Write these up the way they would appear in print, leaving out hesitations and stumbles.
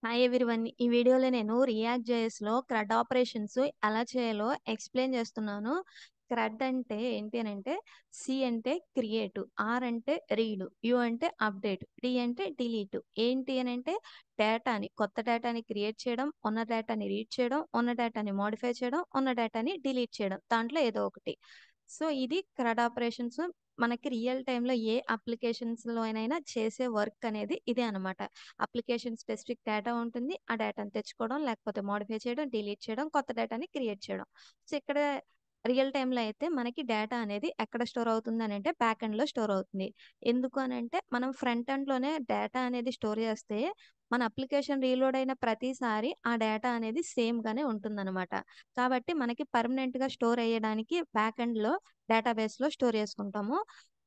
Hi everyone. ఈ వీడియోలో నేను రియాక్ట్ జేఎస్‌లో క్రడ్ ఆపరేషన్స్ ఎలా చేయాలో ఎక్స్‌ప్లెయిన్ చేస్తున్నాను. క్రడ్ అంటే ఏంటి అనంటే, సి అంటే క్రియేట్, ఆర్ అంటే రీడ్, యు అంటే అప్డేట్, డి అంటే డిలీట్. ఏంటి అనంటే కొత్త డేటాని క్రియేట్ చేయడం, ఉన్న డేటాని రీడ్ చేయడం, ఉన్న డేటాని మోడిఫై చేయడం, ఉన్న డేటాని డిలీట్ చేయడం. దాంట్లో ఏదో ఒకటి. సో, ఇది క్రడ్ ఆపరేషన్స్. మనకి రియల్ టైమ్‌లో ఏ అప్లికేషన్స్‌లోనైనా చేసే వర్క్ అనేది ఇదే అనమాట. అప్లికేషన్ స్పెసిఫిక్ డేటా ఉంటుంది. ఆ డేటాని తెచ్చుకోవడం, లేకపోతే మోడిఫై చేయడం, డిలీట్ చేయడం, కొత్త డేటాని క్రియేట్ చేయడం. సో, ఇక్కడ రియల్ టైమ్‌లో అయితే మనకి డేటా అనేది ఎక్కడ స్టోర్ అవుతుందనంటే బ్యాక్ ఎండ్‌లో స్టోర్ అవుతుంది. ఎందుకు అనంటే మనం ఫ్రంట్ ఎండ్‌లోనే డేటా అనేది స్టోర్ చేస్తే మన అప్లికేషన్ రీలోడ్ అయిన ప్రతిసారి ఆ డేటా అనేది సేమ్‌గానే ఉంటుందనమాట. కాబట్టి మనకి పర్మనెంట్‌గా స్టోర్ అయ్యడానికి బ్యాక్ ఎండ్‌లో డేటాబేస్‌లో స్టోర్ చేసుకుంటాము.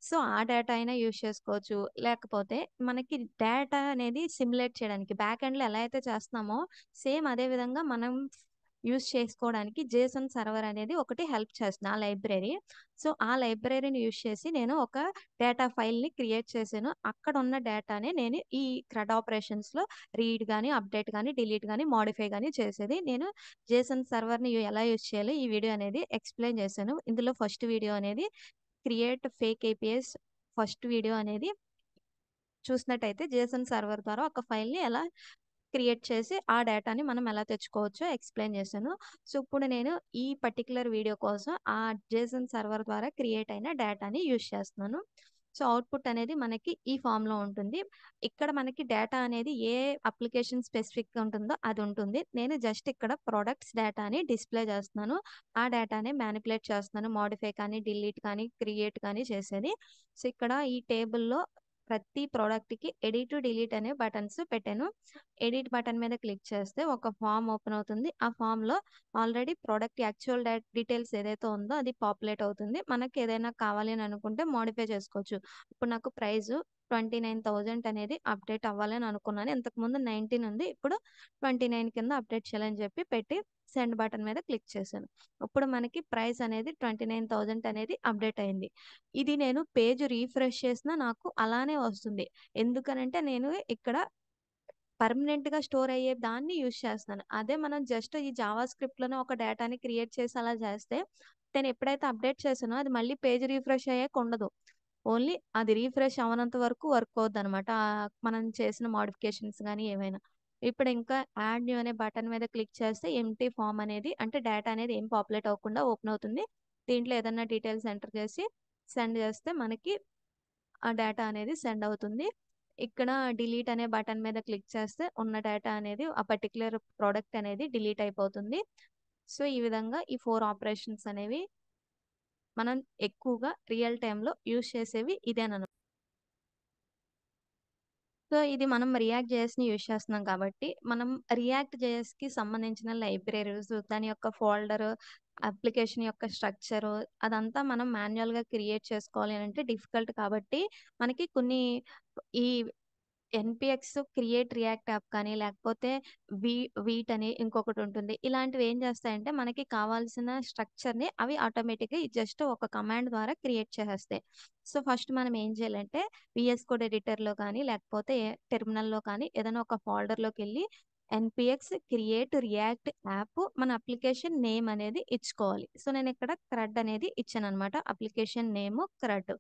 సో, ఆ డేటా అయినా యూజ్ చేసుకోవచ్చు. లేకపోతే మనకి డేటా అనేది సిమ్యులేట్ చేయడానికి బ్యాక్ ఎండ్‌లో ఎలా అయితే చేస్తున్నామో సేమ్ అదే విధంగా మనం యూజ్ చేసుకోవడానికి జేసన్ సర్వర్ అనేది ఒకటి హెల్ప్ చేస్తుంది. ఆ లైబ్రరీ. సో, ఆ లైబ్రరీని యూజ్ చేసి నేను ఒక డేటా ఫైల్‌ని క్రియేట్ చేశాను. అక్కడున్న డేటానే నేను ఈ క్రడ్ ఆపరేషన్స్‌లో రీడ్ గాని, అప్డేట్ గాని, డిలీట్ గాని, మోడిఫై గాని చేసేది. నేను జేసన్ సర్వర్‌ని ఎలా యూజ్ చేయాలో ఈ వీడియో అనేది ఎక్స్‌ప్లెయిన్ చేశాను. ఇందులో ఫస్ట్ వీడియో అనేది create fake APS first video అనేది చూసినట్టయితే జేసన్ సర్వర్ ద్వారా ఒక ఫైల్‌ని ఎలా క్రియేట్ చేసి ఆ డేటాని మనం ఎలా తెచ్చుకోవచ్చో ఎక్స్‌ప్లెయిన్ చేశాను. సో, ఇప్పుడు నేను ఈ పర్టిక్యులర్ వీడియో కోసం ఆ జేసన్ సర్వర్ ద్వారా క్రియేట్ అయిన డేటాని యూజ్ చేస్తున్నాను. సో, అవుట్‌పుట్ అనేది మనకి ఈ ఫార్మ్‌లో ఉంటుంది. ఇక్కడ మనకి డేటా అనేది ఏ అప్లికేషన్ స్పెసిఫిక్‌గా ఉంటుందో అది ఉంటుంది. నేను జస్ట్ ఇక్కడ ప్రొడక్ట్స్ డేటాని డిస్‌ప్లే చేస్తున్నాను. ఆ డేటాని మానిప్యులేట్ చేస్తున్నాను. మోడిఫై కానీ, డిలీట్ కానీ, క్రియేట్ కానీ చేసేది. సో, ఇక్కడ ఈ టేబుల్‌లో ప్రతి ప్రొడక్ట్‌కి ఎడిట్, డిలీట్ అనే బటన్స్ పెట్టాను. ఎడిట్ బటన్ మీద క్లిక్ చేస్తే ఒక ఫార్మ్ ఓపెన్ అవుతుంది. ఆ ఫార్మ్‌లో ఆల్రెడీ ప్రొడక్ట్ యాక్చువల్ డీటెయిల్స్ ఏదైతే ఉందో అది పాపులేట్ అవుతుంది. మనకి ఏదైనా కావాలి అని అనుకుంటే మోడిఫై చేసుకోవచ్చు. ఇప్పుడు నాకు ప్రైస్ 29,000 అనేది అప్డేట్ అవ్వాలని అనుకున్నాను. ఇంతకుముందు 19 ఉంది. ఇప్పుడు 29 కింద అప్డేట్ చేయాలని చెప్పి పెట్టి సెండ్ బటన్ మీద క్లిక్ చేశాను. ఇప్పుడు మనకి ప్రైస్ అనేది 29,000 అనేది అప్డేట్ అయింది. ఇది నేను పేజ్ రిఫ్రెష్ చేసినా నాకు అలానే వస్తుంది. ఎందుకనంటే నేను ఇక్కడ పర్మనెంట్‌గా స్టోర్ అయ్యే దాన్ని యూజ్ చేస్తున్నాను. అదే మనం జస్ట్ ఈ జావా స్క్రిప్ట్‌లోనే ఒక డేటాని క్రియేట్ చేసి అలా చేస్తే, నేను ఎప్పుడైతే అప్డేట్ చేశానో అది మళ్ళీ పేజ్ రిఫ్రెష్ అయ్యాక ఉండదు. ఓన్లీ అది రిఫ్రెష్ అవ్వనంత వరకు వర్క్ అవుద్దనమాట. మనం చేసిన మోడిఫికేషన్స్ గాని ఏవైనా. ఇప్పుడు ఇంకా యాడ్ న్యూ అనే బటన్ మీద క్లిక్ చేస్తే ఎంప్టీ ఫార్మ్ అనేది అంటే డేటా అనేది ఏం పాపులేట్ అవ్వకుండా ఓపెన్ అవుతుంది. దీంట్లో ఏదన్నా డీటెయిల్స్ ఎంటర్ చేసి సెండ్ చేస్తే మనకి ఆ డేటా అనేది సెండ్ అవుతుంది. ఇక్కడ డిలీట్ అనే బటన్ మీద క్లిక్ చేస్తే ఉన్న డేటా అనేది ఆ పర్టిక్యులర్ ప్రొడక్ట్ అనేది డిలీట్ అయిపోతుంది. సో, ఈ విధంగా ఈ 4 ఆపరేషన్స్ అనేవి మనం ఎక్కువగా రియల్ టైమ్‌లో యూజ్ చేసేవి సో, ఇది మనం రియాక్ట్ జేఎస్‌ని యూజ్ చేస్తున్నాం కాబట్టి, మనం రియాక్ట్ జేఎస్‌కి సంబంధించిన లైబ్రరీస్, దాని యొక్క ఫోల్డరు, అప్లికేషన్ యొక్క స్ట్రక్చరు అదంతా మనం మాన్యుయల్‌గా క్రియేట్ చేసుకోవాలి అనంటే డిఫికల్ట్ కాబట్టి, మనకి కొన్ని ఈ ఎన్‌పిఎక్స్ క్రియేట్ రియాక్ట్ యాప్ కానీ, లేకపోతే వీ వీట్ అని ఇంకొకటుంటుంది. ఇలాంటివి ఏం చేస్తాయంటే, మనకి కావాల్సిన స్ట్రక్చర్‌ని అవి ఆటోమేటిక్‌గా జస్ట్ ఒక కమాండ్ ద్వారా క్రియేట్ చేసేస్తాయి. సో, ఫస్ట్ మనం ఏం చేయాలంటే, వీఎస్ కోడ్ ఎడిటర్‌లో కానీ, లేకపోతే టెర్మినల్‌లో కానీ ఏదైనా ఒక ఫోల్డర్‌లోకెళ్ళి ఎన్‌పిఎక్స్ క్రియేట్ రియాక్ట్ యాప్ మన అప్లికేషన్ నేమ్ అనేది ఇచ్చుకోవాలి. సో, నేనిక్కడ క్రడ్ అనేది ఇచ్చాననమాట. Application name CRUD.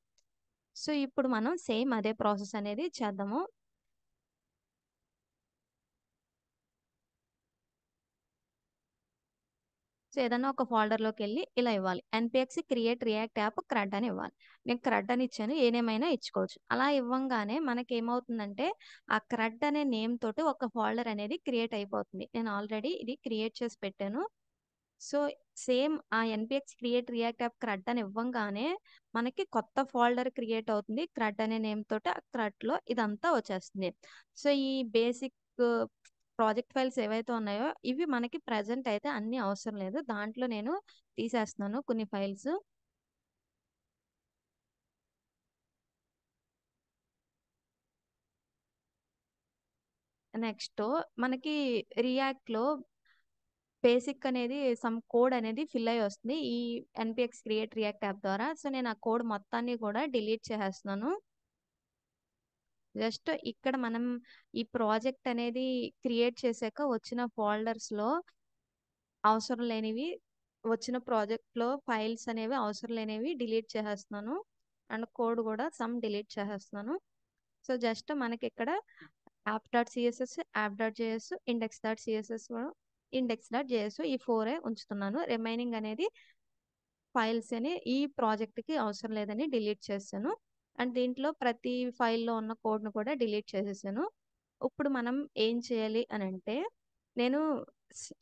సో, ఇప్పుడు మనం సేమ్ అదే ప్రాసెస్ అనేది చేద్దాము. సో, ఏదన్నా ఒక ఫోల్డర్‌లోకెళ్ళి ఇలా ఇవ్వాలి. NPX create react app CRUD అని ఇవ్వాలి. నేను క్రడ్ అని ఇచ్చాను. ఏ నేమ్ అయినా ఇచ్చుకోవచ్చు. అలా ఇవ్వంగానే మనకేమవుతుందంటే, ఆ క్రడ్ అనే నేమ్ తోటి ఒక ఫోల్డర్ అనేది క్రియేట్ అయిపోతుంది. నేను ఆల్రెడీ ఇది క్రియేట్ చేసి పెట్టాను. సో, సేమ్ ఆ NPX create react app CRUD అని ఇవ్వంగానే మనకి కొత్త ఫోల్డర్ క్రియేట్ అవుతుంది. క్రడ్ అనే నేమ్ తోటి ఆ క్రడ్‌లో ఇదంతా వచ్చేస్తుంది. సో, ఈ బేసిక్ ప్రాజెక్ట్ ఫైల్స్ ఏవైతే ఉన్నాయో ఇవి మనకి ప్రెజెంట్ అయితే అన్నీ అవసరం లేదు. దాంట్లో నేను తీసేస్తున్నాను కొన్ని ఫైల్స్. నెక్స్ట్ మనకి రియాక్ట్‌లో బేసిక్ అనేది సమ్ కోడ్ అనేది ఫిల్ అయ్యి వస్తుంది. ఈ ఎన్‌పిఎక్స్ క్రియేట్ రియాక్ట్ యాప్ ద్వారా. సో, నేను ఆ కోడ్ మొత్తాన్ని కూడా డిలీట్ చేసేస్తున్నాను. జస్ట్ ఇక్కడ మనం ఈ ప్రాజెక్ట్ అనేది క్రియేట్ చేశాక వచ్చిన ఫోల్డర్స్లో అవసరం లేనివి, వచ్చిన ప్రాజెక్ట్లో ఫైల్స్ అనేవి అవసరం లేనివి డిలీట్ చేసేస్తున్నాను. అండ్ కోడ్ కూడా సమ్ డిలీట్ చేసేస్తున్నాను. సో జస్ట్ మనకి ఇక్కడ app dot CSS, app dot JS, index dot CSS, index dot JS, ఈ 4 ఉంచుతున్నాను. రిమైనింగ్ అనేది ఫైల్స్ అని ఈ ప్రాజెక్ట్కి అవసరం లేదని డిలీట్ చేశాను. అండ్ దీంట్లో ప్రతి ఫైల్లో ఉన్న కోడ్ను కూడా డిలీట్ చేసేసాను. ఇప్పుడు మనం ఏం చేయాలి అని అంటే, నేను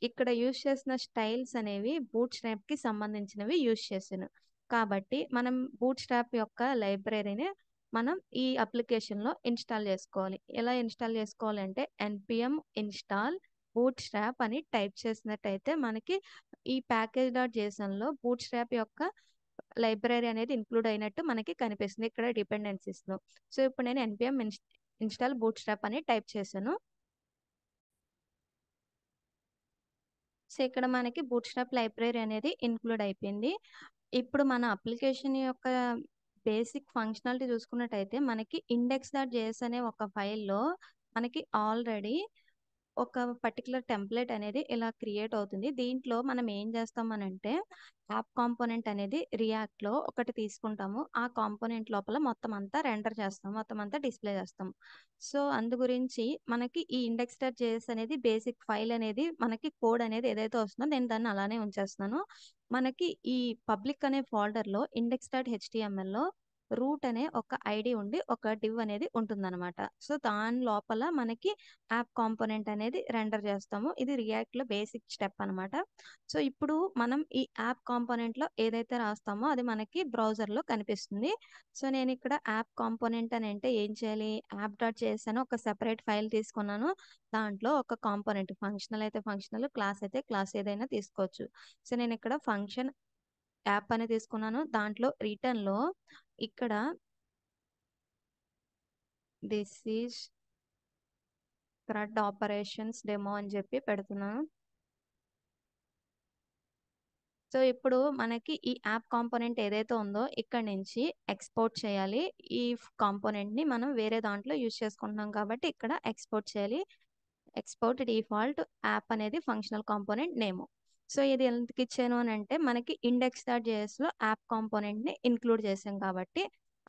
ఇక్కడ యూజ్ చేసిన స్టైల్స్ అనేవి బూట్ స్ట్రాప్కి సంబంధించినవి యూజ్ చేశాను. కాబట్టి మనం బూట్ స్ట్రాప్ యొక్క లైబ్రరీని మనం ఈ అప్లికేషన్లో ఇన్స్టాల్ చేసుకోవాలి. ఎలా ఇన్స్టాల్ చేసుకోవాలి అంటే npm install బూట్ స్ట్రాప్ అని టైప్ చేసినట్టయితే మనకి ఈ ప్యాకేజ్ డాట్ జేసన్లో బూట్ స్ట్రాప్ యొక్క లైబ్రరీ అనేది ఇంక్లూడ్ అయినట్టు మనకి కనిపిస్తుంది ఇక్కడ డిపెండెన్సీస్లో. సో ఇప్పుడు నేను npm ఇన్స్టాల్ బూట్ స్ట్రాప్ అని టైప్ చేశాను. సో ఇక్కడ మనకి బూట్ స్ట్రాప్ లైబ్రరీ అనేది ఇంక్లూడ్ అయిపోయింది. ఇప్పుడు మన అప్లికేషన్ యొక్క బేసిక్ ఫంక్షనాలిటీ చూసుకున్నట్టయితే మనకి ఇండెక్స్ డాట్ జేఎస్ అనే ఒక ఫైల్లో మనకి ఆల్రెడీ ఒక పర్టికులర్ టెంప్లెట్ అనేది ఇలా క్రియేట్ అవుతుంది. దీంట్లో మనం ఏం చేస్తామనంటే యాప్ కాంపోనెంట్ అనేది రియాక్ట్లో ఒకటి తీసుకుంటాము. ఆ కాంపోనెంట్ లోపల మొత్తం అంతా రెండర్ చేస్తాం, మొత్తం అంతా డిస్ప్లే చేస్తాం. సో అందు గురించి మనకి ఈ ఇండెక్స్ డాట్ జేఎస్ అనేది బేసిక్ ఫైల్ అనేది మనకి కోడ్ అనేది ఏదైతే వస్తుందో నేను దాన్ని అలానే ఉంచేస్తున్నాను. మనకి ఈ పబ్లిక్ అనే ఫోల్డర్లో ఇండెక్స్ డాట్ హెచ్టిఎంఎల్లో రూట్ అనే ఒక ఐడి ఉండి ఒక డివ్ అనేది ఉంటుందన్నమాట. సో దాని లోపల మనకి యాప్ కాంపోనెంట్ అనేది రెండర్ చేస్తాము. ఇది రియాక్ట్లో బేసిక్ స్టెప్ అనమాట. సో ఇప్పుడు మనం ఈ యాప్ కాంపోనెంట్లో ఏదైతే రాస్తామో అది మనకి బ్రౌజర్లో కనిపిస్తుంది. సో నేను ఇక్కడ యాప్ కాంపోనెంట్ అని అంటే ఏం చేయాలి, యాప్ డాట్ చేసాను, ఒక సెపరేట్ ఫైల్ తీసుకున్నాను. దాంట్లో ఒక కాంపోనెంట్ ఫంక్షనల్ అయితే ఫంక్షనల్, క్లాస్ అయితే క్లాస్ ఏదైనా తీసుకోవచ్చు. సో నేను ఇక్కడ ఫంక్షన్ యాప్ అని తీసుకున్నాను. దాంట్లో రిటర్న్లో ఇక్కడ this is CRUD operations demo అని చెప్పి పెడుతున్నాను. సో ఇప్పుడు మనకి ఈ యాప్ కాంపోనెంట్ ఏదైతే ఉందో ఇక్కడ నుంచి ఎక్స్పోర్ట్ చేయాలి. ఈ కాంపోనెంట్ని మనం వేరే దాంట్లో యూజ్ చేసుకుంటున్నాం కాబట్టి ఇక్కడ ఎక్స్పోర్ట్ చేయాలి. ఎక్స్పోర్ట్ డిఫాల్ట్ యాప్ అనేది ఫంక్షనల్ కాంపోనెంట్ నేమ్. సో ఇది ఎందుకు ఇచ్చాను అని అంటే మనకి ఇండెక్స్ డాట్ జేఎస్లో యాప్ కాంపోనెంట్ని ఇంక్లూడ్ చేసాం కాబట్టి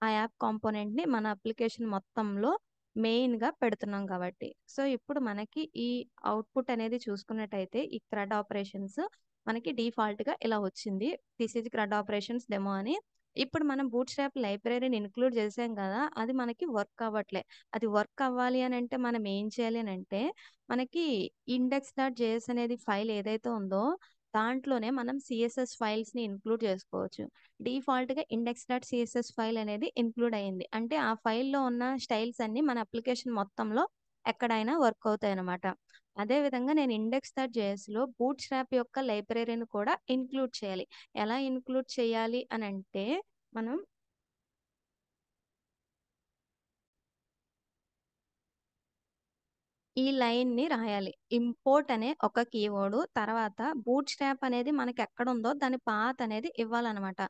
ఆ యాప్ కాంపోనెంట్ని మన అప్లికేషన్ మొత్తంలో మెయిన్గా పెడుతున్నాం కాబట్టి. సో ఇప్పుడు మనకి ఈ అవుట్పుట్ అనేది చూసుకున్నట్టయితే ఈ CRUD ఆపరేషన్స్ మనకి డిఫాల్ట్గా ఇలా వచ్చింది. This is CRUD operations demo అని. ఇప్పుడు మనం బూట్ స్ట్రాప్ లైబ్రరీని ఇంక్లూడ్ చేసాం కదా, అది మనకి వర్క్ అవ్వట్లే. అది వర్క్ అవ్వాలి అని అంటే మనం ఏం చేయాలి అని అంటే మనకి ఇండెక్స్ డాట్ జేఎస్ అనేది ఫైల్ ఏదైతే ఉందో దాంట్లోనే మనం సిఎస్ఎస్ ఫైల్స్ని ఇంక్లూడ్ చేసుకోవచ్చు. డిఫాల్ట్గా ఇండెక్స్ డాట్ సిఎస్ఎస్ ఫైల్ అనేది ఇంక్లూడ్ అయ్యింది అంటే ఆ ఫైల్లో ఉన్న స్టైల్స్ అన్ని మన అప్లికేషన్ మొత్తంలో ఎక్కడైనా వర్క్ అవుతాయి అన్నమాట. అదేవిధంగా నేను ఇండెక్స్ డాట్ జేఎస్లో బూట్ స్ట్రాప్ యొక్క లైబ్రరీని కూడా ఇంక్లూడ్ చేయాలి. ఎలా ఇంక్లూడ్ చేయాలి అని అంటే మనం ఈ లైన్ని రాయాలి. ఇంపోర్ట్ అనే ఒక కీవర్డ్ తర్వాత బూట్ స్ట్రాప్ అనేది మనకి ఎక్కడ ఉందో దాని పాత్ అనేది ఇవ్వాలన్నమాట.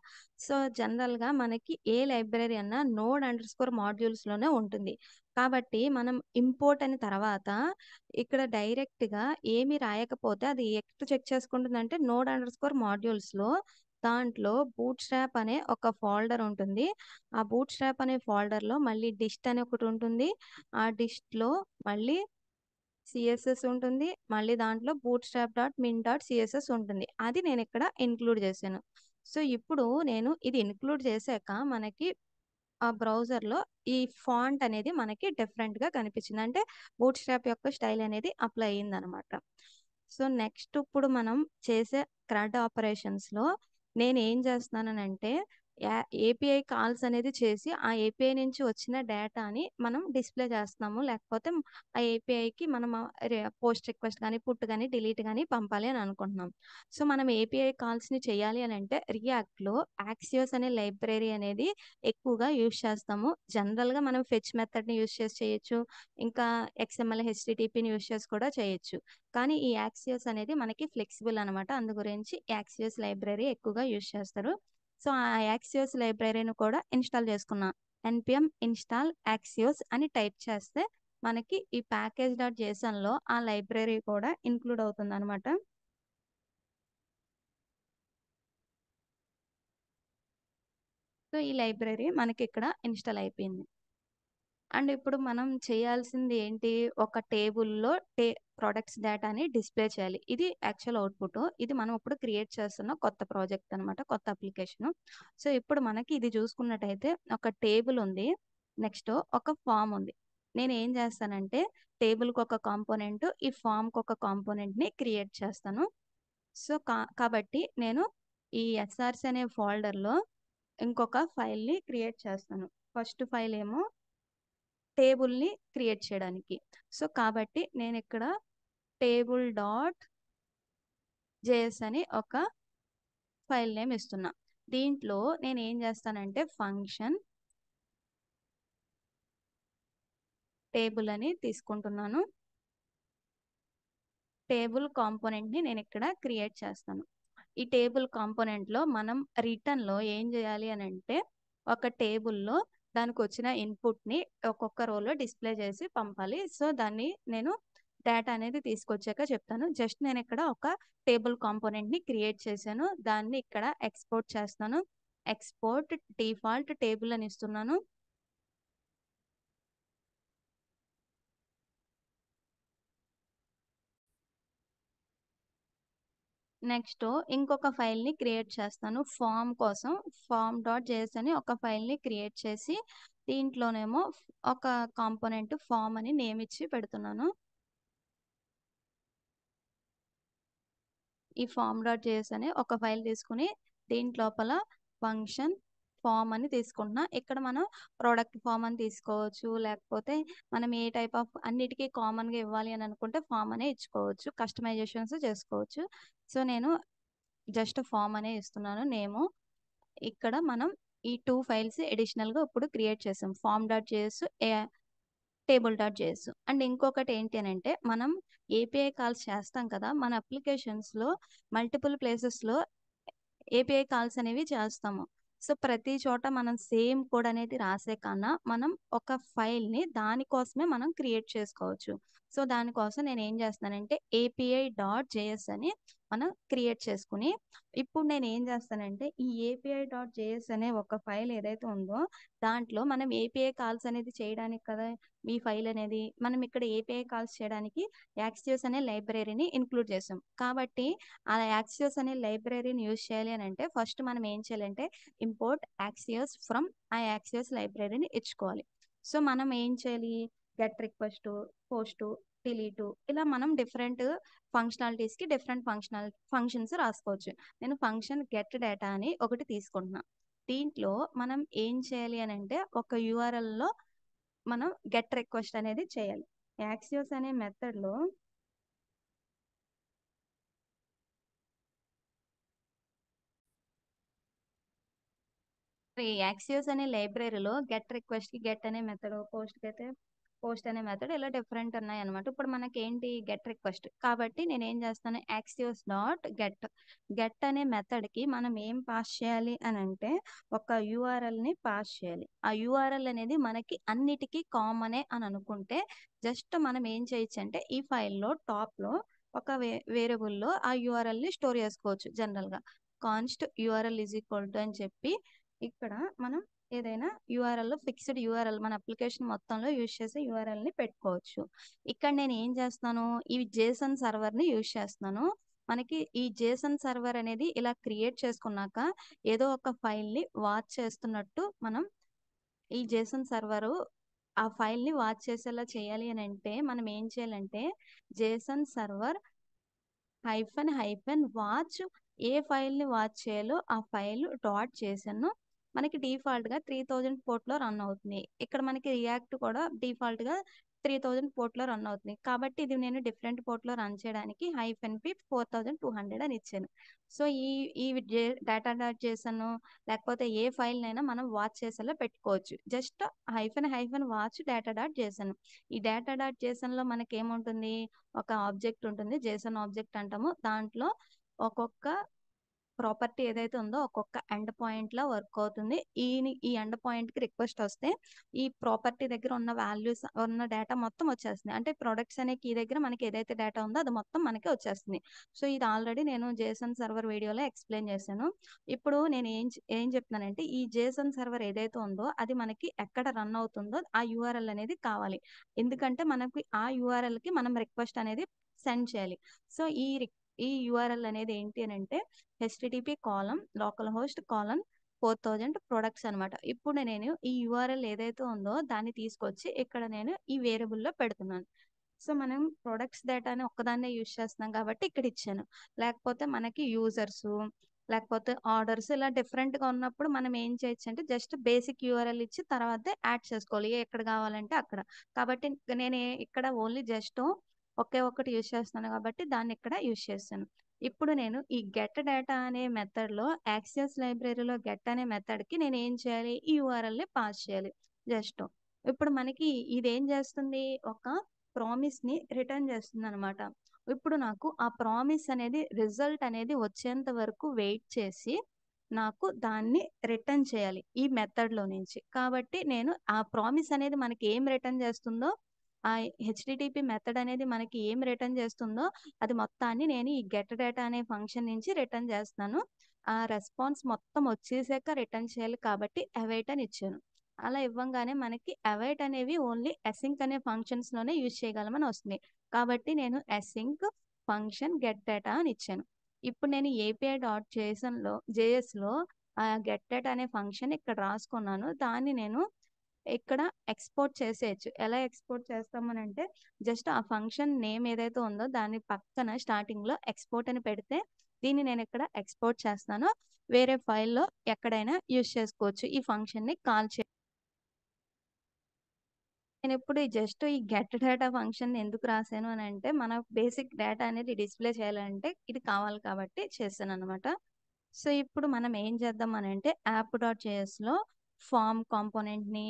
సో జనరల్గా మనకి ఏ లైబ్రరీ అన్నా నోడ్ అండర్ స్కోర్ మాడ్యూల్స్లోనే ఉంటుంది. కాబట్టి మనం ఇంపోర్ట్ అని తర్వాత ఇక్కడ డైరెక్ట్గా ఏమి రాయకపోతే అది ఎక్కడ చెక్ చేసుకుంటుందంటే నోడ్ అండర్ స్కోర్ మాడ్యూల్స్లో దాంట్లో బూట్ స్ట్రాప్ అనే ఒక ఫోల్డర్ ఉంటుంది. ఆ బూట్ స్ట్రాప్ అనే ఫోల్డర్లో మళ్ళీ డిస్ట్ అని ఒకటి ఉంటుంది. ఆ డిస్ట్లో మళ్ళీ సిఎస్ఎస్ ఉంటుంది. మళ్ళీ దాంట్లో bootstrap dot min dot CSS ఉంటుంది. అది నేను ఇక్కడ ఇంక్లూడ్ చేశాను. సో ఇప్పుడు నేను ఇది ఇంక్లూడ్ చేశాక మనకి ఆ బ్రౌజర్లో ఈ ఫాంట్ అనేది మనకి డిఫరెంట్గా కనిపించింది. అంటే బూట్ స్ట్రాప్ యొక్క స్టైల్ అనేది అప్లై అయ్యిందనమాట. సో నెక్స్ట్ ఇప్పుడు మనం చేసే CRUD ఆపరేషన్స్లో నేను ఏం చేస్తున్నానంటే ఏపీఐ కాల్స్ అనేది చేసి ఆ ఏపీఐ నుంచి వచ్చిన డేటాని మనం డిస్ప్లే చేస్తున్నాము. లేకపోతే ఆ ఏపీఐకి మనం పోస్ట్ రిక్వెస్ట్ కానీ పుట్ కానీ డిలీట్ కానీ పంపాలి అని అనుకుంటున్నాం. సో మనం ఏపీఐ కాల్స్ని చేయాలి అని అంటే రియాక్ట్లో యాక్సియోస్ అనే లైబ్రరీ అనేది ఎక్కువగా యూజ్ చేస్తాము. జనరల్గా మనం ఫెచ్ మెథడ్ని యూజ్ చేసి చేయొచ్చు, ఇంకా XML హెచ్టిటిపిని యూజ్ చేసి కూడా చేయొచ్చు. కానీ ఈ యాక్సియోస్ అనేది మనకి ఫ్లెక్సిబుల్ అనమాట. అందు గురించి యాక్సియోస్ లైబ్రరీ ఎక్కువగా యూజ్ చేస్తారు. సో ఆ యాక్సియోస్ లైబ్రరీని కూడా ఇన్స్టాల్ చేసుకున్నా. npm install axios అని టైప్ చేస్తే మనకి ఈ ప్యాకేజ్ డాట్ జేసన్లో ఆ లైబ్రరీ కూడా ఇంక్లూడ్ అవుతుంది అనమాట. సో ఈ లైబ్రరీ మనకి ఇక్కడ ఇన్స్టాల్ అయిపోయింది. అండ్ ఇప్పుడు మనం చేయాల్సింది ఏంటి, ఒక టేబుల్లో ప్రొడక్ట్స్ డేటాని డిస్ప్లే చేయాలి. ఇది యాక్చువల్ అవుట్పుట్. ఇది మనం ఇప్పుడు క్రియేట్ చేస్తున్న కొత్త ప్రాజెక్ట్ అనమాట, కొత్త అప్లికేషన్. సో ఇప్పుడు మనకి ఇది చూసుకున్నట్టయితే ఒక టేబుల్ ఉంది, నెక్స్ట్ ఒక ఫామ్ ఉంది. నేను ఏం చేస్తానంటే టేబుల్కి ఒక కాంపోనెంట్, ఈ ఫామ్కి ఒక కాంపోనెంట్ని క్రియేట్ చేస్తాను. సో కాబట్టి నేను ఈ ఎస్ఆర్సి అనే ఫోల్డర్లో ఇంకొక ఫైల్ని క్రియేట్ చేస్తాను. ఫస్ట్ ఫైల్ ఏమో టేబుల్ని క్రియేట్ చేయడానికి. సో కాబట్టి నేను ఇక్కడ టేబుల్ డాట్ జేఎస్ అని ఒక ఫైల్ నేమ్ ఇస్తున్నా. దీంట్లో నేను ఏం చేస్తానంటే ఫంక్షన్ టేబుల్ అని తీసుకుంటున్నాను. టేబుల్ కాంపోనెంట్ని నేను ఇక్కడ క్రియేట్ చేస్తాను. ఈ టేబుల్ కాంపోనెంట్లో మనం రిటర్న్లో ఏం చేయాలి అని అంటే ఒక టేబుల్లో దానికి వచ్చిన ఇన్పుట్ని ఒక్కొక్క రోలో డిస్ప్లే చేసి పంపాలి. సో దాన్ని నేను డేటా అనేది తీసుకొచ్చాక చెప్తాను. జస్ట్ నేను ఇక్కడ ఒక టేబుల్ కాంపోనెంట్ని క్రియేట్ చేశాను, దాన్ని ఇక్కడ ఎక్స్పోర్ట్ చేస్తాను. ఎక్స్పోర్ట్ డిఫాల్ట్ టేబుల్ అని ఇస్తున్నాను. నెక్స్ట్ ఇంకొక ఫైల్ని క్రియేట్ చేస్తాను ఫామ్ కోసం. ఫామ్ డాట్ జేఎస్ అని ఒక ఫైల్ని క్రియేట్ చేసి దీంట్లోనేమో ఒక కాంపోనెంట్ ఫామ్ అని నేమ్ ఇచ్చి పెడుతున్నాను. ఈ ఫామ్ డాట్ జేఎస్ అని ఒక ఫైల్ తీసుకుని దీంట్లోపల ఫంక్షన్ ఫామ్ అని తీసుకుంటున్నా. ఇక్కడ మనం ప్రోడక్ట్ ఫామ్ అని తీసుకోవచ్చు, లేకపోతే మనం ఏ టైప్ ఆఫ్ అన్నిటికీ కామన్గా ఇవ్వాలి అని అనుకుంటే ఫామ్ అనే ఇచ్చుకోవచ్చు, కస్టమైజేషన్స్ చేసుకోవచ్చు. సో నేను జస్ట్ ఫామ్ అనే ఇస్తున్నాను నేము. ఇక్కడ మనం ఈ 2 ఫైల్స్ అడిషనల్గా ఇప్పుడు క్రియేట్ చేసాం, form dot JS, table dot JS. And ఇంకొకటి ఏంటి అని అంటే మనం ఏపీఐ కాల్స్ చేస్తాం కదా మన అప్లికేషన్స్లో, మల్టిపుల్ ప్లేసెస్లో ఏపీఐ కాల్స్ అనేవి చేస్తాము. సో ప్రతి చోట మనం సేమ్ కోడ్ అనేది రాసే కన్నా మనం ఒక ఫైల్ని దానికోసమే మనం క్రియేట్ చేసుకోవచ్చు. సో దానికోసం నేను ఏం చేస్తానంటే ఏపీఐ డాట్ జేఎస్ అని మనం క్రియేట్ చేసుకుని ఇప్పుడు నేను ఏం చేస్తానంటే ఈ ఏపీఐ డాట్ జేఎస్ అనే ఒక ఫైల్ ఏదైతే ఉందో దాంట్లో మనం ఏపీఐ కాల్స్ అనేది చేయడానికి కదా ఈ ఫైల్ అనేది, మనం ఇక్కడ ఏపీఐ కాల్స్ చేయడానికి యాక్సియోస్ అనే లైబ్రరీని ఇంక్లూడ్ చేసాం. కాబట్టి ఆ యాక్సియోస్ అనే లైబ్రరీని యూజ్ చేయాలి అని అంటే ఫస్ట్ మనం ఏం చేయాలంటే ఇంపోర్ట్ యాక్సియోస్ ఫ్రమ్ ఆ యాక్సియోస్ లైబ్రరీని ఇచ్చుకోవాలి. సో మనం ఏం చేయాలి, గెట్ రిక్వెస్ట్, పోస్ట్, డిలీట్, ఇలా మనం డిఫరెంట్ ఫంక్షనాలిటీస్కి డిఫరెంట్ ఫంక్షన్స్ రాసుకోవచ్చు. నేను ఫంక్షన్ గెట్ డేటా అని ఒకటి తీసుకుంటున్నా. దీంట్లో మనం ఏం చేయాలి అని అంటే ఒక యూఆర్ఎల్లో మనం గెట్ రిక్వెస్ట్ అనేది చేయాలి. యాక్సియోస్ అనే మెథడ్లో ఈ యాక్సియోస్ అనే లైబ్రరీలో గెట్ రిక్వెస్ట్ కి గెట్ అనే మెథడ్, పోస్ట్ కి అయితే పోస్ట్ అనే మెథడ్, ఇలా డిఫరెంట్ ఉన్నాయి అనమాట. ఇప్పుడు మనకి ఏంటి గెట్ రిక్వెస్ట్, కాబట్టి నేను ఏం చేస్తాను యాక్సియోస్ డాట్ గెట్. గెట్ అనే మెథడ్ కి మనం ఏం పాస్ చేయాలి అని అంటే ఒక యూఆర్ఎల్ ని పాస్ చేయాలి. ఆ యూఆర్ఎల్ అనేది మనకి అన్నిటికీ కామనే అని అనుకుంటే జస్ట్ మనం ఏం చేయొచ్చు అంటే ఈ ఫైల్లో టాప్ లో ఒక వేరియబుల్లో ఆ యూఆర్ఎల్ ని స్టోర్ చేసుకోవచ్చు. జనరల్ గా const URL is equal to అని చెప్పి ఇక్కడ మనం ఏదైనా యూఆర్ఎల్ ఫిక్స్డ్ యూఆర్ఎల్ మన అప్లికేషన్ మొత్తంలో యూజ్ చేసే యూఆర్ఎల్ ని పెట్టుకోవచ్చు. ఇక్కడ నేను ఏం చేస్తున్నాను, ఈ జేసన్ సర్వర్ ని యూజ్ చేస్తున్నాను. మనకి ఈ జేసన్ సర్వర్ అనేది ఇలా క్రియేట్ చేసుకున్నాక ఏదో ఒక ఫైల్ ని వాచ్ చేస్తున్నట్టు మనం ఈ జేసన్ సర్వరు ఆ ఫైల్ ని వాచ్ చేసేలా చేయాలి అని అంటే మనం ఏం చేయాలంటే JSON server hyphen hyphen watch, ఏ ఫైల్ ని వాచ్ చేయాలో ఆ ఫైల్ డాట్ చేసాను. మనకి డిఫాల్ట్ గా 3000 పోర్ట్ లో రన్ అవుతుంది. ఇక్కడ మనకి రియాక్ట్ కూడా డిఫాల్ట్ గా 3000 పోర్ట్ లో రన్ అవుతుంది. కాబట్టి ఇది నేను డిఫరెంట్ పోర్ట్ లో రన్ చేయడానికి హైఫెన్ పి 4200 అని ఇచ్చాను. సో ఈ డేటా డాట్ చేసాను, లేకపోతే ఏ ఫైల్ నైనా మనం వాచ్ చేసేలా పెట్టుకోవచ్చు. Just hyphen hyphen watch data dot చేసాను. ఈ డేటా డాట్ చేసన్ లో మనకి ఏముంటుంది, ఒక ఆబ్జెక్ట్ ఉంటుంది, జేసన్ ఆబ్జెక్ట్ అంటాము. దాంట్లో ఒక్కొక్క ప్రాపర్టీ ఏదైతే ఉందో ఒక్కొక్క ఎండ్ పాయింట్‌లో వర్క్ అవుతుంది. ఈ ఎండ్ పాయింట్‌కి రిక్వెస్ట్ వస్తే ఈ ప్రాపర్టీ దగ్గర ఉన్న వాల్యూస్ ఉన్న డేటా మొత్తం వచ్చేస్తుంది. అంటే ప్రొడక్ట్స్ అనే కీ దగ్గర మనకి ఏదైతే డేటా ఉందో అది మొత్తం మనకే వచ్చేస్తుంది. సో, ఇది ఆల్రెడీ నేను జేసన్ సర్వర్ వీడియోలో ఎక్స్‌ప్లెయిన్ చేశాను. ఇప్పుడు నేను ఏం చెప్తున్నానంటే ఈ జేసన్ సర్వర్ ఏదైతే ఉందో అది మనకి ఎక్కడ రన్ అవుతుందో ఆ యూఆర్ఎల్ అనేది కావాలి. ఎందుకంటే మనకి ఆ యూఆర్ఎల్‌కి మనం రిక్వెస్ట్ అనేది సెండ్ చేయాలి. సో, ఈ యూఆర్ఎల్ అనేది ఏంటి అనంటే HTTP colon local host colon 4000 products అనమాట. ఇప్పుడు నేను ఈ యూఆర్ఎల్ ఏదైతే ఉందో దాన్ని తీసుకొచ్చి ఇక్కడ నేను ఈ వేరియబుల్‌లో పెడుతున్నాను. సో, మనం ప్రొడక్ట్స్ డేటాని ఒక్కదాన్నే యూజ్ చేస్తున్నాం కాబట్టి ఇక్కడ ఇచ్చాను. లేకపోతే మనకి యూజర్సు, లేకపోతే ఆర్డర్స్ ఇలా డిఫరెంట్‌గా ఉన్నప్పుడు మనం ఏం చేయొచ్చంటే జస్ట్ బేసిక్ యూఆర్ఎల్ ఇచ్చి తర్వాతే యాడ్ చేసుకోవాలి. ఎక్కడ కావాలంటే అక్కడ. కాబట్టి నేను ఇక్కడ ఓన్లీ జస్ట్ ఒకే ఒక్కటి యూజ్ చేస్తున్నాను కాబట్టి దాన్ని ఇక్కడ యూజ్ చేశాను. ఇప్పుడు నేను ఈ గెట్ డేటా అనే మెథడ్‌లో యాక్సెస్ లైబ్రరీలో గెట్ అనే మెథడ్‌కి నేను ఏం చేయాలి? ఈ యూఆర్ఎల్‌ని పాస్ చేయాలి జస్ట్. ఇప్పుడు మనకి ఇదేం చేస్తుంది? ఒక ప్రామిస్‌ని రిటర్న్ చేస్తుందనమాట. ఇప్పుడు నాకు ఆ ప్రామిస్ అనేది రిజల్ట్ అనేది వచ్చేంత వరకు వెయిట్ చేసి, నాకు దాన్ని రిటర్న్ చేయాలి ఈ మెథడ్‌లో నుంచి. కాబట్టి నేను ఆ ప్రామిస్ అనేది మనకి ఏం రిటర్న్ చేస్తుందో, ఆ హెచ్‌టిటిపి మెథడ్ అనేది మనకి ఏం రిటర్న్ చేస్తుందో, అది మొత్తాన్ని నేను ఈ గెట్ డేటా అనే ఫంక్షన్ నుంచి రిటర్న్ చేస్తున్నాను. ఆ రెస్పాన్స్ మొత్తం వచ్చేసాక రిటర్న్ చేయాలి కాబట్టి అవైట్ అని ఇచ్చాను. అలా ఇవ్వంగానే మనకి అవైట్ అనేవి ఓన్లీ అసింక్ అనే ఫంక్షన్స్‌లోనే యూజ్ చేయగలమని వస్తుంది. కాబట్టి నేను అసింక్ ఫంక్షన్ గెట్ డేటా అని ఇచ్చాను. ఇప్పుడు నేను ఏపీఐ డాట్ జేఎస్‌లో గెట్ డేటా అనే ఫంక్షన్ ఇక్కడ రాసుకున్నాను. దాన్ని నేను ఇక్కడ ఎక్స్‌పోర్ట్ చేసేయొచ్చు. ఎలా ఎక్స్‌పోర్ట్ చేస్తామనంటే జస్ట్ ఆ ఫంక్షన్ నేమ్ ఏదైతే ఉందో దాని పక్కన స్టార్టింగ్‌లో ఎక్స్‌పోర్ట్ అని పెడితే దీన్ని నేను ఇక్కడ ఎక్స్‌పోర్ట్ చేస్తాను. వేరే ఫైల్‌లో ఎక్కడైనా యూజ్ చేసుకోవచ్చు. ఈ ఫంక్షన్‌ని కాల్ చే నేనిప్పుడు ఈ గెట్ డేటా ఫంక్షన్ ఎందుకు రాసాను అనంటే, మన బేసిక్ డేటా అనేది డిస్‌ప్లే చేయాలంటే ఇది కావాలి కాబట్టి చేశాననమాట. సో, ఇప్పుడు మనం ఏం చేద్దాం అనంటే యాప్ డాట్ జేఎస్‌లో ఫార్మ్ కాంపోనెంట్‌ని,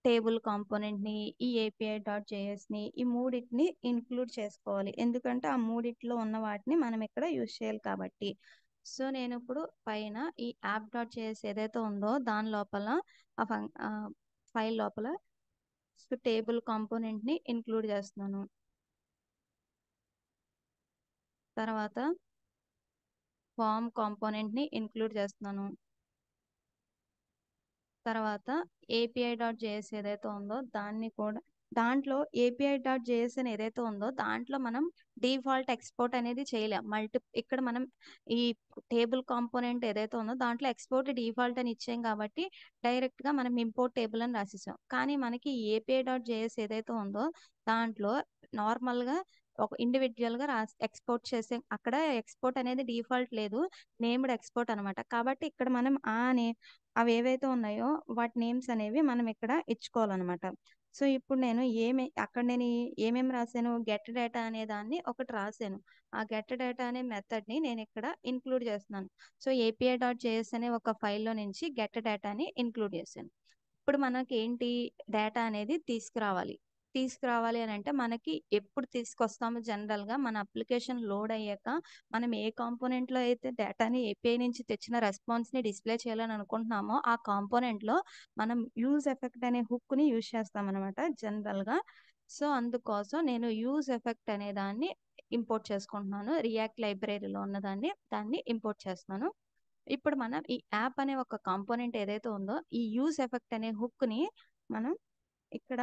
టేబుల్ కాంపోనెంట్‌ని, ఈ ఏపీఐ డాట్ జేఎస్‌ని ఈ మూడిటిని ఇంక్లూడ్ చేసుకోవాలి. ఎందుకంటే ఆ మూడిట్లో ఉన్న వాటిని మనం ఇక్కడ యూజ్ చేయాలి కాబట్టి. సో, నేనిప్పుడు పైన ఈ యాప్ డాట్ జేఎస్ ఏదైతే ఉందో దాని లోపల ఫైల్ లోపల సో, టేబుల్ కాంపోనెంట్‌ని ఇంక్లూడ్ చేస్తున్నాను. తర్వాత ఫార్మ్ కాంపోనెంట్‌ని ఇంక్లూడ్ చేస్తున్నాను. తర్వాత ఏపీఐ డాట్ జేఎస్ ఏదైతే ఉందో దాన్ని కూడా దాంట్లో ఏపీఐ డాట్ జేఎస్ అని ఏదైతే ఉందో దాంట్లో మనం డిఫాల్ట్ ఎక్స్‌పోర్ట్ అనేది చేయలేం. ఇక్కడ మనం ఈ టేబుల్ కాంపోనెంట్ ఏదైతే ఉందో దాంట్లో ఎక్స్‌పోర్ట్ డిఫాల్ట్ అని ఇచ్చాం కాబట్టి డైరెక్ట్‌గా మనం ఇంపోర్ట్ టేబుల్ అని రాసేసాం. కానీ మనకి ఏపీఐ డాట్ జేఎస్ ఏదైతే ఉందో దాంట్లో నార్మల్‌గా ఒక ఇండివిడ్యుయల్‌గా ఎక్స్‌పోర్ట్ చేసే అక్కడ ఎక్స్‌పోర్ట్ అనేది డిఫాల్ట్ లేదు. నేమ్డ్ ఎక్స్‌పోర్ట్ అనమాట. కాబట్టి ఇక్కడ మనం ఆ నే అవేవైతే ఉన్నాయో వాటి నేమ్స్ అనేవి మనం ఇక్కడ ఇచ్చుకోవాలనమాట. సో, ఇప్పుడు నేను ఏమేమి రాసాను? గెట్ డేటా అనే దాన్ని ఒకటి రాసాను. ఆ గెట్ డేటా అనే మెథడ్‌ని నేనిక్కడ ఇంక్లూడ్ చేస్తున్నాను. సో, ఏపీఐ డాట్ జేఎస్ అనే ఒక ఫైల్‌లో నుంచి గెట్ డేటాని ఇంక్లూడ్ చేశాను. ఇప్పుడు మనకేంటి డేటా అనేది తీసుకురావాలి. తీసుకురావాలి అనంటే మనకి ఎప్పుడు తీసుకొస్తామో జనరల్‌గా మన అప్లికేషన్ లోడ్ అయ్యాక మనం ఏ కాంపోనెంట్‌లో అయితే డేటాని ఏపీఐ నుంచి తెచ్చిన రెస్పాన్స్‌ని డిస్‌ప్లే చేయాలని అనుకుంటున్నామో ఆ కాంపోనెంట్‌లో మనం యూజ్ ఎఫెక్ట్ అనే హుక్‌ని యూజ్ చేస్తామనమాట జనరల్‌గా. సో, అందుకోసం నేను యూజ్ ఎఫెక్ట్ అనే దాన్ని ఇంపోర్ట్ చేసుకుంటున్నాను. రియాక్ట్ లైబ్రరీలో దాన్ని ఇంపోర్ట్ చేస్తున్నాను. ఇప్పుడు మనం ఈ యాప్ అనే ఒక కాంపోనెంట్ ఏదైతే ఉందో, ఈ యూజ్ ఎఫెక్ట్ అనే హుక్‌ని మనం ఇక్కడ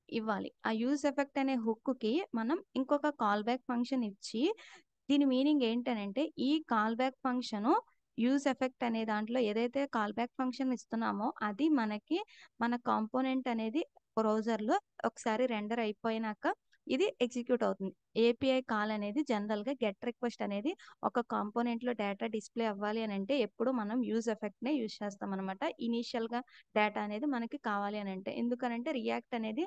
ఇవ్వాలి. ఆ యూజ్ ఎఫెక్ట్ అనే హుక్‌కి మనం ఇంకొక కాల్ బ్యాక్ ఫంక్షన్ ఇచ్చి, దీని మీనింగ్ ఏంటనంటే, ఈ call back function use effect అనే దాంట్లో ఏదైతే కాల్ బ్యాక్ ఫంక్షన్ ఇస్తున్నామో, అది మనకి మన కాంపోనెంట్ అనేది బ్రౌజర్‌లో ఒకసారి రెండర్ అయిపోయినాక ఇది ఎగ్జిక్యూట్ అవుతుంది. ఏపీఐ కాల్ అనేది జనరల్‌గా గెట్ రిక్వెస్ట్ అనేది ఒక కాంపోనెంట్‌లో డేటా డిస్‌ప్లే అవ్వాలి అనంటే ఎప్పుడు మనం యూజ్ ఎఫెక్ట్‌నే యూజ్ చేస్తామనమాట. ఇనీషియల్‌గా డేటా అనేది మనకి కావాలి అనంటే. ఎందుకనంటే రియాక్ట్ అనేది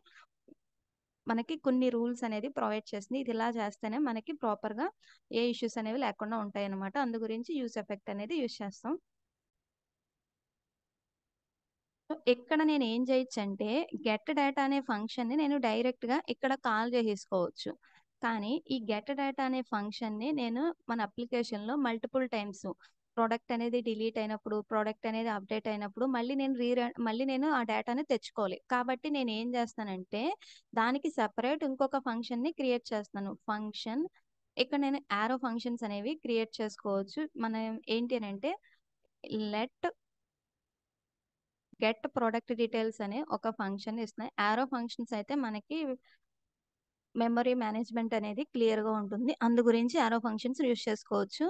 మనకి కొన్ని రూల్స్ అనేది ప్రొవైడ్ చేస్తుంది. ఇది ఇలా చేస్తేనే మనకి ప్రాపర్‌గా ఏ ఇష్యూస్ అనేవి లేకుండా ఉంటాయన్నమాట. అందు గురించి యూజ్ ఎఫెక్ట్ అనేది యూజ్ చేస్తాం. సో, ఇక్కడ నేను ఏం చేయొచ్చంటే గెట్ డేటా అనే ఫంక్షన్‌ని నేను డైరెక్ట్‌గా ఇక్కడ కాల్ చేసేసుకోవచ్చు. కానీ ఈ గెట్ డేటా అనే ఫంక్షన్‌ని నేను మన అప్లికేషన్‌లో మల్టిపుల్ టైమ్స్ ప్రొడక్ట్ అనేది డిలీట్ అయినప్పుడు, ప్రొడక్ట్ అనేది అప్డేట్ అయినప్పుడు మళ్ళీ నేను ఆ డేటాని తెచ్చుకోవాలి. కాబట్టి నేను ఏం చేస్తానంటే దానికి సెపరేట్ ఇంకొక ఫంక్షన్‌ని క్రియేట్ చేస్తాను. ఇక్కడ నేను యారో ఫంక్షన్స్ అనేవి క్రియేట్ చేసుకోవచ్చు. మనం ఏంటి అనంటే లెట్ గెట్ ప్రొడక్ట్ డీటెయిల్స్ అనే ఒక ఫంక్షన్ ఇస్తున్నాయి. యారో ఫంక్షన్స్ అయితే మనకి మెమరీ మేనేజ్మెంట్ అనేది క్లియర్‌గా ఉంటుంది. అందు గురించి యారో ఫంక్షన్స్ యూజ్ చేసుకోవచ్చు.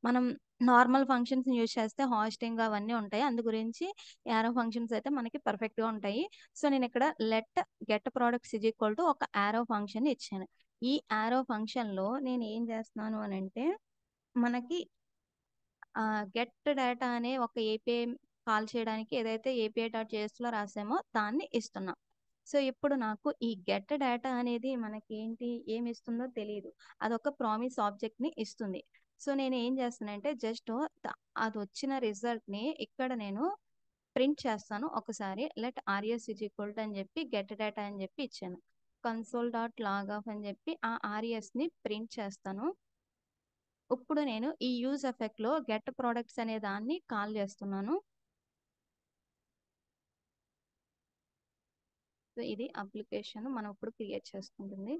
మనం నార్మల్ ఫంక్షన్స్ యూజ్ చేస్తే హాస్టింగ్ అవన్నీ ఉంటాయి. అందు గురించి యారో ఫంక్షన్స్ అయితే మనకి పర్ఫెక్ట్‌గా ఉంటాయి. సో, నేనిక్కడ let get products is equal to ఒక యారో ఫంక్షన్ ఇచ్చాను. ఈ యారో ఫంక్షన్‌లో నేను ఏం చేస్తున్నాను అనంటే మనకి గెట్ డేటా అనే ఒక ఏపీఐ కాల్ చేయడానికి ఏదైతే ఏపీఐ డాట్ జేఎస్‌లో రాసామో దాన్ని ఇస్తున్నాం. సో, ఇప్పుడు నాకు ఈ గెట్ డేటా అనేది మనకేంటి ఏమిస్తుందో తెలీదు. అదొక ప్రామిస్ ఆబ్జెక్ట్‌ని ఇస్తుంది. సో, నేను ఏం చేస్తానంటే జస్ట్ అదొచ్చిన రిజల్ట్‌ని ఇక్కడ నేను ప్రింట్ చేస్తాను ఒకసారి. Let RS is equal to అని చెప్పి గెట్ డేటా అని చెప్పి ఇచ్చాను. కన్సోల్ డాట్ లాగ్ ఆఫ్ అని చెప్పి ఆ ఆర్ఎస్‌ని ప్రింట్ చేస్తాను. ఇప్పుడు నేను ఈ యూజ్ ఎఫెక్ట్‌లో గెట్ ప్రొడక్ట్స్ అనే దాన్ని కాల్ చేస్తున్నాను. సో, ఇది అప్లికేషన్ మనం ఇప్పుడు క్రియేట్ చేసుకుంటుంది.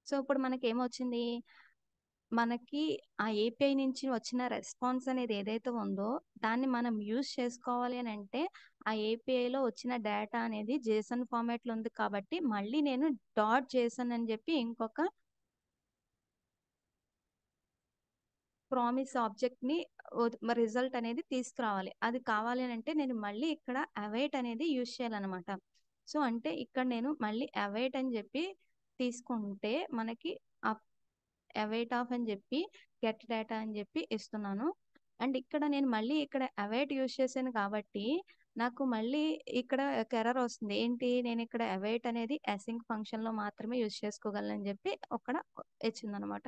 సో, ఇప్పుడు మనకేమొచ్చింది? మనకి ఆ ఏపీఐ నుంచి వచ్చిన రెస్పాన్స్ అనేది ఏదైతే ఉందో దాన్ని మనం యూజ్ చేసుకోవాలి అనంటే ఆ ఏపీఐలో వచ్చిన డేటా అనేది జేసన్ ఫార్మాట్‌లో ఉంది కాబట్టి మళ్ళీ నేను డాట్ జేసన్ అని చెప్పి ఇంకొక ప్రామిస్ ఆబ్జెక్ట్‌ని రిజల్ట్ అనేది తీసుకురావాలి. అది కావాలి అనంటే నేను మళ్ళీ ఇక్కడ అవైట్ అనేది యూజ్ చేయాలనమాట. సో, అంటే ఇక్కడ నేను మళ్ళీ అవైట్ అని చెప్పి తీసుకుంటే మనకి అప్ అవైట్ ఆఫ్ అని చెప్పి గెట్ డేటా అని చెప్పి ఇస్తున్నాను. అండ్ ఇక్కడ నేను మళ్ళీ ఇక్కడ అవైట్ యూజ్ చేశాను కాబట్టి నాకు మళ్ళీ ఇక్కడ ఒక ఎర్రర్ వస్తుంది. ఏంటి? నేను ఇక్కడ అవైట్ అనేది అసింక్ ఫంక్షన్‌లో మాత్రమే యూజ్ చేసుకోగలనని చెప్పి అక్కడ ఇచ్చిందనమాట.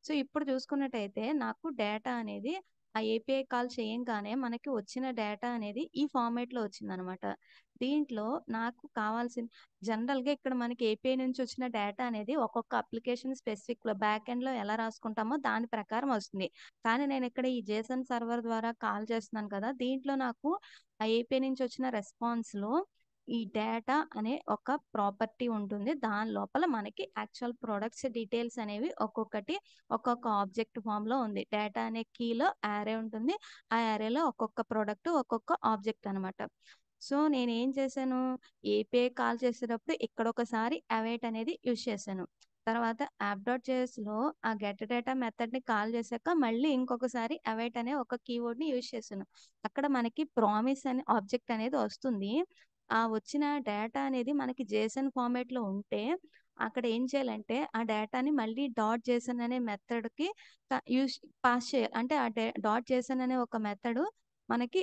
సో, ఇప్పుడు చూసుకున్నట్టయితే నాకు డేటా అనేది ఆ ఏపీఐ కాల్ చేయంగానే మనకి వచ్చిన డేటా అనేది ఈ ఫార్మాట్‌లో వచ్చిందనమాట. దీంట్లో నాకు కావాల్సిన జనరల్‌గా ఇక్కడ మనకి ఏపీఐ నుంచి వచ్చిన డేటా అనేది ఒక్కొక్క అప్లికేషన్ స్పెసిఫిక్‌లో బ్యాక్ ఎండ్‌లో ఎలా రాసుకుంటామో దాని ప్రకారం వస్తుంది. కానీ నేను ఇక్కడ ఈ జేసన్ సర్వర్ ద్వారా కాల్ చేస్తున్నాను కదా! దీంట్లో నాకు ఆ ఏపీఐ నుంచి వచ్చిన రెస్పాన్స్‌లో ఈ డేటా అనే ఒక ప్రాపర్టీ ఉంటుంది. దాని లోపల మనకి యాక్చువల్ ప్రొడక్ట్స్ డీటెయిల్స్ అనేవి ఒక్కొక్కటి ఒక్కొక్క ఆబ్జెక్ట్ ఫామ్‌లో ఉంది. డేటా అనే కీలో యారే ఉంటుంది. ఆ యారేలో ఒక్కొక్క ప్రొడక్ట్ ఒక్కొక్క ఆబ్జెక్ట్ అనమాట. సో, నేనేం చేశాను, ఏపీఐ కాల్ చేసేటప్పుడు ఇక్కడొకసారి అవైట్ అనేది యూజ్ చేశాను. తర్వాత యాప్ డాట్ జేఎస్‌లో ఆ గెట్ డేటా మెథడ్‌ని కాల్ చేశాక మళ్ళీ ఇంకొకసారి అవైట్ అనే ఒక కీవర్డ్‌ని యూజ్ చేశాను. అక్కడ మనకి ప్రామిస్ అనే ఆబ్జెక్ట్ అనేది వస్తుంది. ఆ వచ్చిన డేటా అనేది మనకి జేసన్ ఫార్మాట్‌లో ఉంటే అక్కడ ఏం చేయాలంటే ఆ డేటాని మళ్ళీ డాట్ జేసన్ అనే మెథడ్‌కి యూజ్ పాస్ చేయాలి. అంటే ఆ డాట్ జేసన్ అనే ఒక మెథడు మనకి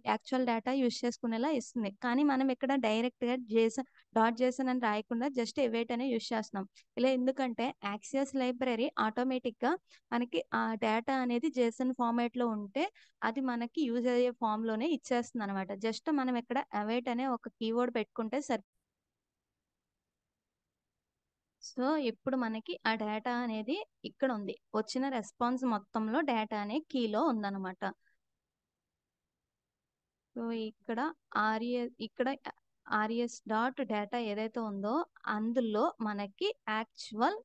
యాక్చువల్ డేటా యూజ్ చేసుకునేలా ఇస్తుంది. కానీ మనం ఇక్కడ డైరెక్ట్‌గా డాట్ జేసన్ అని రాయకుండా జస్ట్ అవైట్ అనే యూజ్ చేస్తున్నాం. ఇలా ఎందుకంటే యాక్సియస్ లైబ్రరీ ఆటోమేటిక్‌గా మనకి ఆ డేటా అనేది జేసన్ ఫార్మాట్‌లో ఉంటే అది మనకి యూజ్ అయ్యే ఫార్మ్‌లోనే ఇచ్చేస్తుందనమాట. జస్ట్ మనం ఇక్కడ అవైట్ అనే ఒక కీవర్డ్ పెట్టుకుంటే సో, ఇప్పుడు మనకి ఆ డేటా అనేది ఇక్కడుంది. వచ్చిన రెస్పాన్స్ మొత్తంలో డేటా అనే కీలో ఉందనమాట. సో, ఇక్కడ ఆర్ఎస్ డాట్ డేటా ఏదైతే ఉందో అందులో మనకి యాక్చువల్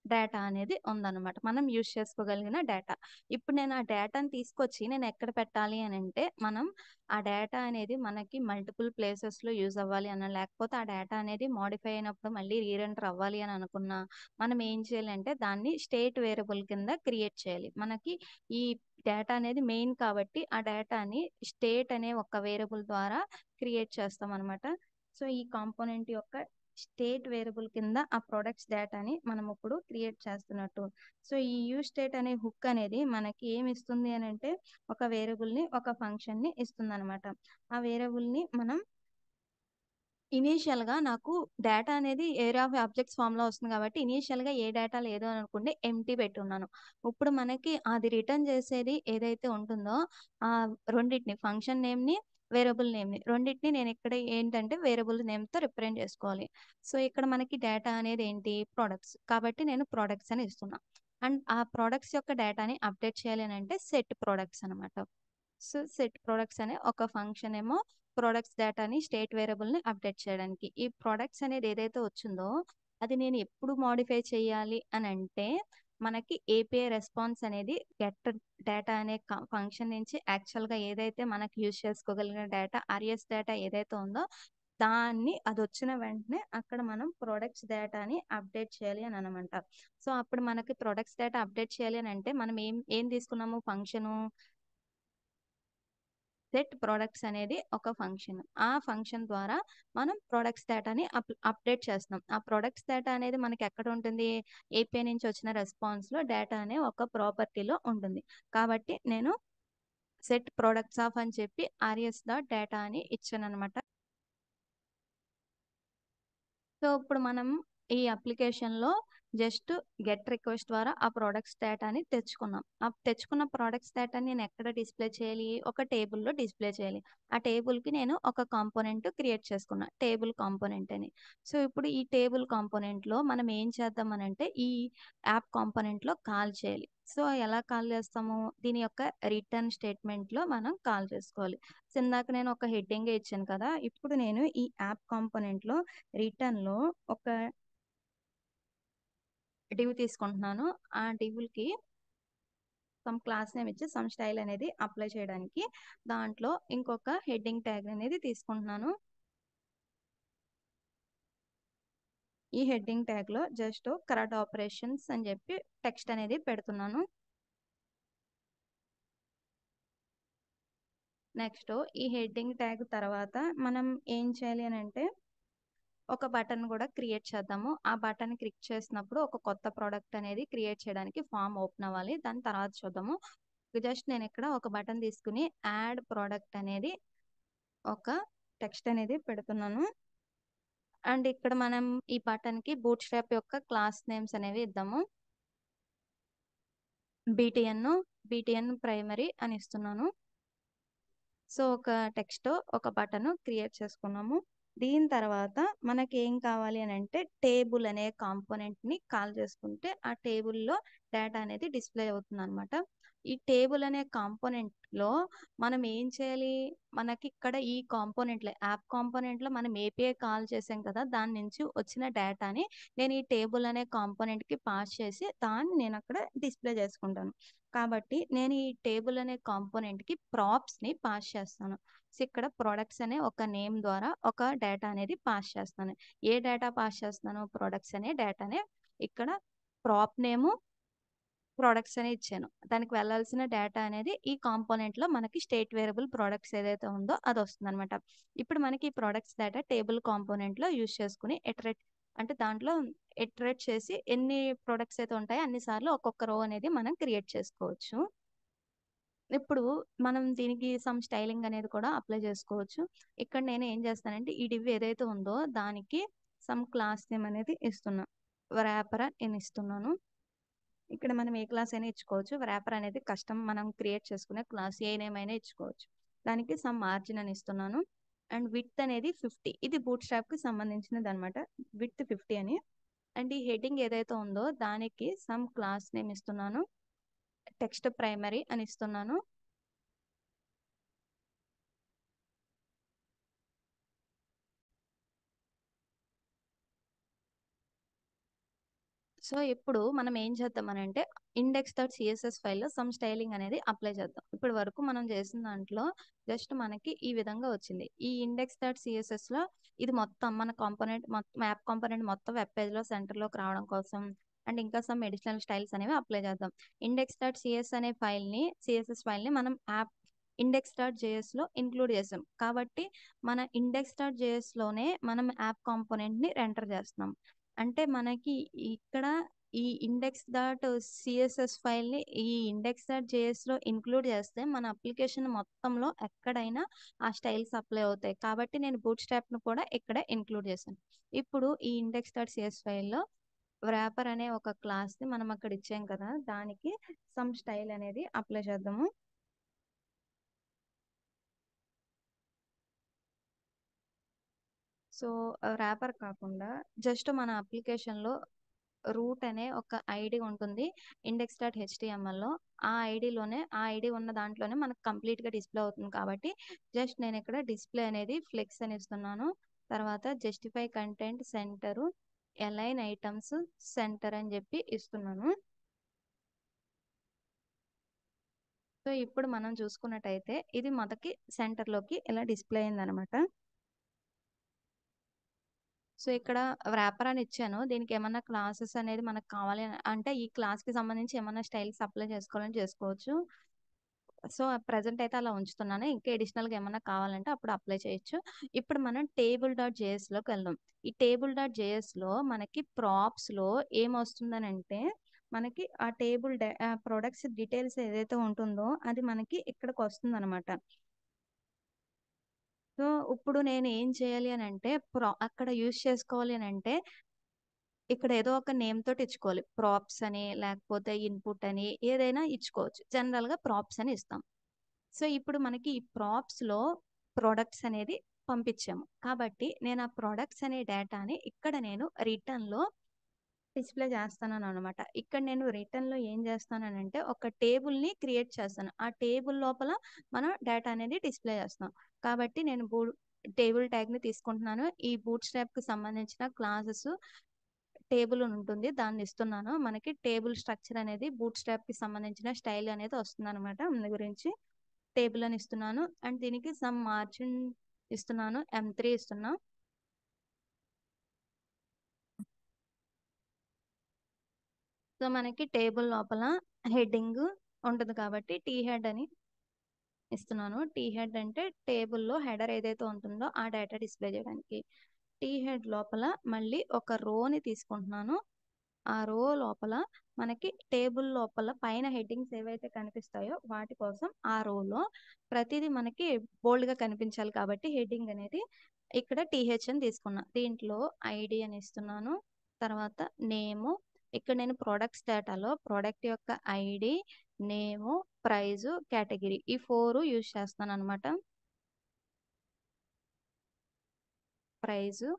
డేటా అనేది ఉందన్నమాట. మనం యూజ్ చేసుకోగలిగిన డేటా. ఇప్పుడు నేను ఆ డేటాని తీసుకొచ్చి నేను ఎక్కడ పెట్టాలి అనంటే, మనం ఆ డేటా అనేది మనకి మల్టిపుల్ ప్లేసెస్‌లో యూజ్ అవ్వాలి అన్నా, లేకపోతే ఆ డేటా అనేది మోడిఫై అయినప్పుడు మళ్ళీ రీఎంటర్ అవ్వాలి అని అనుకున్నా, మనం ఏం చేయాలంటే దాన్ని స్టేట్ వేరియబుల్ కింద క్రియేట్ చేయాలి. మనకి ఈ డేటా అనేది మెయిన్ కాబట్టి, ఆ డేటాని స్టేట్ అనే ఒక వేరియబుల్ ద్వారా క్రియేట్ చేస్తామనమాట. సో, ఈ కాంపోనెంట్ యొక్క స్టేట్ వేరియబుల్ కింద ఆ ప్రొడక్ట్స్ డేటాని మనం ఇప్పుడు క్రియేట్ చేస్తున్నట్టు. సో, ఈ యూజ్ స్టేట్ అనే హుక్ అనేది మనకి ఏమి ఇస్తుంది అనంటే ఒక వేరియబుల్‌ని, ఒక ఫంక్షన్‌ని ఇస్తుందనమాట. ఆ వేరియబుల్‌ని మనం ఇనీషియల్‌గా నాకు డేటా అనేది ఏరియా ఆఫ్ ఆబ్జెక్ట్స్ ఫార్మ్‌లో వస్తుంది కాబట్టి ఇనీషియల్‌గా ఏ డేటా లేదు అని అనుకుంటే ఎంప్టీ పెట్టున్నాను. ఇప్పుడు మనకి అది రిటర్న్ చేసేది ఏదైతే ఉంటుందో రెండిటిని ఫంక్షన్ నేమ్‌ని, వేరియబుల్ నేమ్‌ని రెండిటిని నేను ఇక్కడ ఏంటంటే వేరియబుల్ నేమ్‌తో రిప్రజెంట్ చేసుకోవాలి. సో, ఇక్కడ మనకి డేటా అనేది ఏంటి ప్రొడక్ట్స్. కాబట్టి నేను ప్రొడక్ట్స్ అని ఇస్తున్నా. అండ్ ఆ ప్రొడక్ట్స్ యొక్క డేటాని అప్డేట్ చేయాలి అని అంటే సెట్ ప్రొడక్ట్స్ అనమాట. సో సెట్ ప్రొడక్ట్స్ అనే ఒక ఫంక్షన్ ఏమో ప్రొడక్ట్స్ డేటాని స్టేట్ వేరియబుల్ని అప్డేట్ చేయడానికి. ఈ ప్రొడక్ట్స్ అనేది ఏదైతే వచ్చిందో అది నేను ఎప్పుడు మాడిఫై చేయాలి అని అంటే మనకి ఏపీఐ రెస్పాన్స్ అనేది గెట్ డేటా అనే ఫంక్షన్ నుంచి యాక్చువల్గా ఏదైతే మనకి యూజ్ చేసుకోగలిగిన డేటా ఆర్ఎస్ డేటా ఏదైతే ఉందో దాన్ని అది వచ్చిన వెంటనే అక్కడ మనం ప్రొడక్ట్స్ డేటాని అప్డేట్ చేయాలి అని అనమాట. సో అప్పుడు మనకి ప్రొడక్ట్స్ డేటా అప్డేట్ చేయాలి అని అంటే మనం ఏం ఏం తీసుకున్నాము ఫంక్షను సెట్ ప్రొడక్ట్స్ అనేది ఒక ఫంక్షన్. ఆ ఫంక్షన్ ద్వారా మనం ప్రొడక్ట్స్ డేటాని అప్డేట్ చేస్తున్నాం. ఆ ప్రొడక్ట్స్ డేటా అనేది మనకి ఎక్కడ ఉంటుంది? ఏపీఐ నుంచి వచ్చిన రెస్పాన్స్‌లో డేటా అనే ఒక ప్రాపర్టీలో ఉంటుంది. కాబట్టి నేను సెట్ ప్రొడక్ట్స్ ఆఫ్ అని చెప్పి ఆర్ఎస్ డాట్ డేటా అని ఇచ్చాననమాట. సో ఇప్పుడు మనం ఈ అప్లికేషన్‌లో జస్ట్ గెట్ రిక్వెస్ట్ ద్వారా ఆ ప్రొడక్ట్స్ డేటాని తెచ్చుకున్నాం. ఆ తెచ్చుకున్న ప్రొడక్ట్స్ డేటాని నేను ఎక్కడ డిస్‌ప్లే చేయాలి? ఒక టేబుల్‌లో డిస్‌ప్లే చేయాలి. ఆ టేబుల్‌కి నేను ఒక కాంపోనెంట్ క్రియేట్ చేసుకున్నా. టేబుల్ కాంపోనెంట్ అని. సో ఇప్పుడు ఈ టేబుల్ కాంపోనెంట్‌లో మనం ఏం చేద్దాం అనంటే ఈ యాప్ కాంపోనెంట్‌లో కాల్ చేయాలి. సో ఎలా కాల్ చేస్తాము? దీని యొక్క రిటర్న్ స్టేట్మెంట్‌లో మనం కాల్ చేసుకోవాలి. సో ఇందాక నేను ఒక హెడ్డింగే ఇచ్చాను కదా! ఇప్పుడు నేను ఈ యాప్ కాంపోనెంట్‌లో రిటర్న్‌లో ఒక డివ్ తీసుకుంటున్నాను. ఆ డివ్‌కి సమ్ క్లాస్ నేమ్ ఇచ్చి సమ్ స్టైల్ అనేది అప్లై చేయడానికి దాంట్లో ఇంకొక హెడ్డింగ్ ట్యాగ్ అనేది తీసుకుంటున్నాను. ఈ హెడ్డింగ్ ట్యాగ్‌లో జస్ట్ కరెక్ట్ ఆపరేషన్స్ అని చెప్పి టెక్స్ట్ అనేది పెడుతున్నాను. నెక్స్ట్ ఈ హెడ్డింగ్ ట్యాగ్ తర్వాత మనం ఏం చేయాలి అనంటే ఒక బటన్ కూడా క్రియేట్ చేద్దాము. ఆ బటన్ క్లిక్ చేసినప్పుడు ఒక కొత్త ప్రోడక్ట్ అనేది క్రియేట్ చేయడానికి ఫామ్ ఓపెన్ అవ్వాలి. దాని తర్వాత చూద్దాము. జస్ట్ నేను ఇక్కడ ఒక బటన్ తీసుకుని యాడ్ ప్రోడక్ట్ అనేది ఒక టెక్స్ట్ అనేది పెడుతున్నాను. అండ్ ఇక్కడ మనం ఈ బటన్ కి బూట్ స్ట్రాప్ యొక్క క్లాస్ నేమ్స్ అనేవి ఇద్దాము. బీటీఎన్, బీటీఎన్ ప్రైమరీ అని ఇస్తున్నాను. సో ఒక టెక్స్ట్ ఒక బటన్ క్రియేట్ చేసుకున్నాము. దీని తర్వాత మనకి ఏం కావాలి అని అంటే టేబుల్ అనే కాంపోనెంట్ ని కాల్ చేసుకుంటే ఆ టేబుల్లో డేటా అనేది డిస్ప్లే అవుతుంది అనమాట. ఈ టేబుల్ అనే కాంపోనెంట్ లో మనం ఏం చేయాలి? మనకి ఇక్కడ ఈ కాంపోనెంట్ లో యాప్ కాంపోనెంట్ లో మనం ఏపీఐ కాల్ చేసాం కదా! దాని నుంచి వచ్చిన డేటాని నేను ఈ టేబుల్ అనే కాంపోనెంట్ కి పాస్ చేసి దాన్ని నేను అక్కడ డిస్ప్లే చేసుకుంటాను. కాబట్టి నేను ఈ టేబుల్ అనే కాంపోనెంట్ కి ప్రాప్స్ ని పాస్ చేస్తాను. సో ఇక్కడ ప్రొడక్ట్స్ అనే ఒక నేమ్ ద్వారా ఒక డేటా అనేది పాస్ చేస్తాను. ఏ డేటా పాస్ చేస్తున్నాను? ప్రొడక్ట్స్ అనే డేటానే ఇక్కడ ప్రాప్ నేము ప్రొడక్ట్స్ అని ఇచ్చాను. దానికి వెళ్ళాల్సిన డేటా అనేది ఈ కాంపోనెంట్ లో మనకి స్టేట్ వేరియబుల్ ప్రొడక్ట్స్ ఏదైతే ఉందో అది వస్తుందన్నమాట. ఇప్పుడు మనకి ఈ ప్రొడక్ట్స్ డేటా టేబుల్ కాంపోనెంట్ లో యూజ్ చేసుకుని ఇటరేట్ అంటే దాంట్లో ఇటరేట్ చేసి ఎన్ని ప్రొడక్ట్స్ అయితే ఉంటాయో అన్ని సార్లు ఒక్కొక్క రో అనేది మనం క్రియేట్ చేసుకోవచ్చు. ఇప్పుడు మనం దీనికి సమ్ స్టైలింగ్ అనేది కూడా అప్లై చేసుకోవచ్చు. ఇక్కడ నేను ఏం చేస్తానంటే ఈ డివ్ ఏదైతే ఉందో దానికి సమ్ క్లాస్ నేమ్ అనేది ఇస్తున్నా. వ్రాపర్ అని ఇస్తున్నాను. ఇక్కడ మనం ఏ క్లాస్ అయినా ఇచ్చుకోవచ్చు. వ్రాపర్ అనేది కస్టమ్ మనం క్రియేట్ చేసుకునే క్లాస్ ఏ నేమ్ అయినా ఇచ్చుకోవచ్చు. దానికి సమ్ మార్జిన్ అని ఇస్తున్నాను. అండ్ విడ్త్ అనేది 50. ఇది బూట్ స్ట్రాప్ కి సంబంధించినది అనమాట. విడ్త్ 50 అని. అండ్ ఈ హెడ్డింగ్ ఏదైతే ఉందో దానికి సమ్ క్లాస్ నేమ్ ఇస్తున్నాను. టెక్స్ట్ ప్రైమరీ అని ఇస్తున్నాను. సో ఇప్పుడు మనం ఏం చేద్దామనంటే ఇండెక్స్ డాట్ సిఎస్ఎస్ ఫైల్లో సమ్ స్టైలింగ్ అనేది అప్లై చేద్దాం. ఇప్పటి వరకు మనం చేసిన దాంట్లో జస్ట్ మనకి ఈ విధంగా వచ్చింది. ఈ ఇండెక్స్ డాట్ సిఎస్ఎస్లో ఇది మొత్తం మన కాంపోనెంట్ మొత్తం యాప్ కాంపోనెంట్ మొత్తం వెబ్ పేజ్లో సెంటర్లోకి రావడం కోసం అండ్ ఇంకా సమ్ అడిషనల్ స్టైల్స్ అనేవి అప్లై చేద్దాం. ఇండెక్స్ డాట్ సిఎస్ అనే ఫైల్ని సిఎస్ఎస్ ఫైల్ని మనం యాప్ ఇండెక్స్ డాట్ జేఎస్లో ఇంక్లూడ్ చేసాం. కాబట్టి మన ఇండెక్స్ డాట్ జేఎస్లోనే మనం యాప్ కాంపోనెంట్ని ఎంటర్ చేస్తున్నాం. అంటే మనకి ఇక్కడ ఈ ఇండెక్స్ డాట్ సిఎస్ఎస్ ఫైల్ని ఈ ఇండెక్స్ డాట్ జేఎస్లో ఇంక్లూడ్ చేస్తే మన అప్లికేషన్ మొత్తంలో ఎక్కడైనా ఆ స్టైల్స్ అప్లై అవుతాయి. కాబట్టి నేను బూట్ స్ట్రాప్ను కూడా ఇక్కడ ఇంక్లూడ్ చేశాను. ఇప్పుడు ఈ ఇండెక్స్ డాట్ సిఎస్ ఫైల్లో వ్రాపర్ అనే ఒక క్లాస్ని మనం అక్కడ ఇచ్చాం కదా! దానికి సమ్ స్టైల్ అనేది అప్లై చేద్దాము. సో వ్రాపర్ కాకుండా జస్ట్ మన అప్లికేషన్లో రూట్ అనే ఒక ఐడి ఉంటుంది ఇండెక్స్ డాట్ హెచ్టిఎంఎల్లో. ఆ ఐడి ఉన్న దాంట్లోనే మనకు కంప్లీట్గా డిస్ప్లే అవుతుంది కాబట్టి జస్ట్ నేను ఇక్కడ డిస్ప్లే అనేది ఫ్లెక్స్ అని ఇస్తున్నాను. తర్వాత justify content centre align items centre అని చెప్పి ఇస్తున్నాను. సో ఇప్పుడు మనం చూసుకున్నట్టయితే ఇది మొదటి సెంటర్లోకి ఇలా డిస్ప్లే అయిందనమాట. సో ఇక్కడ వ్రాపర్ అని ఇచ్చాను. దీనికి ఏమన్నా క్లాసెస్ అనేది మనకు కావాలి అంటే ఈ క్లాస్కి సంబంధించి ఏమన్నా స్టైల్స్ అప్లై చేసుకోవాలని చేసుకోవచ్చు. సో ప్రజెంట్ అయితే అలా ఉంచుతున్నాను. ఇంకా అడిషనల్గా ఏమన్నా కావాలంటే అప్పుడు అప్లై చేయొచ్చు. ఇప్పుడు మనం టేబుల్ డాట్ జేఎస్లోకి వెళ్దాం. ఈ టేబుల్ డాట్ జేఎస్లో మనకి ప్రాప్స్లో ఏమొస్తుందనంటే మనకి ఆ టేబుల్ ప్రొడక్ట్స్ డీటెయిల్స్ ఏదైతే ఉంటుందో అది మనకి ఇక్కడికి వస్తుందన్నమాట. సో ఇప్పుడు నేను ఏం చేయాలి అని అంటే అక్కడ యూజ్ చేసుకోవాలి అని అంటే ఇక్కడ ఏదో ఒక నేమ్ తోటి ఇచ్చుకోవాలి. ప్రాప్స్ అని లేకపోతే ఇన్పుట్ అని ఏదైనా ఇచ్చుకోవచ్చు. జనరల్గా ప్రాప్స్ అని ఇస్తాం. సో ఇప్పుడు మనకి ఈ ప్రాప్స్లో ప్రొడక్ట్స్ అనేది పంపించాము కాబట్టి నేను ఆ ప్రొడక్ట్స్ అనే డేటాని ఇక్కడ నేను రిటర్న్లో డిస్ప్లే చేస్తాను అనమాట. ఇక్కడ నేను రిటర్న్లో ఏం చేస్తానంటే ఒక టేబుల్ని క్రియేట్ చేస్తాను. ఆ టేబుల్ లోపల మనం డేటా అనేది డిస్ప్లే చేస్తాం. కాబట్టి నేను టేబుల్ ట్యాగ్ని తీసుకుంటున్నాను. ఈ బూట్ స్ట్రాప్కి సంబంధించిన క్లాసెస్ టేబుల్ ఉంటుంది, దాన్ని ఇస్తున్నాను. మనకి టేబుల్ స్ట్రక్చర్ అనేది బూట్ స్ట్రాప్కి సంబంధించిన స్టైల్ అనేది వస్తుంది అనమాట. అందు గురించి టేబుల్ అని ఇస్తున్నాను అండ్ దీనికి సమ్ మార్జిన్ ఇస్తున్నాను, M3 ఇస్తున్నా. సో మనకి టేబుల్ లోపల హెడ్డింగ్ ఉంటుంది కాబట్టి టీ హెడ్ అని ఇస్తున్నాను. టీ హెడ్ అంటే టేబుల్లో హెడర్ ఏదైతే ఉంటుందో ఆ డేటా డిస్ప్లే చేయడానికి. టీ హెడ్ లోపల మళ్ళీ ఒక రోని తీసుకుంటున్నాను. ఆ రో లోపల మనకి టేబుల్ లోపల పైన హెడ్డింగ్స్ ఏవైతే కనిపిస్తాయో వాటి కోసం ఆ రోలో ప్రతిదీ మనకి బోల్డ్గా కనిపించాలి కాబట్టి హెడ్డింగ్ అనేది ఇక్కడ టీహెచ్ అని తీసుకున్నా. దీంట్లో ఐడి అని ఇస్తున్నాను. తర్వాత నేము, ఇక్కడ నేను ప్రొడక్ట్స్ డేటాలో ప్రొడక్ట్ యొక్క ఐడి, నేము, ప్రైజు, కేటగిరీ ఈ 4 యూజ్ చేస్తాను అనమాట. ప్రైజు,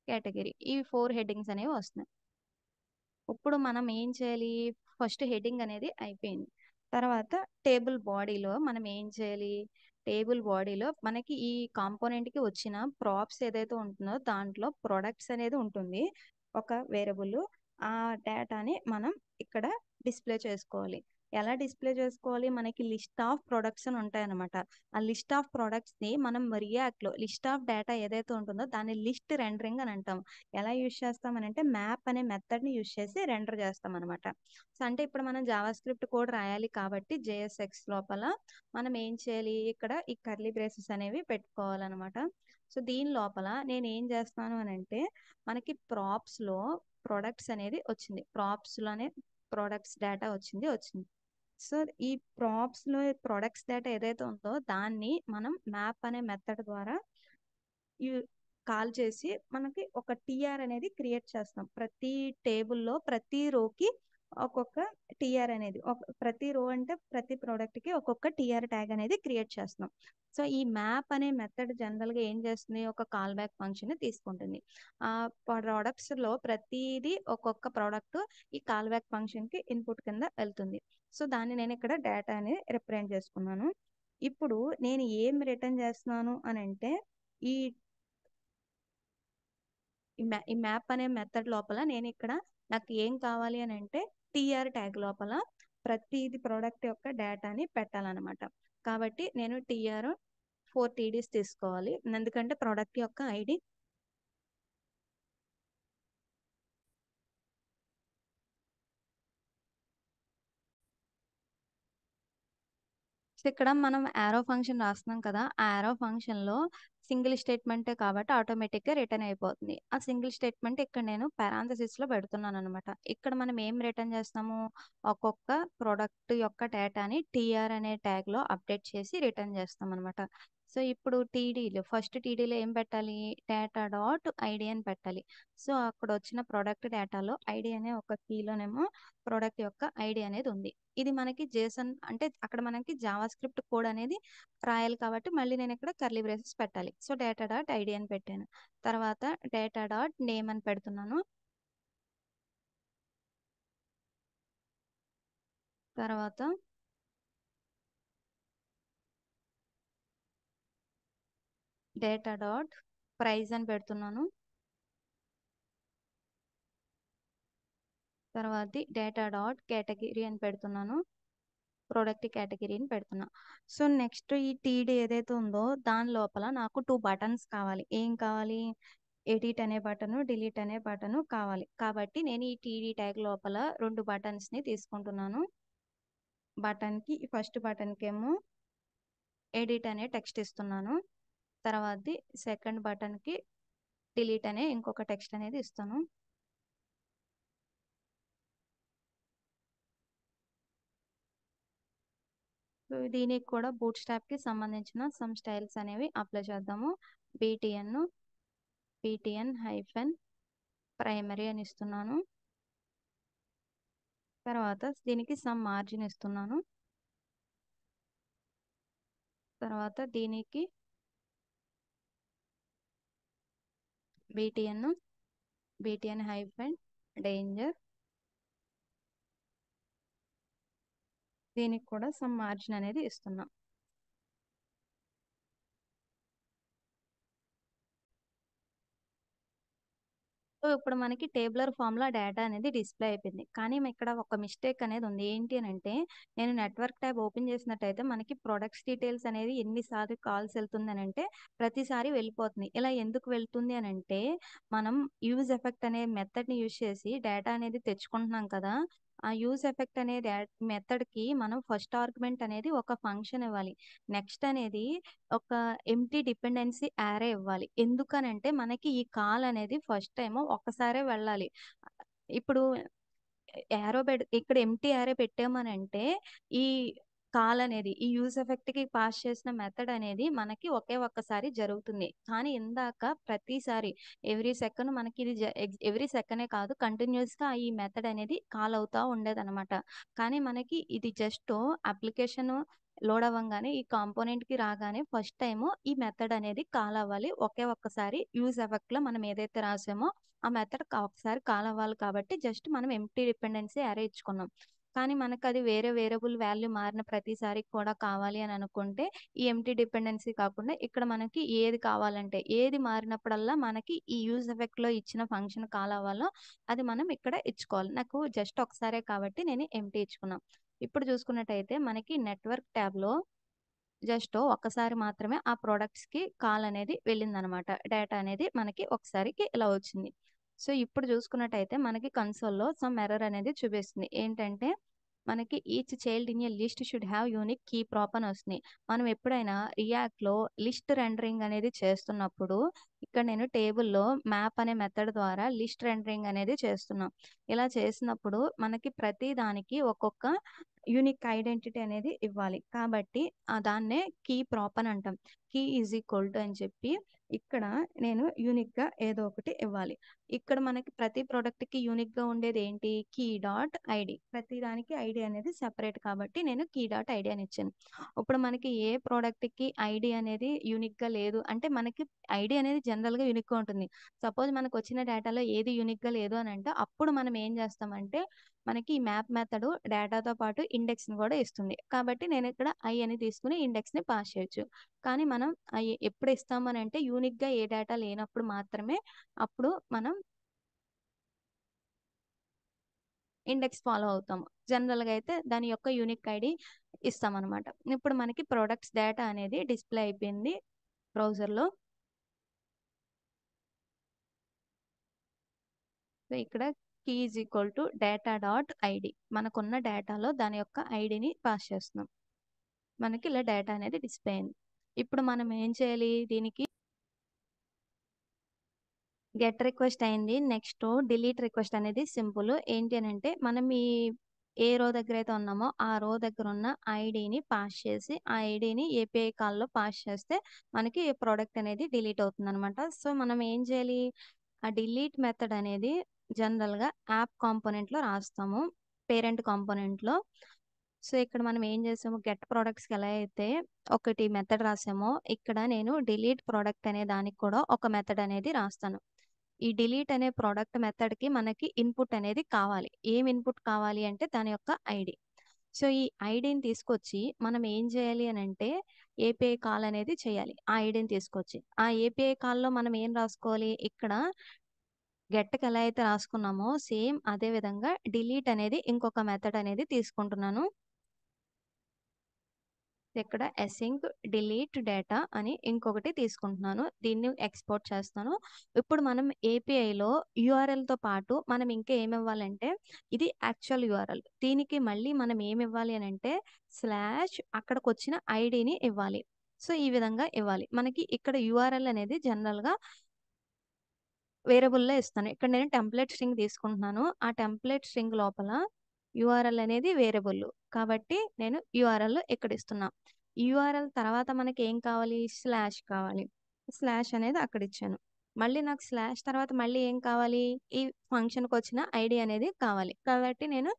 కేటగిరీ ఈ 4 హెడ్డింగ్స్ అనేవి వస్తున్నాయి. ఇప్పుడు మనం ఏం చేయాలి, ఫస్ట్ హెడ్డింగ్ అనేది అయిపోయింది. తర్వాత టేబుల్ బాడీలో మనం ఏం చేయాలి, టేబుల్ బాడీలో మనకి ఈ కాంపోనెంట్కి వచ్చిన ప్రాప్స్ ఏదైతే ఉంటుందో దాంట్లో ప్రొడక్ట్స్ అనేది ఉంటుంది ఒక వేరియబుల్. ఆ డేటాని మనం ఇక్కడ డిస్ప్లే చేసుకోవాలి. ఎలా డిస్ప్లే చేసుకోవాలి, మనకి లిస్ట్ ఆఫ్ ప్రొడక్ట్స్ అని ఉంటాయన్నమాట. ఆ లిస్ట్ ఆఫ్ ప్రొడక్ట్స్ని మనం రియాక్ట్లో లిస్ట్ ఆఫ్ డేటా ఏదైతే ఉంటుందో దాన్ని లిస్ట్ రెండరింగ్ అని అంటాం. ఎలా యూజ్ చేస్తామనంటే మ్యాప్ అనే మెథడ్ని యూజ్ చేసి రెండర్ చేస్తాం అనమాట. సో అంటే ఇప్పుడు మనం జావా స్క్రిప్ట్ కోడ్ రాయాలి కాబట్టి JSX లోపల మనం ఏం చేయాలి, ఇక్కడ ఈ కర్లీ బ్రేసెస్ అనేవి పెట్టుకోవాలన్నమాట. సో దీని లోపల నేను ఏం చేస్తాను అని అంటే మనకి ప్రాప్స్లో ప్రొడక్ట్స్ అనేది వచ్చింది, ప్రాప్స్లోనే ప్రొడక్ట్స్ డేటా వచ్చింది. సో ఈ ప్రాప్స్లో ప్రొడక్ట్స్ డేటా ఏదైతే ఉందో దాన్ని మనం మ్యాప్ అనే మెథడ్ ద్వారా కాల్ చేసి మనకి ఒక టీఆర్ అనేది క్రియేట్ చేస్తాం. ప్రతి టేబుల్లో ప్రతి రోకి ఒక్కొక్క టీఆర్ అనేది ప్రతి రో అంటే ప్రతి ప్రోడక్ట్కి ఒక్కొక్క టీఆర్ ట్యాగ్ అనేది క్రియేట్ చేస్తాం. సో ఈ మ్యాప్ అనే మెథడ్ జనరల్గా ఏం చేస్తుంది, ఒక కాల్ బ్యాక్ ఫంక్షన్ తీసుకుంటుంది. ఆ ప్రొడక్ట్స్లో ప్రతిదీ ఒక్కొక్క ప్రోడక్ట్ ఈ కాల్ బ్యాక్ ఫంక్షన్కి ఇన్పుట్ కింద వెళ్తుంది. సో దాన్ని నేను ఇక్కడ డేటా అనేది రిప్రజెంట్ చేసుకున్నాను. ఇప్పుడు నేను ఏం రిటర్న్ చేస్తున్నాను అని అంటే ఈ ఈ మ్యాప్ అనే మెథడ్ లోపల నేను ఇక్కడ నాకు ఏం కావాలి అని అంటే టీఆర్ ట్యాగ్ లోపల ప్రతిది ప్రోడక్ట్ యొక్క డేటాని పెట్టాలన్నమాట. కాబట్టి నేను TR 4 TDs తీసుకోవాలి, ఎందుకంటే ప్రోడక్ట్ యొక్క ఐడి ఇక్కడ మనం యారో ఫంక్షన్ రాస్తున్నాం కదా, ఆ యారో ఫంక్షన్లో సింగిల్ స్టేట్మెంటే కాబట్టి ఆటోమేటిక్గా రిటర్న్ అయిపోతుంది. ఆ సింగిల్ స్టేట్మెంట్ ఇక్కడ నేను పారాంథసిస్లో పెడుతున్నాను అనమాట. ఇక్కడ మనం ఏం రిటర్న్ చేస్తాము, ఒక్కొక్క ప్రోడక్ట్ యొక్క డేటాని TR అనే ట్యాగ్లో అప్డేట్ చేసి రిటర్న్ చేస్తాం అనమాట. సో ఇప్పుడు ఫస్ట్ టీడీలో ఏం పెట్టాలి, డేటా డాట్ ఐడి అని పెట్టాలి. సో అక్కడ వచ్చిన ప్రోడక్ట్ డేటాలో ఐడి అనే ఒక కీలోనేమో ప్రోడక్ట్ యొక్క ఐడి అనేది ఉంది. ఇది మనకి జేసన్ అంటే అక్కడ మనకి జావా స్క్రిప్ట్ కోడ్ అనేది రాయాలి కాబట్టి మళ్ళీ నేను ఇక్కడ కర్లీ బ్రేసెస్ పెట్టాలి. సో డేటా డాట్ ఐడి అని పెట్టాను. తర్వాత డేటా డాట్ నేమ్ అని పెడుతున్నాను. తర్వాత డేటా డాట్ ప్రైస్ అని పెడుతున్నాను. తర్వాత డేటా డాట్ కేటగిరీ అని పెడుతున్నాను. ప్రోడక్ట్ కేటగిరీని పెడుతున్నా. సో నెక్స్ట్ ఈ టీడీ ఏదైతే ఉందో దాని లోపల నాకు 2 బటన్స్ కావాలి. ఏం కావాలి, ఎడిట్ అనే బటను, డిలీట్ అనే బటను కావాలి. కాబట్టి నేను ఈ టీడీ ట్యాగ్ లోపల 2 బటన్స్ని తీసుకుంటున్నాను. బటన్కి ఫస్ట్ బటన్కి ఏమో ఎడిట్ అనే టెక్స్ట్ ఇస్తున్నాను. తర్వాత సెకండ్ బటన్కి డిలీట్ అనే ఇంకొక టెక్స్ట్ అనేది ఇస్తాను. సో దీనికి కూడా బూట్ స్ట్రాప్కి సంబంధించిన సమ్ స్టైల్స్ అనేవి అప్లై చేద్దాము. బీటీఎన్ హైఫెన్ ప్రైమరీ అని ఇస్తున్నాను. తర్వాత దీనికి సమ్ మార్జిన్ ఇస్తున్నాను. తర్వాత దీనికి బీటీఎన్ హైఫెన్ డేంజర్, దీనికి కూడా సమ్ మార్జిన్ అనేది ఇస్తున్నాం. సో ఇప్పుడు మనకి టేబులర్ ఫామ్లో డేటా అనేది డిస్ప్లే అయిపోయింది. కానీ ఇక్కడ ఒక మిస్టేక్ అనేది ఉంది. ఏంటి అని అంటే నేను నెట్వర్క్ ట్యాబ్ ఓపెన్ చేసినట్టయితే మనకి ప్రొడక్ట్స్ డీటెయిల్స్ అనేది ఎన్నిసార్లు కాల్స్ వెళ్తుంది అని అంటే ప్రతిసారి వెళ్ళిపోతుంది. ఇలా ఎందుకు వెళ్తుంది అని అంటే మనం యూజ్ ఎఫెక్ట్ అనే మెథడ్ని యూజ్ చేసి డేటా అనేది తెచ్చుకుంటున్నాం కదా. ఆ యూజ్ ఎఫెక్ట్ అనే మెథడ్కి మనం ఫస్ట్ ఆర్గ్యుమెంట్ అనేది ఒక ఫంక్షన్ ఇవ్వాలి. నెక్స్ట్ అనేది ఒక ఎంప్టీ డిపెండెన్సీ యారే ఇవ్వాలి. ఎందుకనంటే మనకి ఈ కాల్ అనేది ఫస్ట్ టైం ఒక్కసారే వెళ్ళాలి. ఇప్పుడు ఇక్కడ ఎంప్టీ యారే పెట్టామనంటే ఈ కాల్ అనేది ఈ యూజ్ ఎఫెక్ట్ కి పాస్ చేసిన మెథడ్ అనేది మనకి ఒకే ఒక్కసారి జరుగుతుంది. కానీ ఇందాక ప్రతిసారి ఎవ్రీ సెకండ్ మనకి ఇది ఎవ్రీ సెకండే కాదు, కంటిన్యూస్ గా ఈ మెథడ్ అనేది కాల్ అవుతా ఉండేది అనమాట. కానీ మనకి ఇది జస్ట్ అప్లికేషన్ లోడ్ అవ్వగానే ఈ కాంపోనెంట్ కి రాగానే ఫస్ట్ టైం ఈ మెథడ్ అనేది కాల్ అవ్వాలి. ఒకే ఒక్కసారి యూజ్ ఎఫెక్ట్ లో మనం ఏదైతే రాసామో ఆ మెథడ్ ఒకసారి కాల్ అవ్వాలి. కాబట్టి జస్ట్ మనం ఎంప్టీ డిపెండెన్సీ అరే ఇచ్చుకున్నాం. కానీ మనకు అది వేరే వేరియబుల్ వాల్యూ మారిన ప్రతిసారి కూడా కావాలి అని అనుకుంటే ఈ ఎంప్టీ డిపెండెన్సీ కాకుండా ఇక్కడ మనకి ఏది కావాలంటే ఏది మారినప్పుడల్లా మనకి ఈ యూజ్ ఎఫెక్ట్ లో ఇచ్చిన ఫంక్షన్ కాల్ అవ్వాలో అది మనం ఇక్కడ ఇచ్చుకోవాలి. నాకు జస్ట్ ఒకసారే కాబట్టి నేను ఎంప్టీ ఇచ్చుకున్నాం. ఇప్పుడు చూసుకున్నట్టయితే మనకి నెట్వర్క్ ట్యాబ్ లో జస్ట్ ఒక్కసారి మాత్రమే ఆ ప్రొడక్ట్స్ కి కాల్ అనేది వెళ్ళిందనమాట. డేటా అనేది మనకి ఒకసారికి ఇలా వచ్చింది. సో ఇప్పుడు చూసుకున్నట్టయితే మనకి కన్సోల్లో సమ్ ఎర్రర్ అనేది చూపిస్తుంది. ఏంటంటే మనకి each child in a list should have unique key prop అని వస్తుంది. మనం ఎప్పుడైనా రియాక్ట్లో లిస్ట్ రెండరింగ్ అనేది చేస్తున్నప్పుడు ఇక్కడ నేను టేబుల్లో మ్యాప్ అనే మెథడ్ ద్వారా లిస్ట్ రెండరింగ్ అనేది చేస్తున్నాం. ఇలా చేసినప్పుడు మనకి ప్రతి దానికి ఒక్కొక్క యూనిక్ ఐడెంటిటీ అనేది ఇవ్వాలి. కాబట్టి దాన్నే కీ ప్రాప్ అని అంటాం. కీ ఈజ్ ఈక్వల్ టు అని చెప్పి ఇక్కడ నేను యూనిక్గా ఏదో ఒకటి ఇవ్వాలి. ఇక్కడ మనకి ప్రతి ప్రోడక్ట్కి యూనిక్గా ఉండేది ఏంటి, కీ డాట్ ఐడి. ప్రతి దానికి ఐడి అనేది సెపరేట్ కాబట్టి నేను కీ డాట్ ఐడి అని ఇచ్చాను. ఇప్పుడు మనకి ఏ ప్రోడక్ట్కి ఐడి అనేది యూనిక్గా లేదు అంటే మనకి ఐడి అనేది జనరల్గా యూనిక్గా ఉంటుంది. సపోజ్ మనకు వచ్చిన డేటాలో ఏది యూనిక్గా లేదు అని అంటే అప్పుడు మనం ఏం చేస్తామంటే మనకి ఈ మ్యాప్ మెథడ్ డేటాతో పాటు ఇండెక్స్ని కూడా ఇస్తుంది. కాబట్టి నేను ఇక్కడ ఐ అని తీసుకుని ఇండెక్స్ని పాస్ చేయొచ్చు. కానీ మనం ఐ ఎప్పుడు ఇస్తామని అంటే యూనిక్గా ఏ డేటా లేనప్పుడు మాత్రమే అప్పుడు మనం ఇండెక్స్ ఫాలో అవుతాము. జనరల్గా అయితే దాని యొక్క యూనిక్ ఐడి ఇస్తామన్నమాట. ఇప్పుడు మనకి ప్రొడక్ట్స్ డేటా అనేది డిస్ప్లే అయిపోయింది బ్రౌజర్లో. సో ఇక్కడ key is equal to data dot ID, మనకున్న డేటాలో దాని యొక్క ఐడిని పాస్ చేస్తున్నాం. మనకి ఇలా డేటా అనేది డిస్ప్లే అయింది. ఇప్పుడు మనం ఏం చేయాలి, దీనికి గెట్ రిక్వెస్ట్ అయింది. నెక్స్ట్ డిలీట్ రిక్వెస్ట్ అనేది సింపుల్. ఏంటి అని అంటే మనం ఈ ఏ రో దగ్గర అయితే ఉన్నామో ఆ రో దగ్గర ఉన్న ఐడిని పాస్ చేసి ఆ ఐడిని ఏపీఐ కాల్లో పాస్ చేస్తే మనకి ప్రోడక్ట్ అనేది డిలీట్ అవుతుందనమాట. సో మనం ఏం చేయాలి? ఆ డిలీట్ మెథడ్ అనేది జనరల్‌గా యాప్ కాంపోనెంట్‌లో రాస్తాము. పేరెంట్ కాంపోనెంట్‌లో. సో ఇక్కడ మనం ఏం చేసాము, గెట్ ప్రొడక్ట్స్‌కి ఎలా అయితే ఒకటి మెథడ్ రాసామో ఇక్కడ నేను డిలీట్ ప్రొడక్ట్ అనే దానికి కూడా ఒక మెథడ్ అనేది రాస్తాను. ఈ డిలీట్ అనే ప్రొడక్ట్ మెథడ్‌కి మనకి ఇన్పుట్ అనేది కావాలి. ఏం ఇన్పుట్ కావాలి అంటే దాని యొక్క ఐడీ. సో ఈ ఐడీని తీసుకొచ్చి మనం ఏం చేయాలి అనంటే ఏపీఐ కాల్ అనేది చేయాలి. ఆ ఐడీని తీసుకొచ్చి. ఆ ఏపీఐ కాల్‌లో మనం ఏం రాసుకోవాలి? ఇక్కడ గెట్‌కి ఎలా అయితే రాసుకున్నామో సేమ్ అదే విధంగా డిలీట్ అనేది ఇంకొక మెథడ్ అనేది తీసుకుంటున్నాను. ఇక్కడ అసింక్ డిలీట్ డేటా అని ఇంకొకటి తీసుకుంటున్నాను. దీన్ని ఎక్స్‌పోర్ట్ చేస్తాను. ఇప్పుడు మనం ఏపీఐలో యూఆర్ఎల్‌తో పాటు మనం ఇంకా ఏమివ్వాలంటే ఇది యాక్చువల్ యూఆర్ఎల్. దీనికి మళ్ళీ మనం ఏమివ్వాలి అనంటే స్లాష్ అక్కడికొచ్చిన ఐడీని ఇవ్వాలి. సో, ఈ విధంగా ఇవ్వాలి. మనకి ఇక్కడ యూఆర్ఎల్ అనేది జనరల్‌గా వేరియబుల్‌లో ఇస్తాను. ఇక్కడ నేను టెంప్లేట్ స్ట్రింగ్ తీసుకుంటున్నాను. ఆ టెంప్లేట్ స్ట్రింగ్ లోపల యూఆర్ఎల్ అనేది వేరియబుల్. కాబట్టి నేను యూఆర్ఎల్ ఇక్కడ ఇస్తున్నా. యూఆర్ఎల్ తర్వాత మనకి ఏం కావాలి? స్లాష్ కావాలి. స్లాష్ అనేది అక్కడ ఇచ్చాను. మళ్ళీ నాకు స్లాష్ తర్వాత మళ్ళీ ఏం కావాలి? ఈ ఫంక్షన్‌కొచ్చిన ఐడీ అనేది కావాలి. కాబట్టి నేను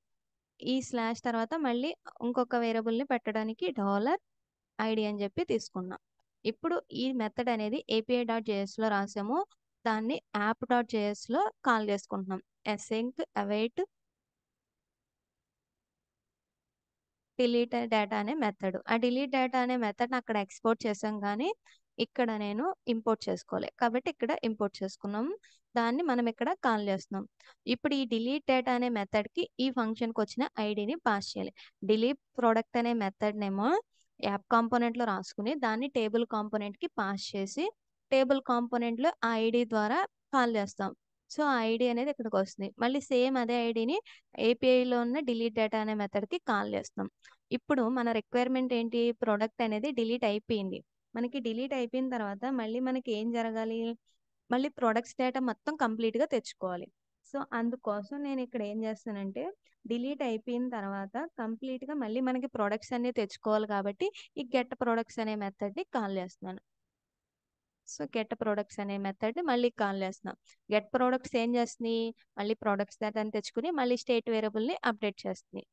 ఈ స్లాష్ తర్వాత మళ్ళీ ఇంకొక వేరియబుల్‌ని పెట్టడానికి డాలర్ ఐడీ అని చెప్పి తీసుకున్నా. ఇప్పుడు ఈ మెథడ్ అనేది ఏపీఐ డాట్ జేఎస్‌లో రాసాము. దాన్ని యాప్ డాట్ జేఎస్‌లో కాల్ చేసుకుంటున్నాం. అసింక్ అవైట్ డిలీట్ డేటా అనే మెథడ్. ఆ డిలీట్ డేటా అనే మెథడ్‌ని అక్కడ ఎక్స్‌పోర్ట్ చేసాం గానీ, ఇక్కడ నేను ఇంపోర్ట్ చేసుకోలే. కాబట్టి ఇక్కడ ఇంపోర్ట్ చేసుకున్నాం. దాన్ని మనం ఇక్కడ కాల్ చేస్తున్నాం. ఇప్పుడు ఈ డిలీట్ డేటా అనే మెథడ్‌కి ఈ ఫంక్షన్‌కొచ్చిన ఐడీని పాస్ చేయాలి. డిలీట్ ప్రొడక్ట్ అనే మెథడ్‌నేమో యాప్ కాంపోనెంట్‌లో రాసుకొని, దాన్ని టేబుల్ కాంపోనెంట్‌కి పాస్ చేసి, టేబుల్ కాంపోనెంట్‌లో ఆ ఐడీ ద్వారా కాల్ చేస్తాం. సో, ఆ ఐడీ అనేది ఇక్కడికొస్తుంది. మళ్ళీ సేమ్ అదే ఐడీని ఏపీఐలో ఉన్న డిలీట్ డేటా అనే మెథడ్‌కి కాల్ చేస్తాం. ఇప్పుడు మన రిక్వైర్మెంట్ ఏంటి? ప్రొడక్ట్ అనేది డిలీట్ అయిపోయింది. మనకి డిలీట్ అయిపోయిన తర్వాత మళ్ళీ మనకి ఏం జరగాలి? మళ్ళీ ప్రొడక్ట్స్ డేటా మొత్తం కంప్లీట్‌గా తెచ్చుకోవాలి. సో, అందుకోసం నేను ఇక్కడ ఏం చేస్తానంటే డిలీట్ అయిపోయిన తర్వాత కంప్లీట్‌గా మళ్ళీ మనకి ప్రొడక్ట్స్ అన్నీ తెచ్చుకోవాలి కాబట్టి ఈ గెట్ ప్రొడక్ట్స్ అనే మెథడ్‌ని కాల్ చేస్తున్నాను. సో, గెట్ ప్రొడక్ట్స్ అనే మెథడ్‌ని మళ్ళీ కాల్ చేస్తున్నాం. గెట్ ప్రొడక్ట్స్ ఏం చేస్తుంది? మళ్ళీ ప్రొడక్ట్స్ డేటాని తెచ్చుకొని మళ్ళీ స్టేట్ వేరియబుల్‌ని అప్డేట్ చేస్తుంది.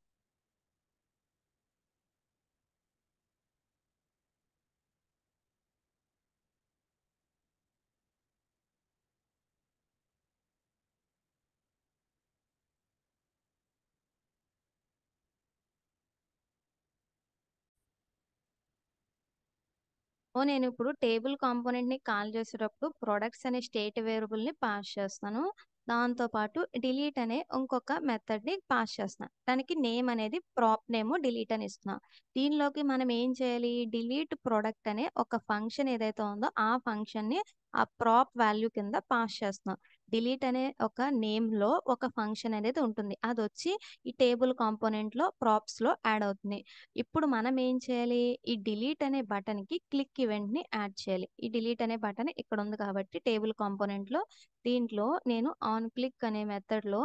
నేనిప్పుడు టేబుల్ కాంపోనెంట్‌ని కాల్ చేసేటప్పుడు ప్రొడక్ట్స్ అనే స్టేట్ వేరియబుల్‌ని పాస్ చేస్తాను. దాంతో పాటు డిలీట్ అనే ఇంకొక మెథడ్‌ని పాస్ చేస్తున్నా. దానికి నేమ్ అనేది ప్రాప్ నేమ్ డిలీట్ అని ఇస్తున్నా. దీనిలోకి మనం ఏం చేయాలి? డిలీట్ ప్రొడక్ట్ అనే ఒక ఫంక్షన్ ఏదైతే ఉందో ఆ ఫంక్షన్‌ని ఆ ప్రాప్ వాల్యూ కింద పాస్ చేస్తున్నాం. డిలీట్ అనే ఒక నేమ్‌లో ఒక ఫంక్షన్ అనేది ఉంటుంది. అదొచ్చి ఈ టేబుల్ కాంపోనెంట్‌లో ప్రాప్స్‌లో యాడ్ అవుతుంది. ఇప్పుడు మనం ఏం చేయాలి? ఈ డిలీట్ అనే బటన్‌కి క్లిక్ ఈవెంట్‌ని యాడ్ చేయాలి. ఈ డిలీట్ అనే బటన్ ఇక్కడ ఉంది కాబట్టి టేబుల్ కాంపోనెంట్‌లో దీంట్లో నేను ఆన్ క్లిక్ అనే మెథడ్‌లో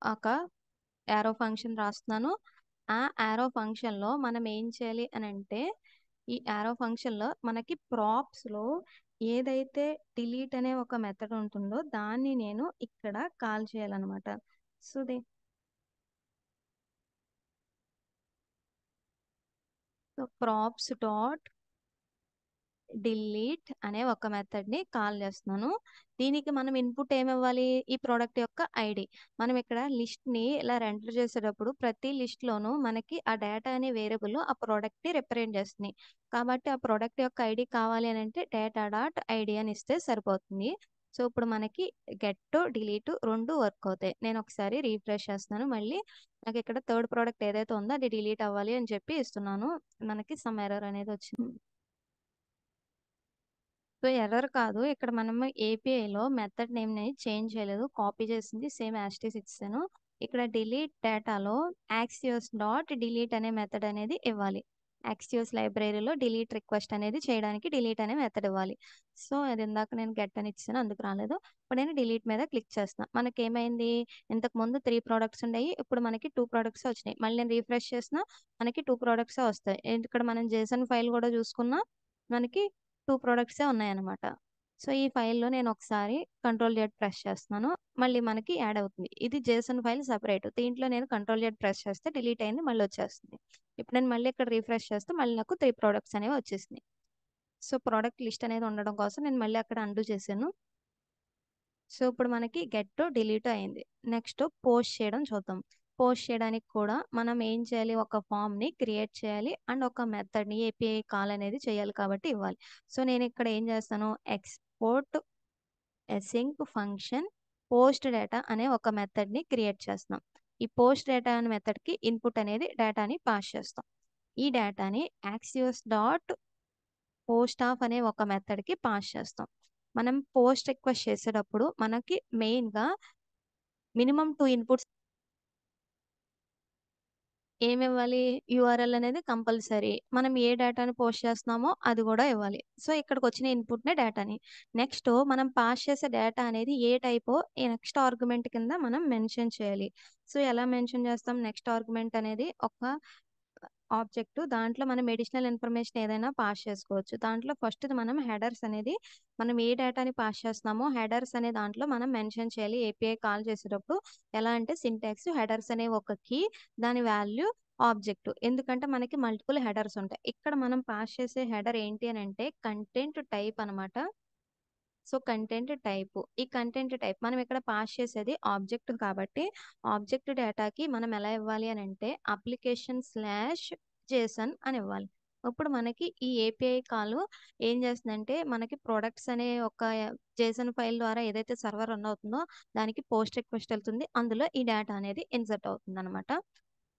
ఒక యారో ఫంక్షన్ రాస్తున్నాను. ఆ యారో ఫంక్షన్‌లో మనం ఏం చేయాలి అనంటే, ఈ యారో ఫంక్షన్‌లో మనకి ప్రాప్స్‌లో ఏదైతే డిలీట్ అనే ఒక మెథడ్ ఉంటుందో దాన్ని నేను ఇక్కడ కాల్ చేయాలనమాట. సో, ప్రాప్స్ డాట్ డిలీట్ అనే ఒక మెథడ్‌ని కాల్ చేస్తున్నాను. దీనికి మనం ఇన్పుట్ ఏమివ్వాలి? ఈ ప్రొడక్ట్ యొక్క ఐడీ. మనం ఇక్కడ లిస్ట్‌ని ఇలా ఎంటర్ చేసేటప్పుడు ప్రతి లిస్ట్‌లోనూ మనకి ఆ డేటా అనే వేరియబుల్ ఆ ప్రొడక్ట్‌ని రిప్రజెంట్ చేస్తుంది. కాబట్టి ఆ ప్రొడక్ట్ యొక్క ఐడీ కావాలి అనంటే డేటా డాట్ ఐడీ అని ఇస్తే సరిపోతుంది. సో, ఇప్పుడు మనకి గెట్, డిలీట్ 2 వర్క్ అవుతాయి. నేను ఒకసారి రిఫ్రెష్ చేస్తున్నాను. మళ్ళీ నాకిక్కడ థర్డ్ ప్రొడక్ట్ ఏదైతే ఉందో అది డిలీట్ అవ్వాలి అని చెప్పి ఇస్తున్నాను. మనకి సమ్ ఎర్రర్ అనేది వచ్చింది. సో, ఎర్రర్ కాదు. ఇక్కడ మనము ఏపీఐలో మెథడ్ నేమ్‌ని చేంజ్ చేయలేదు. కాపీ చేసింది సేమ్ యాజ్ ఇట్ ఈజ్ ఇచ్చేసాను. ఇక్కడ డిలీట్ డేటాలో యాక్సియోస్ డాట్ డిలీట్ అనే మెథడ్ అనేది ఇవ్వాలి. యాక్సియోస్ లైబ్రరీలో డిలీట్ రిక్వెస్ట్ అనేది చేయడానికి డిలీట్ అనే మెథడ్ ఇవ్వాలి. సో అది ఇందాక నేను గెట్ అని ఇచ్చాను, అందుకు రాలేదు. ఇప్పుడు నేను డిలీట్ మీద క్లిక్ చేస్తున్నా. మనకేమైంది, ఇంతకుముందు 3 ప్రోడక్ట్స్ ఉండేవి, ఇప్పుడు మనకి 2 ప్రోడక్ట్స్ వచ్చినాయి. మళ్ళీ నేను రీఫ్రెష్ చేసినా మనకి 2 ప్రోడక్ట్సే వస్తాయి. ఇక్కడ మనం జేసన్ ఫైల్ కూడా చూసుకున్నా మనకి 2 ప్రోడక్ట్సే ఉన్నాయన్నమాట. సో ఈ ఫైల్‌లో నేను ఒకసారి కంట్రోల్ Z ప్రెస్ చేస్తున్నాను. మళ్ళీ మనకి యాడ్ అవుతుంది. ఇది జేసన్ ఫైల్ సెపరేట్. దీంట్లో నేను కంట్రోల్ Z ప్రెస్ చేస్తే డిలీట్ అయింది, మళ్ళీ వచ్చేస్తుంది. ఇప్పుడు నేను మళ్ళీ ఇక్కడ రీఫ్రెష్ చేస్తే మళ్ళీ నాకు 3 ప్రోడక్ట్స్ అనేవి వచ్చేసినాయి. సో ప్రోడక్ట్ లిస్ట్ అనేది ఉండడం కోసం నేను మళ్ళీ అక్కడ అండు చేశాను. సో ఇప్పుడు మనకి గెట్ డిలీట్ అయింది. నెక్స్ట్ పోస్ట్ చేయడం చూద్దాం. పోస్ట్ చేయడానికి కూడా మనం ఏం చేయాలి, ఒక ఫామ్ని క్రియేట్ చేయాలి అండ్ ఒక మెథడ్ని ఏపీఐ కాల్ అనేది చేయాలి కాబట్టి ఇవ్వాలి. సో నేను ఇక్కడ ఏం చేస్తాను, export async function post data అనే ఒక మెథడ్ని క్రియేట్ చేస్తున్నాం. ఈ పోస్ట్ డేటా అనే మెథడ్కి ఇన్పుట్ అనేది డేటాని పాస్ చేస్తాం. ఈ డేటాని యాక్సియోస్ డాట్ పోస్ట్ ఆఫ్ అనే ఒక మెథడ్కి పాస్ చేస్తాం. మనం పోస్ట్ రిక్వెస్ట్ చేసేటప్పుడు మనకి మెయిన్గా మినిమం 2 ఇన్పుట్స్ ఏమి ఇవ్వాలి, యూఆర్ఎల్ అనేది కంపల్సరీ. మనం ఏ డేటాని పోస్ట్ చేస్తున్నామో అది కూడా ఇవ్వాలి. సో ఇక్కడికి వచ్చిన ఇన్పుట్నే డేటాని. నెక్స్ట్ మనం పాస్ చేసే డేటా అనేది ఏ టైపో ఈ నెక్స్ట్ ఆర్గ్యుమెంట్ కింద మనం మెన్షన్ చేయాలి. సో ఎలా మెన్షన్ చేస్తాం, నెక్స్ట్ ఆర్గ్యుమెంట్ అనేది ఒక ఆబ్జెక్ట్, దాంట్లో మనం ఎడిషనల్ ఇన్ఫర్మేషన్ ఏదైనా పాస్ చేసుకోవచ్చు. దాంట్లో ఫస్ట్ మనం హెడర్స్ అనేది మనం ఏ డేటాని పాస్ చేస్తున్నామో హెడర్స్ అనే దాంట్లో మనం మెన్షన్ చేయాలి. ఏపీఐ కాల్ చేసేటప్పుడు ఎలా అంటే సింటాక్స్ హెడర్స్ అనే ఒక కీ, దాని వాల్యూ ఆబ్జెక్ట్. ఎందుకంటే మనకి మల్టిపుల్ హెడర్స్ ఉంటాయి. ఇక్కడ మనం పాస్ చేసే హెడర్ ఏంటి అని అంటే కంటెంట్ టైప్ అనమాట. సో కంటెంట్ టైప్, ఈ కంటెంట్ టైప్ మనం ఇక్కడ పాస్ చేసేది ఆబ్జెక్ట్ కాబట్టి ఆబ్జెక్ట్ డేటాకి మనం ఎలా ఇవ్వాలి అని అంటే application/json అని ఇవ్వాలి. ఇప్పుడు మనకి ఈ ఏపీఐ కాల్ ఏం చేస్తుందంటే మనకి ప్రొడక్ట్స్ అనే ఒక జేసన్ ఫైల్ ద్వారా ఏదైతే సర్వర్ రన్ అవుతుందో దానికి పోస్ట్ రిక్వెస్ట్ వెళ్తుంది, అందులో ఈ డేటా అనేది ఇన్సర్ట్ అవుతుంది అనమాట.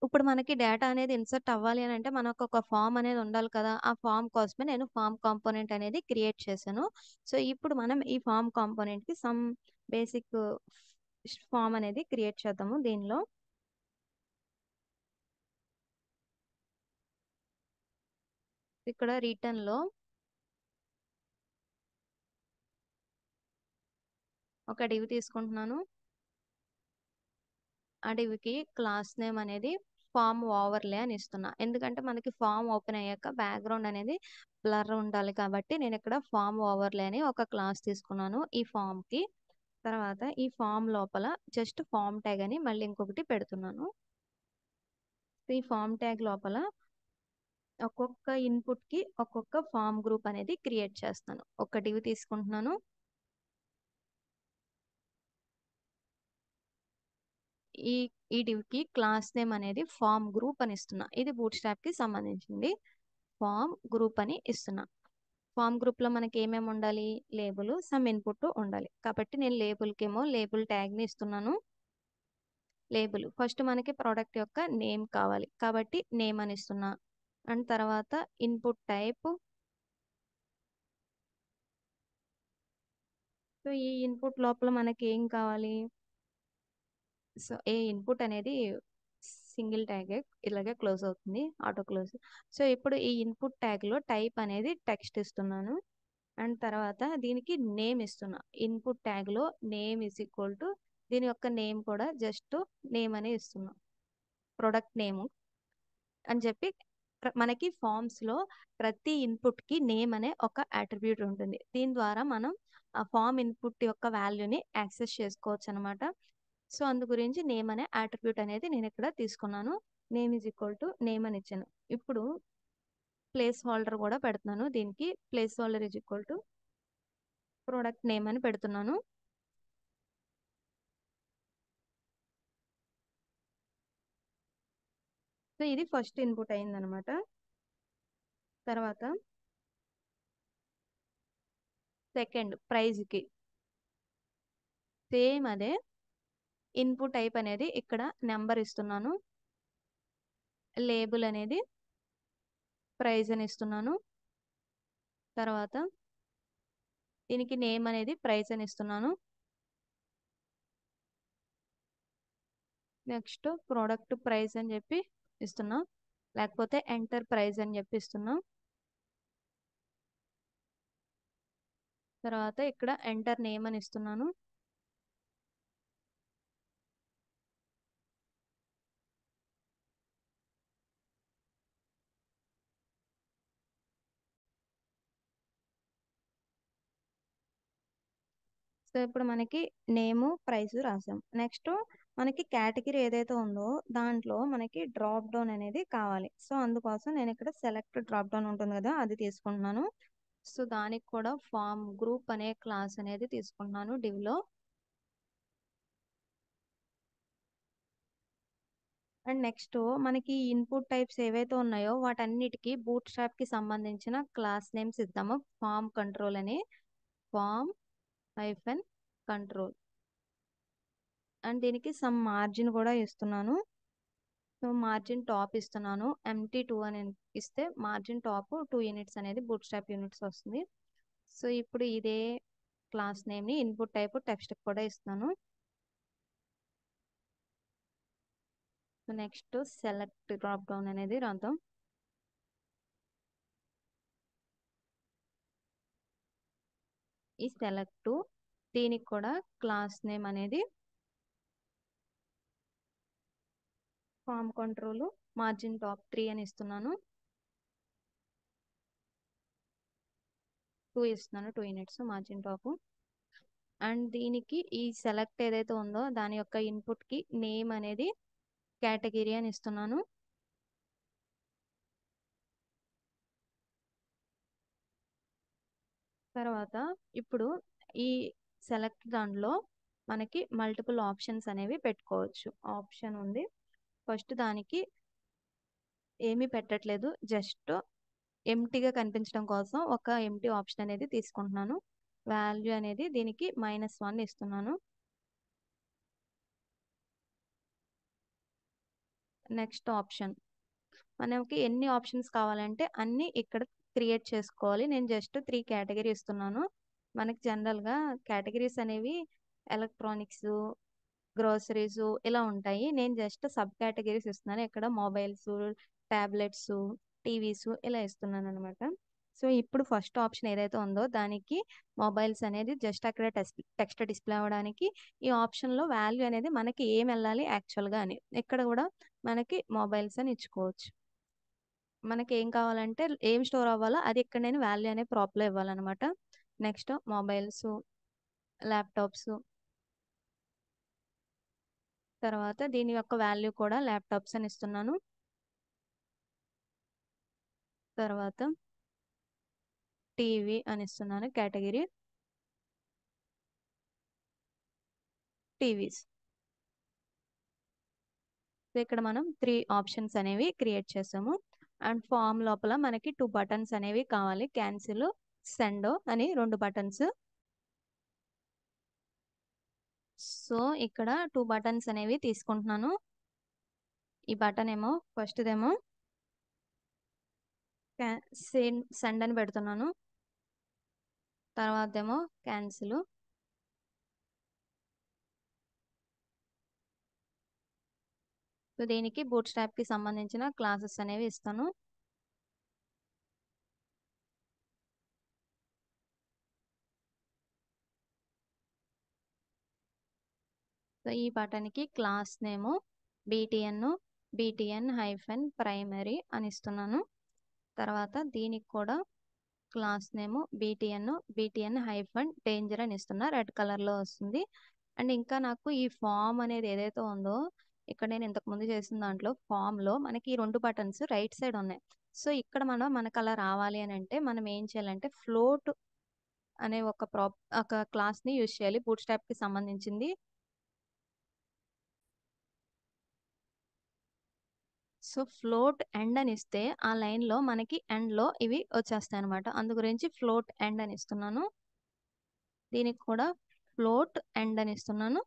ఇప్పుడు మనకి డేటా అనేది ఇన్సర్ట్ అవ్వాలి అని అంటే మనకు ఒక ఫామ్ అనేది ఉండాలి కదా, ఆ ఫామ్ కోసమే నేను ఫామ్ కాంపోనెంట్ అనేది క్రియేట్ చేశాను. సో ఇప్పుడు మనం ఈ ఫామ్ కాంపోనెంట్కి సమ్ బేసిక్ ఫామ్ అనేది క్రియేట్ చేద్దాము. దీనిలో ఇక్కడ రిటర్న్లో ఒక డివ్ తీసుకుంటున్నాను. ఆ డివ్కి క్లాస్ నేమ్ అనేది ఫామ్ ఓవర్లే అని ఇస్తున్నా. ఎందుకంటే మనకి ఫామ్ ఓపెన్ అయ్యాక బ్యాక్గ్రౌండ్ అనేది బ్లర్ ఉండాలి కాబట్టి నేను ఇక్కడ ఫామ్ ఓవర్లే అని ఒక క్లాస్ తీసుకున్నాను ఈ ఫామ్కి. తర్వాత ఈ ఫామ్ లోపల జస్ట్ ఫామ్ ట్యాగ్ అని మళ్ళీ ఇంకొకటి పెడుతున్నాను. ఈ ఫామ్ ట్యాగ్ లోపల ఒక్కొక్క ఇన్పుట్కి ఒక్కొక్క ఫామ్ గ్రూప్ అనేది క్రియేట్ చేస్తాను. ఒక డివ్ తీసుకుంటున్నాను. ఈ ఈ డివ్కి క్లాస్ నేమ్ అనేది ఫామ్ గ్రూప్ అని ఇస్తున్నా. ఇది బూట్ స్ట్రాప్కి సంబంధించింది. ఫామ్ గ్రూప్ అని ఇస్తున్నా. ఫామ్ గ్రూప్లో మనకి ఏమేమి ఉండాలి, లేబుల్, సమ్ ఇన్పుట్ ఉండాలి. కాబట్టి నేను లేబుల్కి ఏమో లేబుల్ ట్యాగ్ని ఇస్తున్నాను. లేబుల్ ఫస్ట్ మనకి ప్రోడక్ట్ యొక్క నేమ్ కావాలి కాబట్టి నేమ్ అని ఇస్తున్నా. అండ్ తర్వాత ఇన్పుట్ టైప్. సో ఈ ఇన్పుట్ లోపల మనకి ఏం కావాలి, సో ఏ ఇన్పుట్ అనేది సింగిల్ ట్యాగ్ ఇలాగే క్లోజ్ అవుతుంది, ఆటో క్లోజ్. సో ఇప్పుడు ఈ ఇన్పుట్ ట్యాగ్లో టైప్ అనేది టెక్స్ట్ ఇస్తున్నాను. అండ్ తర్వాత దీనికి నేమ్ ఇస్తున్నా. ఇన్పుట్ ట్యాగ్లో నేమ్ ఈజ్ ఈక్వల్ టు దీని యొక్క నేమ్ కూడా జస్ట్ నేమ్ అని ఇస్తున్నా, ప్రొడక్ట్ నేమ్ అని చెప్పి. మనకి ఫామ్స్లో ప్రతి ఇన్పుట్కి నేమ్ అనే ఒక అట్రిబ్యూట్ ఉంటుంది. దీని ద్వారా మనం ఆ ఫామ్ ఇన్పుట్ యొక్క వాల్యూని యాక్సెస్ చేసుకోవచ్చు అనమాట. సో అందు గురించి నేమ్ అనే అట్రిబ్యూట్ అనేది నేను ఇక్కడ తీసుకున్నాను. Name is equal to name అని ఇచ్చాను. ఇప్పుడు ప్లేస్ హోల్డర్ కూడా పెడుతున్నాను. దీనికి place holder is equal to product name అని పెడుతున్నాను. సో ఇది ఫస్ట్ ఇన్పుట్ అయిందనమాట. తర్వాత సెకండ్ ప్రైజ్కి సేమ్ అదే ఇన్పుట్ టైప్ అనేది ఇక్కడ నెంబర్ ఇస్తున్నాను. లేబుల్ అనేది ప్రైజ్ అని ఇస్తున్నాను. తర్వాత దీనికి నేమ్ అనేది ప్రైజ్ అని ఇస్తున్నాను. నెక్స్ట్ ప్రోడక్ట్ ప్రైస్ అని చెప్పి ఇస్తున్నా. లేకపోతే ఎంటర్ ప్రైజ్ అని చెప్పిస్తున్నాం. తర్వాత ఇక్కడ ఎంటర్ నేమ్ అని ఇస్తున్నాను. సో ఇప్పుడు మనకి నేము ప్రైస్ రాసాం. నెక్స్ట్ మనకి కేటగిరీ ఏదైతే ఉందో దాంట్లో మనకి డ్రాప్ డౌన్ అనేది కావాలి. సో అందుకోసం నేను ఇక్కడ సెలెక్ట్ డ్రాప్ డౌన్ ఉంటుంది కదా, అది తీసుకుంటున్నాను. సో దానికి కూడా ఫామ్ గ్రూప్ అనే క్లాస్ అనేది తీసుకుంటున్నాను డివ్లో. అండ్ నెక్స్ట్ మనకి ఇన్పుట్ టైప్స్ ఏవైతే ఉన్నాయో వాటన్నిటికీ బూట్ స్ట్రాప్ కి సంబంధించిన క్లాస్ నేమ్స్ ఇద్దాము. ఫామ్ కంట్రోల్ అని, ఫామ్ హైఫెన్ కంట్రోల్. అండ్ దీనికి సమ్ మార్జిన్ కూడా ఇస్తున్నాను. సో మార్జిన్ టాప్ ఇస్తున్నాను. MT2 అని ఇస్తే మార్జిన్ టాప్ 2 యూనిట్స్ అనేది బూట్ స్ట్రాప్ యూనిట్స్ వస్తుంది. సో ఇప్పుడు ఇదే క్లాస్ నేమ్ని ఇన్పుట్ టైప్ టెక్స్ట్ కూడా ఇస్తున్నాను. So next select drop down అనేది రాద్దాం. ఈ సెలెక్ట్ దీనికి కూడా క్లాస్ నేమ్ అనేది ఫామ్ కంట్రోల్ మార్జిన్ టాప్ 3 అని ఇస్తున్నాను. 2 ఇస్తున్నాను, 2 యూనిట్స్ మార్జిన్ టాప్. అండ్ దీనికి ఈ సెలెక్ట్ ఏదైతే ఉందో దాని యొక్క ఇన్పుట్ కి నేమ్ అనేది కేటగిరీ అని ఇస్తున్నాను. తర్వాత ఇప్పుడు ఈ సెలెక్ట్ దాంట్లో మనకి మల్టిపుల్ ఆప్షన్స్ అనేవి పెట్టుకోవచ్చు. ఆప్షన్ ఉంది. ఫస్ట్ దానికి ఏమీ పెట్టట్లేదు, జస్ట్ ఎంటీగా కనిపించడం కోసం ఒక ఎంటీ ఆప్షన్ అనేది తీసుకుంటున్నాను. వాల్యూ అనేది దీనికి -1 ఇస్తున్నాను. నెక్స్ట్ ఆప్షన్, మనకి ఎన్ని ఆప్షన్స్ కావాలంటే అన్ని ఇక్కడ క్రియేట్ చేసుకోవాలి. నేను జస్ట్ 3 కేటగిరీ ఇస్తున్నాను. మనకి జనరల్గా కేటగిరీస్ అనేవి ఎలక్ట్రానిక్స్, గ్రోసరీస్ ఇలా ఉంటాయి. నేను జస్ట్ సబ్ కేటగిరీస్ ఇస్తున్నాను. ఇక్కడ మొబైల్స్, ట్యాబ్లెట్స్, టీవీస్ ఇలా ఇస్తున్నాను అనమాట. సో ఇప్పుడు ఫస్ట్ ఆప్షన్ ఏదైతే ఉందో దానికి మొబైల్స్ అనేది జస్ట్ అక్కడ టెక్స్ట్ డిస్ప్లే అవ్వడానికి ఈ ఆప్షన్లో వాల్యూ అనేది మనకి ఏం వెళ్ళాలి యాక్చువల్గా అని ఇక్కడ కూడా మనకి మొబైల్స్ అని ఇచ్చుకోవచ్చు. మనకి ఏం కావాలంటే ఏం స్టోర్ అవ్వాలో అది ఇక్కడ నేను వాల్యూ అనే ప్రాప్లో ఇవ్వాలన్నమాట. నెక్స్ట్ మొబైల్స్, ల్యాప్టాప్స్, తర్వాత దీని యొక్క వాల్యూ కూడా ల్యాప్టాప్స్ అని ఇస్తున్నాను. తర్వాత టీవీ అని ఇస్తున్నాను, కేటగిరీ టీవీస్. ఇక్కడ మనం 3 ఆప్షన్స్ అనేవి క్రియేట్ చేసాము. అండ్ ఫామ్ లోపల మనకి 2 బటన్స్ అనేవి కావాలి, క్యాన్సిల్, సెండ్ అని 2 బటన్స్. సో ఇక్కడ 2 బటన్స్ అనేవి తీసుకుంటున్నాను. ఈ బటన్ ఏమో ఫస్ట్దేమో సెండ్ అని పెడుతున్నాను. తర్వాత ఏమో క్యాన్సిల్. సో దీనికి బూట్ స్ట్రాప్ కి సంబంధించిన క్లాసెస్ అనేవి ఇస్తాను. సో ఈ బటన్కి క్లాస్ నేము బీటీఎన్ హైఫెన్ ప్రైమరీ అని ఇస్తున్నాను. తర్వాత దీనికి కూడా క్లాస్ నేము బీటీఎన్ హైఫెన్ డేంజర్ అని ఇస్తున్నా, రెడ్ కలర్లో వస్తుంది. అండ్ ఇంకా నాకు ఈ ఫామ్ అనేది ఏదైతే ఉందో ఇక్కడ నేను ఇంతకుముందు చేసిన దాంట్లో ఫామ్లో మనకి ఈ 2 బటన్స్ రైట్ సైడ్ ఉన్నాయి. సో ఇక్కడ మనకు అలా రావాలి అని అంటే మనం ఏం చేయాలంటే ఫ్లోట్ అనే ఒక క్లాస్ని యూజ్ చేయాలి, బూట్ స్ట్రాప్కి సంబంధించింది. సో ఫ్లోట్ ఎండ్ అని ఇస్తే ఆ లైన్లో మనకి ఎండ్లో ఇవి వచ్చేస్తాయి అనమాట. అందు గురించి ఫ్లోట్ ఎండ్ అని ఇస్తున్నాను. దీనికి కూడా ఫ్లోట్ ఎండ్ అని ఇస్తున్నాను.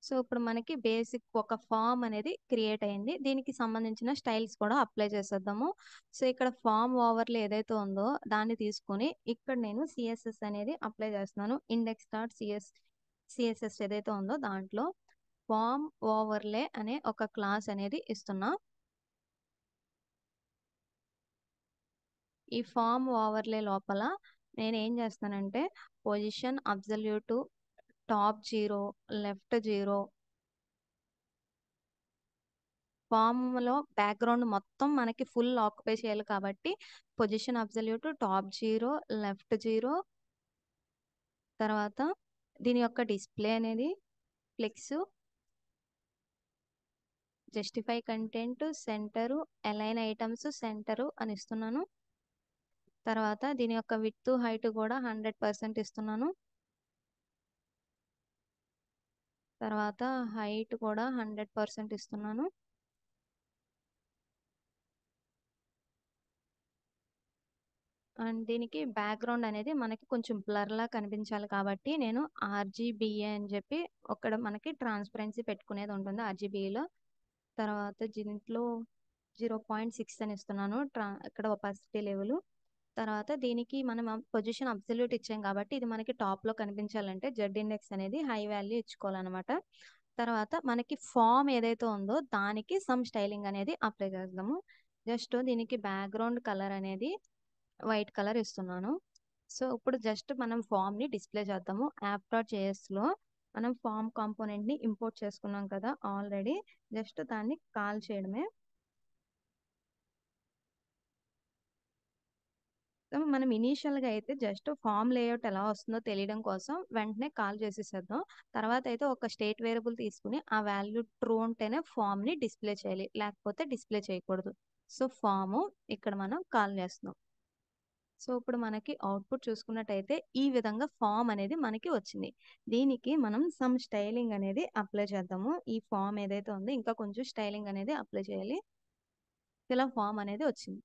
సో ఇప్పుడు మనకి బేసిక్ ఒక ఫామ్ అనేది క్రియేట్ అయింది. దీనికి సంబంధించిన స్టైల్స్ కూడా అప్లై చేసేద్దాము. సో ఇక్కడ ఫామ్ ఓవర్లే ఏదైతే ఉందో దాన్ని తీసుకొని ఇక్కడ నేను సిఎస్ఎస్ అనేది అప్లై చేస్తున్నాను. ఇండెక్స్ డాట్ సిఎస్ఎస్ ఏదైతే ఉందో దాంట్లో ఫామ్ ఓవర్లే అనే ఒక క్లాస్ అనేది ఇస్తున్నా. ఈ ఫామ్ ఓవర్లే లోపల నేను ఏం చేస్తానంటే పొజిషన్ అబ్జల్యూట్ టాప్ 0 లెఫ్ట్ 0 ఫామ్లో బ్యాక్గ్రౌండ్ మొత్తం మనకి ఫుల్ ఆక్యుపై చేయాలి కాబట్టి పొజిషన్ అబ్జల్యూట్ టాప్ 0 లెఫ్ట్ 0 తర్వాత దీని యొక్క డిస్ప్లే అనేది flex justify content centre align items centre అని ఇస్తున్నాను. తర్వాత దీని యొక్క విడ్త్ హైట్ కూడా 100% ఇస్తున్నాను. తర్వాత హైట్ కూడా 100% ఇస్తున్నాను. అండ్ దీనికి బ్యాక్గ్రౌండ్ అనేది మనకి కొంచెం బ్లర్లా కనిపించాలి కాబట్టి నేను ఆర్జీబీఏ అని చెప్పి అక్కడ మనకి ట్రాన్స్పరెన్సీ పెట్టుకునేది ఉంటుంది ఆర్జీబీలో. తర్వాత దీంట్లో 0.6 అని ఇస్తున్నాను ఇక్కడ ఒపాసిటీ లెవెల్. తర్వాత దీనికి మనం పొజిషన్ అబ్సల్యూట్ ఇచ్చాం కాబట్టి ఇది మనకి టాప్లో కనిపించాలంటే జెడ్ ఇండెక్స్ అనేది హై వాల్యూ ఇచ్చుకోవాలన్నమాట. తర్వాత మనకి ఫామ్ ఏదైతే ఉందో దానికి సమ్ స్టైలింగ్ అనేది అప్లై చేద్దాము. జస్ట్ దీనికి బ్యాక్గ్రౌండ్ కలర్ అనేది వైట్ కలర్ ఇస్తున్నాను. సో ఇప్పుడు జస్ట్ మనం ఫామ్ని డిస్ప్లే చేద్దాము. యాప్.js.లో మనం ఫామ్ కాంపోనెంట్ని ఇంపోర్ట్ చేసుకున్నాం కదా ఆల్రెడీ, జస్ట్ దాన్ని కాల్ చేయడమే. మనం ఇనీషియల్గా అయితే జస్ట్ ఫామ్ లేఅవుట్ ఎలా వస్తుందో తెలియడం కోసం వెంటనే కాల్ చేసేసేద్దాం. తర్వాత అయితే ఒక స్టేట్ వేరియబుల్ తీసుకుని ఆ వాల్యూ ట్రూ ఉంటేనే ఫామ్ని డిస్ప్లే చేయాలి, లేకపోతే డిస్ప్లే చేయకూడదు. సో ఫాము ఇక్కడ మనం కాల్ చేస్తున్నాం. సో ఇప్పుడు మనకి అవుట్పుట్ చూసుకున్నట్టయితే ఈ విధంగా ఫామ్ అనేది మనకి వచ్చింది. దీనికి మనం సమ్ స్టైలింగ్ అనేది అప్లై చేద్దాము. ఈ ఫామ్ ఏదైతే ఉందో ఇంకా కొంచెం స్టైలింగ్ అనేది అప్లై చేయాలి. ఇలా ఫామ్ అనేది వచ్చింది.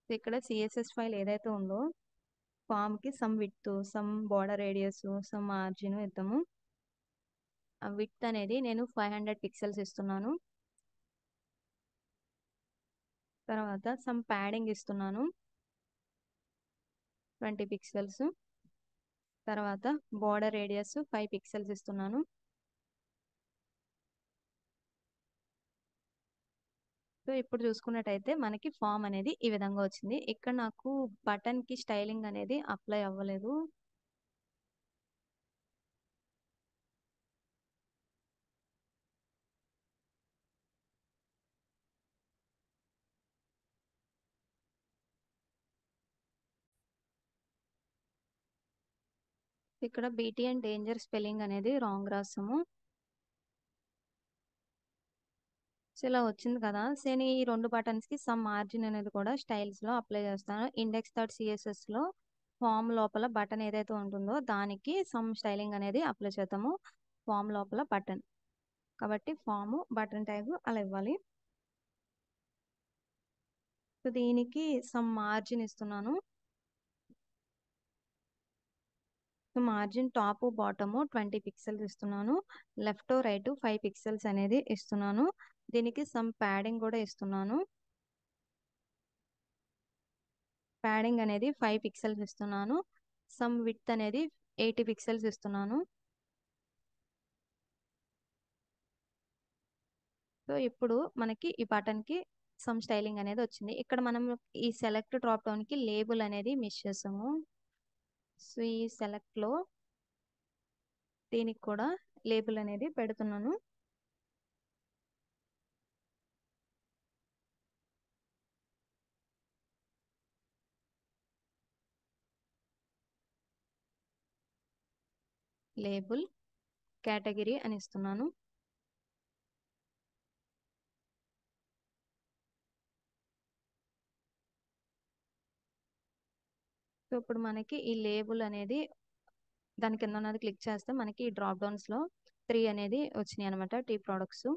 ఇక్కడ సిఎస్ఎస్ ఫైల్ ఏదైతే ఉందో ఫామ్కి some width, some border radius, some margin ఇద్దాము. ఆ విడ్త్ అనేది నేను 500 పిక్సెల్స్ ఇస్తున్నాను. తర్వాత సమ్ ప్యాడింగ్ ఇస్తున్నాను 20 పిక్సెల్స్. తర్వాత బోర్డర్ రేడియస్ 5 పిక్సెల్స్ ఇస్తున్నాను. సో ఇప్పుడు చూసుకున్నట్టయితే మనకి ఫామ్ అనేది ఈ విధంగా వచ్చింది. ఇక్కడ నాకు బటన్కి స్టైలింగ్ అనేది అప్లై అవ్వలేదు. ఇక్కడ బీటీ అండ్ డేంజర్ స్పెల్లింగ్ అనేది రాంగ్ రాసాము. సో ఇలా వచ్చింది కదా. సో నేను ఈ 2 బటన్స్కి సమ్ మార్జిన్ అనేది కూడా స్టైల్స్లో అప్లై చేస్తాను. index.css.లో ఫామ్ లోపల బటన్ ఏదైతే ఉంటుందో దానికి సమ్ స్టైలింగ్ అనేది అప్లై చేద్దాము. ఫామ్ లోపల బటన్ కాబట్టి ఫామ్ బటన్ ట్యాగ్ అలా ఇవ్వాలి. సో దీనికి సమ్ మార్జిన్ ఇస్తున్నాను. So margin top bottom 20 pixels ఇస్తున్నాను. లెఫ్ట్ రైట్ 5 పిక్సెల్స్ అనేది ఇస్తున్నాను. దీనికి సమ్ ప్యాడింగ్ కూడా ఇస్తున్నాను. ప్యాడింగ్ అనేది 5 పిక్సెల్స్ ఇస్తున్నాను. సమ్ విడ్త్ అనేది 80 పిక్సెల్స్ ఇస్తున్నాను. సో ఇప్పుడు మనకి ఈ బటన్కి సమ్ స్టైలింగ్ అనేది వచ్చింది. ఇక్కడ మనం ఈ సెలెక్ట్ డ్రాప్ డౌన్కి లేబుల్ అనేది మిస్ చేసాము. సో ఈ సెలెక్ట్లో దీనికి కూడా లేబుల్ అనేది పెడుతున్నాను. లేబుల్ కేటగిరీ అని ఇస్తున్నాను. సో ఇప్పుడు మనకి ఈ లేబుల్ అనేది దాని కింద ఉన్నది క్లిక్ చేస్తే మనకి ఈ డ్రాప్ డౌన్స్లో 3 అనేది వచ్చినాయి అనమాట, టీ ప్రొడక్ట్స్.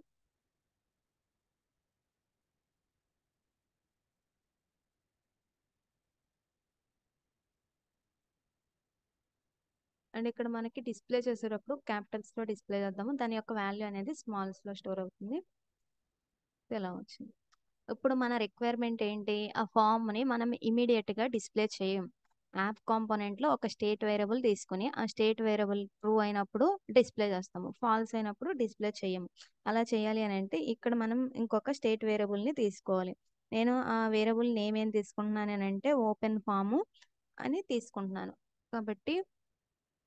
అండ్ ఇక్కడ మనకి డిస్ప్లే చేసేటప్పుడు క్యాపిటల్స్లో డిస్ప్లే చేద్దాము. దాని యొక్క వాల్యూ అనేది స్మాల్స్లో స్టోర్ అవుతుంది. ఇలా వచ్చింది. ఇప్పుడు మన రిక్వైర్మెంట్ ఏంటి, ఆ ఫామ్ని మనం ఇమీడియట్గా డిస్ప్లే చేయం. యాప్ కాంపోనెంట్లో ఒక స్టేట్ వేరియబుల్ తీసుకుని ఆ స్టేట్ వేరియబుల్ ట్రూ అయినప్పుడు డిస్ప్లే చేస్తాము, ఫాల్స్ అయినప్పుడు డిస్ప్లే చేయము. అలా చేయాలి అని అంటే ఇక్కడ మనం ఇంకొక స్టేట్ వేరియబుల్ని తీసుకోవాలి. నేను ఆ వేరియబుల్ నేమ్ ఏం తీసుకుంటున్నానంటే ఓపెన్ ఫామ్ అని తీసుకుంటున్నాను. కాబట్టి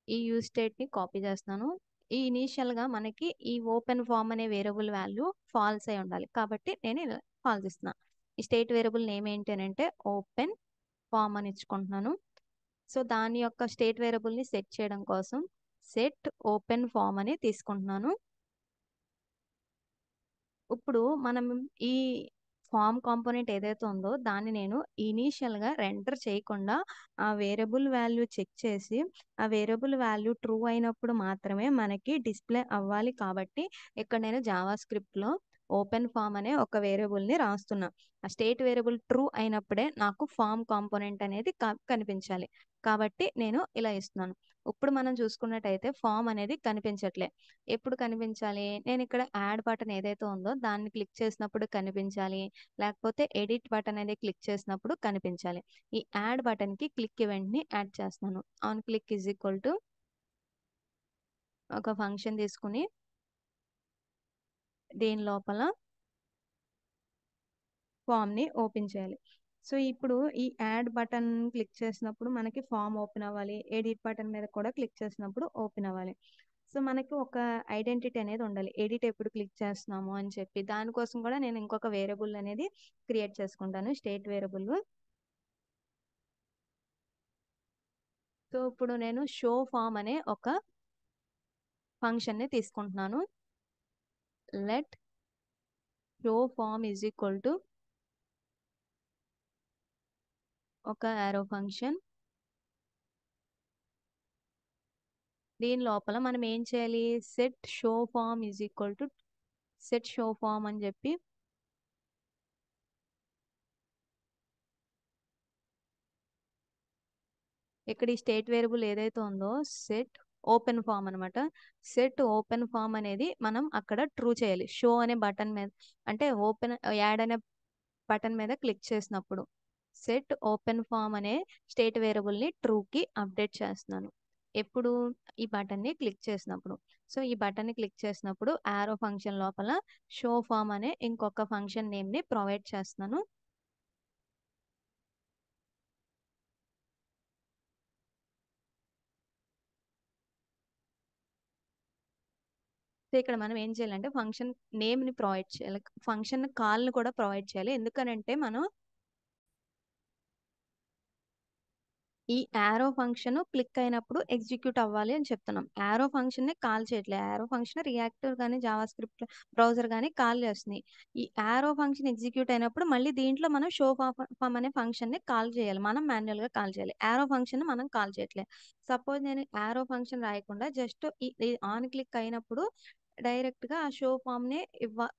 ఈ యూజ్ స్టేట్ని కాపీ చేస్తున్నాను. ఈ ఇనీషియల్గా మనకి ఈ ఓపెన్ ఫామ్ అనే వేరియబుల్ వాల్యూ ఫాల్స్ అయి ఉండాలి. కాబట్టి నేను ఇలా ఫాల్స్ ఇస్తున్నాను. ఈ స్టేట్ వేరియబుల్ నేమ్ ఏంటి అని అంటే ఓపెన్ ఫామ్ అని ఇచ్చుకుంటున్నాను. సో దాని యొక్క స్టేట్ వేరియబుల్ని సెట్ చేయడం కోసం సెట్ ఓపెన్ ఫామ్ అని తీసుకుంటున్నాను. ఇప్పుడు మనం ఈ ఫామ్ కాంపోనెంట్ ఏదైతే ఉందో దాన్ని నేను ఇనీషియల్గా రెండర్ చేయకుండా ఆ వేరియబుల్ వాల్యూ చెక్ చేసి ఆ వేరియబుల్ వాల్యూ ట్రూ అయినప్పుడు మాత్రమే మనకి డిస్ప్లే అవ్వాలి. కాబట్టి ఇక్కడ నేను జావా స్క్రిప్ట్లో ఓపెన్ ఫామ్ అనే ఒక వేరియబుల్ని రాస్తున్నా. ఆ స్టేట్ వేరియబుల్ ట్రూ అయినప్పుడే నాకు ఫామ్ కాంపోనెంట్ అనేది కనిపించాలి. కాబట్టి నేను ఇలా ఇస్తున్నాను. ఇప్పుడు మనం చూసుకున్నట్టయితే ఫామ్ అనేది కనిపించట్లే. ఎప్పుడు కనిపించాలి? నేను ఇక్కడ యాడ్ బటన్ ఏదైతే ఉందో దాన్ని క్లిక్ చేసినప్పుడు కనిపించాలి. లేకపోతే ఎడిట్ బటన్ అనేది క్లిక్ చేసినప్పుడు కనిపించాలి. ఈ యాడ్ బటన్కి క్లిక్ ఈవెంట్ని యాడ్ చేస్తున్నాను. On click is equal to ఒక ఫంక్షన్ తీసుకుని దీని లోపల ఫామ్ని ఓపెన్ చేయాలి. సో ఇప్పుడు ఈ యాడ్ బటన్ క్లిక్ చేసినప్పుడు మనకి ఫామ్ ఓపెన్ అవ్వాలి. ఎడిట్ బటన్ మీద కూడా క్లిక్ చేసినప్పుడు ఓపెన్ అవ్వాలి. సో మనకి ఒక ఐడెంటిటీ అనేది ఉండాలి. ఎడిట్ ఎప్పుడు క్లిక్ చేస్తున్నాము అని చెప్పి దానికోసం కూడా నేను ఇంకొక వేరియబుల్ అనేది క్రియేట్ చేసుకుంటాను, స్టేట్ వేరియబుల్. సో ఇప్పుడు నేను షో ఫామ్ అనే ఒక ఫంక్షన్ని తీసుకుంటున్నాను. Let show form is equal to ఒక యారో ఫంక్షన్. దీని లోపల మనం ఏం చేయాలి? Set show form is equal to set show form అని చెప్పి ఇక్కడ ఈ స్టేట్ వేరియబుల్ ఏదైతే ఉందో సెట్ ఓపెన్ ఫామ్ అనమాట. సెట్ ఓపెన్ ఫామ్ అనేది మనం అక్కడ ట్రూ చేయాలి. షో అనే బటన్ మీద అంటే ఓపెన్ యాడ్ అనే బటన్ మీద క్లిక్ చేసినప్పుడు సెట్ ఓపెన్ ఫామ్ అనే స్టేట్ వేరియబుల్ని ట్రూకి అప్డేట్ చేస్తున్నాను. ఎప్పుడు? ఈ బటన్ని క్లిక్ చేసినప్పుడు. సో ఈ బటన్ని క్లిక్ చేసినప్పుడు యారో ఫంక్షన్ లోపల షో ఫామ్ అనే ఇంకొక ఫంక్షన్ నేమ్ని ప్రొవైడ్ చేస్తున్నాను. సో ఇక్కడ మనం ఏం చేయాలంటే ఫంక్షన్ నేమ్ని ప్రొవైడ్ చేయాలి, ఫంక్షన్ కాల్ని కూడా ప్రొవైడ్ చేయాలి. ఎందుకనంటే మనం ఈ యారో ఫంక్షన్ క్లిక్ అయినప్పుడు ఎగ్జిక్యూట్ అవ్వాలి అని చెప్తున్నాం. యారో ఫంక్షన్ని కాల్ చేయట్లేదు. యారో ఫంక్షన్ రియాక్టివ్ కానీ జావా స్క్రిప్ట్ బ్రౌజర్ కానీ కాల్ చేస్తుంది. ఈ యారో ఫంక్షన్ ఎగ్జిక్యూట్ అయినప్పుడు మళ్ళీ దీంట్లో మనం షో ఫామ్ అనే ఫంక్షన్ని కాల్ చేయాలి. మనం మాన్యువల్గా కాల్ చేయాలి. యారో ఫంక్షన్ మనం కాల్ చేయట్లేదు. సపోజ్ నేను యారో ఫంక్షన్ రాయకుండా జస్ట్ ఈ ఆన్ క్లిక్ అయినప్పుడు డైరెక్ట్గా ఆ షో ఫామ్ని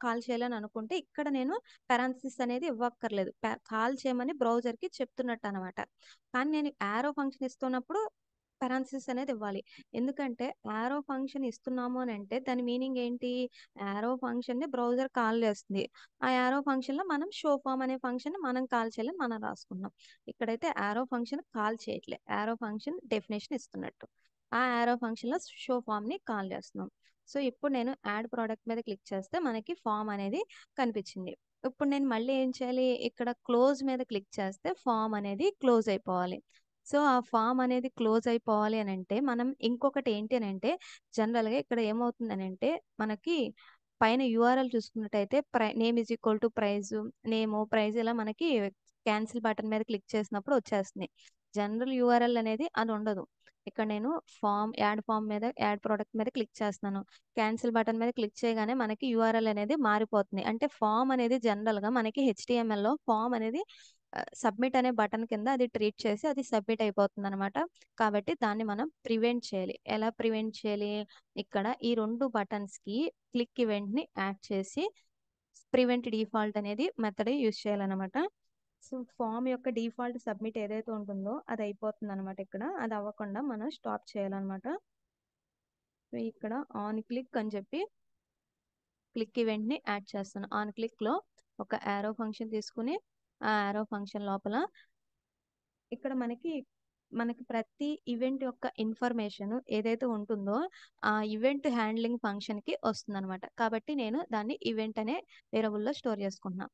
కాల్ చేయాలని అనుకుంటే ఇక్కడ నేను పెరాన్సిస్ అనేది ఇవ్వక్కర్లేదు. కాల్ చేయమని బ్రౌజర్కి చెప్తున్నట్టు అనమాట. కానీ నేను యారో ఫంక్షన్ ఇస్తున్నప్పుడు పెరాన్సిస్ అనేది ఇవ్వాలి. ఎందుకంటే యారో ఫంక్షన్ ఇస్తున్నాము అని అంటే దాని మీనింగ్ ఏంటి? యారో ఫంక్షన్ని బ్రౌజర్ కాల్ చేస్తుంది. ఆ యారో ఫంక్షన్లో మనం షో ఫామ్ అనే ఫంక్షన్ మనం కాల్ చేయాలని మనం రాసుకున్నాం. ఇక్కడైతే యారో ఫంక్షన్ కాల్ చేయట్లే, యారో ఫంక్షన్ డెఫినేషన్ ఇస్తున్నట్టు. ఆ యారో ఫంక్షన్లో షో ఫామ్ని కాల్ చేస్తున్నాం. సో ఇప్పుడు నేను యాడ్ ప్రోడక్ట్ మీద క్లిక్ చేస్తే మనకి ఫామ్ అనేది కనిపించింది. ఇప్పుడు నేను మళ్ళీ ఏం చేయాలి? ఇక్కడ క్లోజ్ మీద క్లిక్ చేస్తే ఫామ్ అనేది క్లోజ్ అయిపోవాలి. సో ఆ ఫామ్ అనేది క్లోజ్ అయిపోవాలి అని అంటే మనం ఇంకొకటి ఏంటి అని అంటే జనరల్గా ఇక్కడ ఏమవుతుంది అని అంటే మనకి పైన యూఆర్ఎల్ చూసుకున్నట్టయితే name is equal to price, name price ఇలా మనకి క్యాన్సిల్ బటన్ మీద క్లిక్ చేసినప్పుడు వచ్చేస్తుంది. జనరల్ యూఆర్ఎల్ అనేది అది ఉండదు. ఇక్కడ నేను యాడ్ ఫామ్ మీద యాడ్ ప్రోడక్ట్ మీద క్లిక్ చేస్తున్నాను. క్యాన్సిల్ బటన్ మీద క్లిక్ చేయగానే మనకి యూఆర్ఎల్ అనేది మారిపోతుంది. అంటే ఫామ్ అనేది జనరల్గా మనకి హెచ్టిఎంఎల్లో ఫామ్ అనేది సబ్మిట్ అనే బటన్ కింద అది ట్రీట్ చేసి అది సబ్మిట్ అయిపోతుంది అనమాట. కాబట్టి దాన్ని మనం ప్రివెంట్ చేయాలి. ఎలా ప్రివెంట్ చేయాలి? ఇక్కడ ఈ రెండు బటన్స్కి క్లిక్ ఈవెంట్ని యాడ్ చేసి ప్రివెంట్ డిఫాల్ట్ అనేది మెథడ్ యూజ్ చేయాలన్నమాట. సో ఫామ్ యొక్క డిఫాల్ట్ సబ్మిట్ ఏదైతే ఉంటుందో అది అయిపోతుంది అనమాట. ఇక్కడ అది అవ్వకుండా మనం స్టాప్ చేయాలన్నమాట. సో ఇక్కడ ఆన్ క్లిక్ అని చెప్పి క్లిక్ ఈవెంట్ని యాడ్ చేస్తాను. ఆన్ క్లిక్లో ఒక యారో ఫంక్షన్ తీసుకుని ఆ యారో ఫంక్షన్ లోపల ఇక్కడ మనకి ప్రతి ఈవెంట్ యొక్క ఇన్ఫర్మేషన్ ఏదైతే ఉంటుందో ఆ ఈవెంట్ హ్యాండ్లింగ్ ఫంక్షన్కి వస్తుంది అనమాట. కాబట్టి నేను దాన్ని ఈవెంట్ అనే వేరియబుల్లో స్టోర్ చేసుకుంటున్నాను.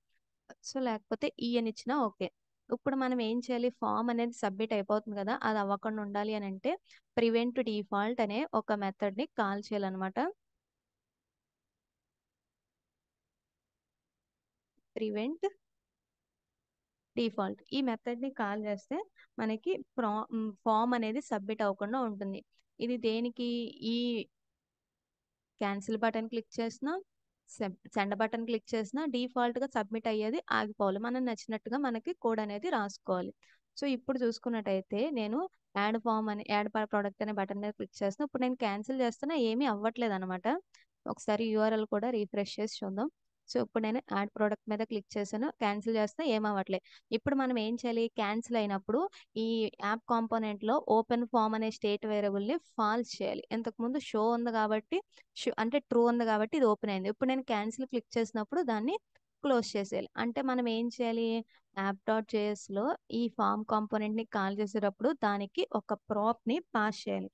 సో లేకపోతే ఈ అని ఇచ్చినా ఓకే. ఇప్పుడు మనం ఏం చేయాలి, ఫామ్ అనేది సబ్మిట్ అయిపోతుంది కదా, అది అవ్వకుండా ఉండాలి అని అంటే ప్రివెంట్ డిఫాల్ట్ అనే ఒక మెథడ్ని కాల్ చేయాలన్నమాట. ప్రివెంట్ డిఫాల్ట్ ఈ మెథడ్ని కాల్ చేస్తే మనకి ఫామ్ అనేది సబ్మిట్ అవ్వకుండా ఉంటుంది. ఇది దేనికి, ఈ క్యాన్సిల్ బటన్ క్లిక్ చేసినా, సెండ్ బటన్ క్లిక్ చేసినా డిఫాల్ట్గా సబ్మిట్ అయ్యేది ఆగిపోవాలి. మనం నచ్చినట్టుగా మనకి కోడ్ అనేది రాసుకోవాలి. సో ఇప్పుడు చూసుకున్నట్టయితే నేను యాడ్ ప్రోడక్ట్ అనే బటన్ మీద క్లిక్ చేస్తున్నా. ఇప్పుడు నేను క్యాన్సిల్ చేస్తున్నా, ఏమీ అవ్వట్లేదు అనమాట. ఒకసారి యూఆర్ఎల్ కూడా రీఫ్రెష్ చేసి చూద్దాం. సో ఇప్పుడు నేను యాడ్ ప్రోడక్ట్ మీద క్లిక్ చేశాను, క్యాన్సిల్ చేస్తే ఏమవ్వట్లేదు. ఇప్పుడు మనం ఏం చేయాలి, క్యాన్సిల్ అయినప్పుడు ఈ యాప్ కాంపోనెంట్ లో ఓపెన్ ఫామ్ అనే స్టేట్ వేరియబుల్ ని ఫాల్స్ చేయాలి. ఇంతకుముందు షో ఉంది కాబట్టి, అంటే ట్రూ ఉంది కాబట్టి ఇది ఓపెన్ అయింది. ఇప్పుడు నేను క్యాన్సిల్ క్లిక్ చేసినప్పుడు దాన్ని క్లోజ్ చేసేయాలి. అంటే మనం ఏం చేయాలి, యాప్ డాట్ జేఎస్ లో ఈ ఫామ్ కాంపోనెంట్ ని కాల్ చేసేటప్పుడు దానికి ఒక ప్రాప్ ని పాస్ చేయాలి.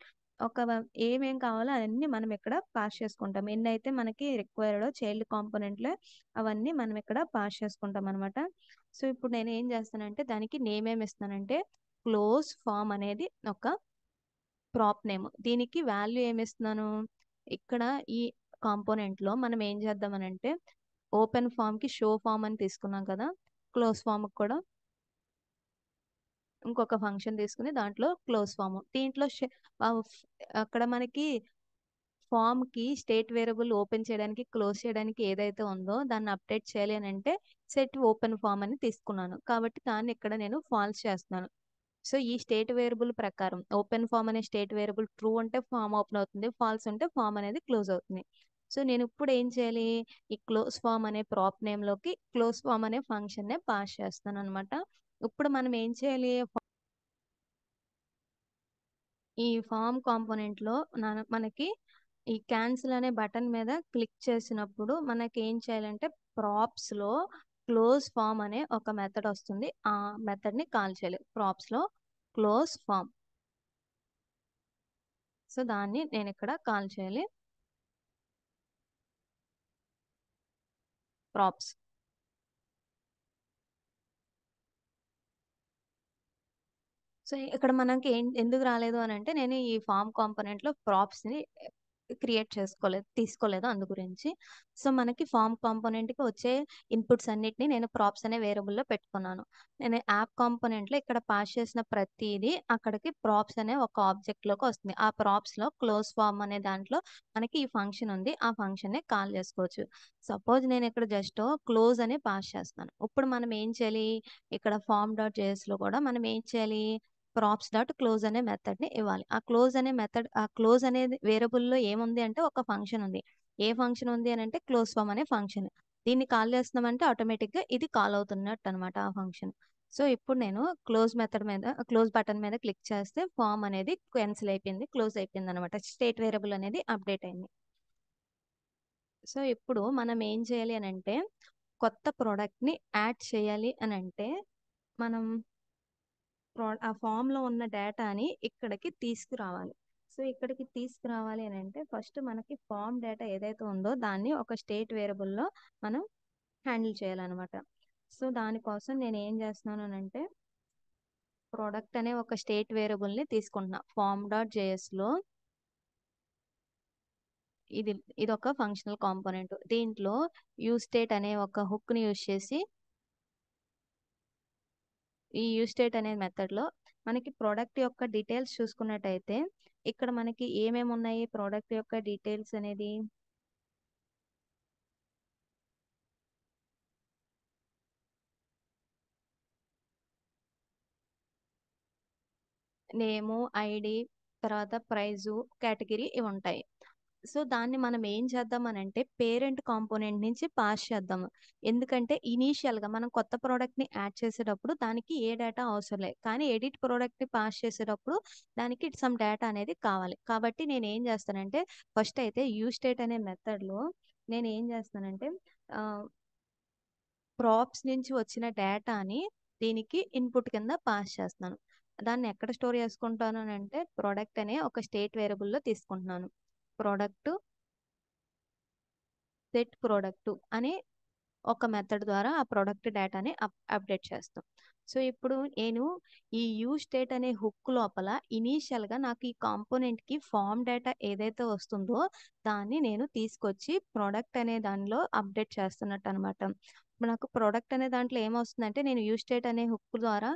ఏమేం కావాలో అవన్నీ మనం ఇక్కడ పాస్ చేసుకుంటాం. ఎన్నైతే మనకి రిక్వైర్డ్ చైల్డ్ కాంపోనెంట్లో అవన్నీ మనం ఇక్కడ పాస్ చేసుకుంటాం అనమాట. సో ఇప్పుడు నేను ఏం చేస్తానంటే దానికి నేమ్ ఏమి ఇస్తానంటే క్లోజ్ ఫామ్ అనేది ఒక ప్రాప్ నేమ్. దీనికి వాల్యూ ఏమి ఇస్తున్నాను, ఇక్కడ ఈ కాంపోనెంట్ లో మనం ఏం చేద్దామనంటే ఓపెన్ ఫామ్ కి షో ఫామ్ అని తీసుకున్నాం కదా, క్లోజ్ ఫామ్ కూడా ఇంకొక ఫంక్షన్ తీసుకుని దాంట్లో క్లోజ్ ఫామ్, దీంట్లో అక్కడ మనకి ఫామ్ కి స్టేట్ వేరియబుల్ ఓపెన్ చేయడానికి క్లోజ్ చేయడానికి ఏదైతే ఉందో దాన్ని అప్డేట్ చేయాలి అని అంటే సెట్ ఓపెన్ ఫామ్ అని తీసుకున్నాను కాబట్టి దాన్ని ఇక్కడ నేను ఫాల్స్ చేస్తున్నాను. సో ఈ స్టేట్ వేరియబుల్ ప్రకారం ఓపెన్ ఫామ్ అనే స్టేట్ వేరియబుల్ ట్రూ అంటే ఫామ్ ఓపెన్ అవుతుంది, ఫాల్స్ ఉంటే ఫామ్ అనేది క్లోజ్ అవుతుంది. సో నేను ఇప్పుడు ఏం చేయాలి, ఈ క్లోజ్ ఫామ్ అనే ప్రాప్ నేమ్ లోకి క్లోజ్ ఫామ్ అనే ఫంక్షన్ నే పాస్ చేస్తాను అనమాట. ఇప్పుడు మనం ఏం చేయాలి, ఈ ఫామ్ కాంపోనెంట్ లో మనకి ఈ క్యాన్సిల్ అనే బటన్ మీద క్లిక్ చేసినప్పుడు మనకి ఏం చేయాలంటే ప్రాప్స్ లో క్లోజ్ ఫామ్ అనే ఒక మెథడ్ వస్తుంది. ఆ మెథడ్ ని కాల్ చేయాలి, ప్రాప్స్ లో క్లోజ్ ఫామ్. సో దాన్ని నేను ఇక్కడ కాల్ చేయాలి, ప్రాప్స్. సో ఇక్కడ మనకి ఎందుకు రాలేదు అని అంటే నేను ఈ ఫామ్ కాంపోనెంట్ లో ప్రాప్స్ ని క్రియేట్ తీసుకోలేదు అందు గురించి. సో మనకి ఫామ్ కాంపోనెంట్ కి వచ్చే ఇన్పుట్స్ అన్నిటిని నేను ప్రాప్స్ అనే వేరియబుల్ లో పెట్టుకున్నాను. నేను యాప్ కాంపోనెంట్ లో ఇక్కడ పాస్ చేసిన ప్రతిదీ అక్కడికి ప్రాప్స్ అనే ఒక ఆబ్జెక్ట్ లోకి వస్తుంది. ఆ ప్రాప్స్ లో క్లోజ్ ఫామ్ అనే దాంట్లో మనకి ఈ ఫంక్షన్ ఉంది, ఆ ఫంక్షన్ నే కాల్ చేసుకోవచ్చు. సపోజ్ నేను ఇక్కడ జస్ట్ క్లోజ్ అనే పాస్ చేస్తాను. ఇప్పుడు మనం ఏం చేయాలి, ఇక్కడ ఫామ్ డాట్ జేఎస్ లో కూడా మనం ఏం చేయాలి, ప్రాప్స్ డాట్ క్లోజ్ అనే మెథడ్ ని ఇవ్వాలి. ఆ క్లోజ్ అనేది వేరియబుల్ లో ఏముంది అంటే ఒక ఫంక్షన్ ఉంది. ఏ ఫంక్షన్ ఉంది అని అంటే క్లోజ్ ఫామ్ అనే ఫంక్షన్. దీన్ని కాల్ చేస్తున్నామంటే ఆటోమేటిక్ గా ఇది కాల్ అవుతున్నట్టు అనమాట ఆ ఫంక్షన్. సో ఇప్పుడు నేను క్లోజ్ బటన్ మీద క్లిక్ చేస్తే ఫామ్ అనేది క్యాన్సిల్ అయిపోయింది, క్లోజ్ అయిపోయింది అనమాట. స్టేట్ వేరియబుల్ అనేది అప్డేట్ అయింది. సో ఇప్పుడు మనం ఏం చేయాలి అని అంటే కొత్త ప్రోడక్ట్ ని యాడ్ చేయాలి అని అంటే మనం ఆ ఫామ్ లో ఉన్న డేటాని ఇక్కడికి తీసుకురావాలి. సో ఇక్కడికి తీసుకురావాలి అని అంటే ఫస్ట్ మనకి ఫామ్ డేటా ఏదైతే ఉందో దాన్ని ఒక స్టేట్ వేరియబుల్లో మనం హ్యాండిల్ చేయాలన్నమాట. సో దానికోసం నేను ఏం చేస్తున్నాను అని అంటే ప్రోడక్ట్ అనే ఒక స్టేట్ వేరియబుల్ ని తీసుకుంటున్నా. ఫామ్ డాట్ జేఎస్ లో ఇది ఇది ఒక ఫంక్షనల్ కాంపోనెంట్. దీంట్లో యూజ్ స్టేట్ అనే ఒక హుక్ ని యూజ్ చేసి ఈ యూజ్ స్టేట్ అనే మెథడ్ లో మనకి ప్రోడక్ట్ యొక్క డీటెయిల్స్ చూసుకున్నట్టయితే ఇక్కడ మనకి ఏమేమి ఉన్నాయి, ప్రోడక్ట్ యొక్క డీటెయిల్స్ అనేది నేము, ఐడి, తర్వాత ప్రైజు, కేటగిరీ ఇవి ఉంటాయి. సో దాన్ని మనం ఏం చేద్దాం అని అంటే పేరెంట్ కాంపోనెంట్ నుంచి పాస్ చేద్దాము. ఎందుకంటే ఇనీషియల్ గా మనం కొత్త ప్రోడక్ట్ ని యాడ్ చేసేటప్పుడు దానికి ఏ డేటా అవసరం లేదు, కానీ ఎడిట్ ప్రోడక్ట్ ని పాస్ చేసేటప్పుడు దానికి సమ్ డేటా అనేది కావాలి. కాబట్టి నేను ఏం చేస్తానంటే ఫస్ట్ అయితే యూజ్ స్టేట్ అనే మెథడ్ లో నేను ఏం చేస్తానంటే ప్రాప్స్ నుంచి వచ్చిన డేటాని దీనికి ఇన్పుట్ కింద పాస్ చేస్తున్నాను. దాన్ని ఎక్కడ స్టోర్ చేసుకుంటాను అని అంటే ప్రోడక్ట్ అనే ఒక స్టేట్ వేరియబుల్లో తీసుకుంటున్నాను. ప్రోడక్ట్ సెట్ ప్రోడక్ట్ అని ఒక మెథడ్ ద్వారా ఆ ప్రొడక్ట్ డేటాని అప్డేట్ చేస్తాం. సో ఇప్పుడు నేను ఈ యూజ్ స్టేట్ అనే హుక్ లోపల ఇనీషియల్గా నాకు ఈ కాంపోనెంట్కి ఫామ్ డేటా ఏదైతే వస్తుందో దాన్ని నేను తీసుకొచ్చి ప్రోడక్ట్ అనే దానిలో అప్డేట్ చేస్తున్నట్టు అనమాట. నాకు ప్రోడక్ట్ అనే దాంట్లో ఏమొస్తుందంటే నేను యూజ్ స్టేట్ అనే హుక్ ద్వారా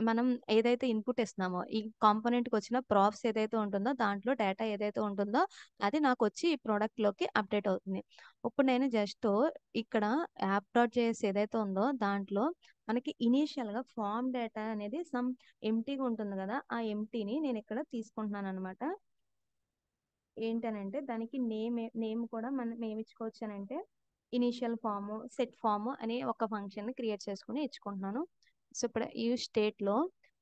మనం ఏదైతే ఇన్పుట్ ఇస్తున్నామో ఈ కాంపోనెంట్కి వచ్చిన ప్రాప్స్ ఏదైతే ఉంటుందో దాంట్లో డేటా ఏదైతే ఉంటుందో అది నాకు వచ్చి ఈ ప్రోడక్ట్లోకి అప్డేట్ అవుతుంది. ఇప్పుడు నేను జస్ట్ ఇక్కడ యాప్ డాట్ జేఎస్ ఏదైతే ఉందో దాంట్లో మనకి ఇనీషియల్గా ఫామ్ డేటా అనేది సమ్ ఎంటీగా ఉంటుంది కదా, ఆ ఎంటీని నేను ఇక్కడ తీసుకుంటున్నాను అనమాట. ఏంటనంటే దానికి నేమ్ కూడా మనం ఏమి ఇచ్చుకోవచ్చు అని అంటే ఇనీషియల్ ఫామ్ సెట్ ఫామ్ అనే ఒక ఫంక్షన్ క్రియేట్ చేసుకుని ఇచ్చుకుంటున్నాను. సో ఇప్పుడు ఈ స్టేట్లో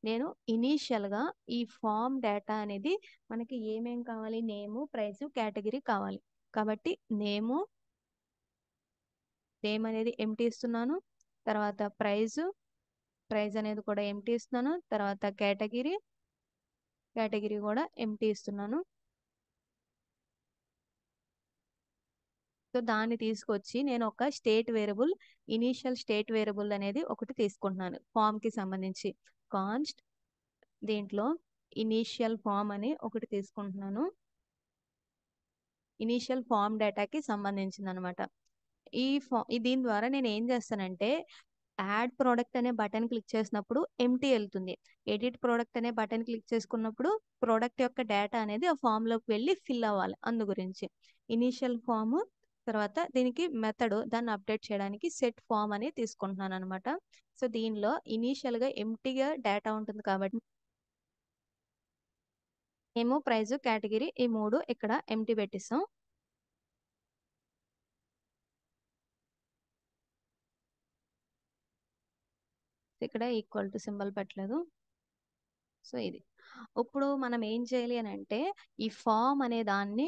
నేను ఇనీషియల్గా ఈ ఫామ్ డేటా అనేది మనకి ఏమేం కావాలి, నేము ప్రైస్ కేటగిరీ కావాలి. కాబట్టి నేమ్ అనేది ఎంటీ ఇస్తున్నాను. తర్వాత ప్రైజ్ అనేది కూడా ఎంటీ ఇస్తున్నాను. తర్వాత కేటగిరీ కూడా ఎంటీ ఇస్తున్నాను. సో దాన్ని తీసుకొచ్చి నేను ఒక state variable initial state variable అనేది ఒకటి తీసుకుంటున్నాను ఫామ్కి సంబంధించి. కాన్స్ట్ దీంట్లో ఇనీషియల్ ఫామ్ అని ఒకటి తీసుకుంటున్నాను. ఇనీషియల్ ఫామ్ డేటాకి సంబంధించింది అనమాట. దీని ద్వారా నేను ఏం చేస్తానంటే యాడ్ ప్రోడక్ట్ అనే బటన్ క్లిక్ చేసినప్పుడు ఎంటీ వెళ్తుంది. ఎడిట్ ప్రోడక్ట్ అనే బటన్ క్లిక్ చేసుకున్నప్పుడు ప్రోడక్ట్ యొక్క డేటా అనేది ఆ ఫామ్లోకి వెళ్ళి ఫిల్ అవ్వాలి. అందు గురించి ఇనీషియల్ ఫామ్ తర్వాత దీనికి మెథడ్ దాన్ని అప్డేట్ చేయడానికి సెట్ ఫామ్ అని తీసుకుంటున్నాను అనమాట. సో దీనిలో ఇనీషియల్గా ఎంటీగా డేటా ఉంటుంది కాబట్టి మేము ప్రైజ్ కేటగిరీ ఈ మూడు ఇక్కడ ఎంటీ పెట్టిస్తాం. ఇక్కడ ఈక్వల్ టు సింబల్ పెట్టలేదు. సో ఇది ఇప్పుడు మనం ఏం చేయాలి అని అంటే ఈ ఫామ్ అనే దాన్ని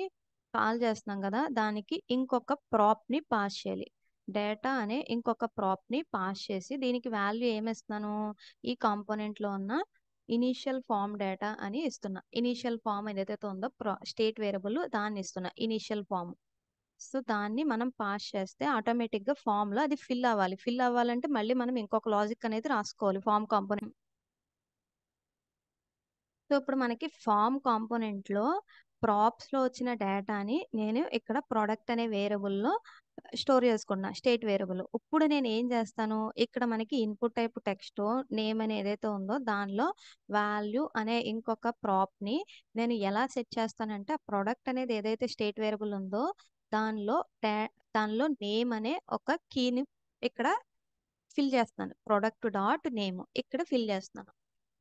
కాల్ చేస్తున్నాం కదా, దానికి ఇంకొక ప్రాప్ని పాస్ చేయాలి. డేటా అనే ఇంకొక ప్రాప్ని పాస్ చేసి దీనికి వాల్యూ ఏమిస్తున్నాను, ఈ కాంపోనెంట్లో ఉన్న ఇనీషియల్ ఫామ్ డేటా అని ఇస్తున్నా. ఇనీషియల్ ఫామ్ ఏదైతే ఉందో స్టేట్ వేరియబుల్ దాన్ని ఇస్తున్నా ఇనీషియల్ ఫామ్. సో దాన్ని మనం పాస్ చేస్తే ఆటోమేటిక్గా ఫామ్లో అది ఫిల్ అవ్వాలి. ఫిల్ అవ్వాలంటే మళ్ళీ మనం ఇంకొక లాజిక్ అనేది రాసుకోవాలి ఫామ్ కాంపోనెంట్. సో ఇప్పుడు మనకి ఫామ్ కాంపోనెంట్లో ప్రాప్స్లో వచ్చిన డేటాని నేను ఇక్కడ ప్రోడక్ట్ అనే వేరియబుల్లో స్టోర్ చేసుకున్నా స్టేట్ వేరియబుల్. ఇప్పుడు నేను ఏం చేస్తాను, ఇక్కడ మనకి ఇన్పుట్ టైప్ టెక్స్ట్ నేమ్ అని ఏదైతే ఉందో దానిలో వాల్యూ అనే ఇంకొక ప్రాప్ని నేను ఎలా సెట్ చేస్తానంటే ఆ ప్రోడక్ట్ అనేది ఏదైతే స్టేట్ వేరియబుల్ ఉందో దానిలో దానిలో నేమ్ అనే ఒక కీని ఇక్కడ ఫిల్ చేస్తున్నాను. ప్రోడక్ట్ డాట్ నేమ్ ఇక్కడ ఫిల్ చేస్తున్నాను.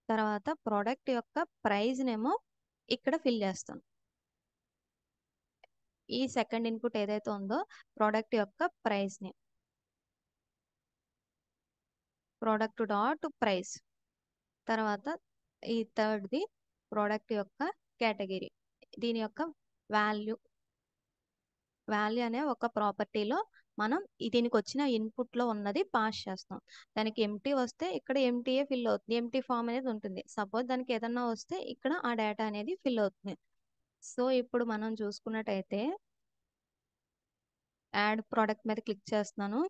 తర్వాత ప్రోడక్ట్ యొక్క ప్రైస్నేమో ఇక్కడ ఫిల్ చేస్తాను. ఈ సెకండ్ ఇన్పుట్ ఏదైతే ఉందో ప్రోడక్ట్ యొక్క ప్రైస్ని ప్రోడక్ట్ డాట్ ప్రైస్. తర్వాత ఈ థర్డ్ది ప్రోడక్ట్ యొక్క కేటగిరీ. దీని యొక్క వాల్యూ అనే ఒక ప్రాపర్టీలో మనం దీనికి వచ్చిన ఇన్పుట్లో ఉన్నది పాస్ చేస్తాం. దానికి ఎంటీ వస్తే ఇక్కడ ఎంటీఏ ఫిల్ అవుతుంది, ఎంటీ ఫామ్ అనేది ఉంటుంది. సపోజ్ దానికి ఏదన్నా వస్తే ఇక్కడ ఆ డేటా అనేది ఫిల్ అవుతుంది. సో ఇప్పుడు మనం చూసుకున్నట్టయితే యాడ్ ప్రోడక్ట్ మీద క్లిక్ చేస్తున్నాను.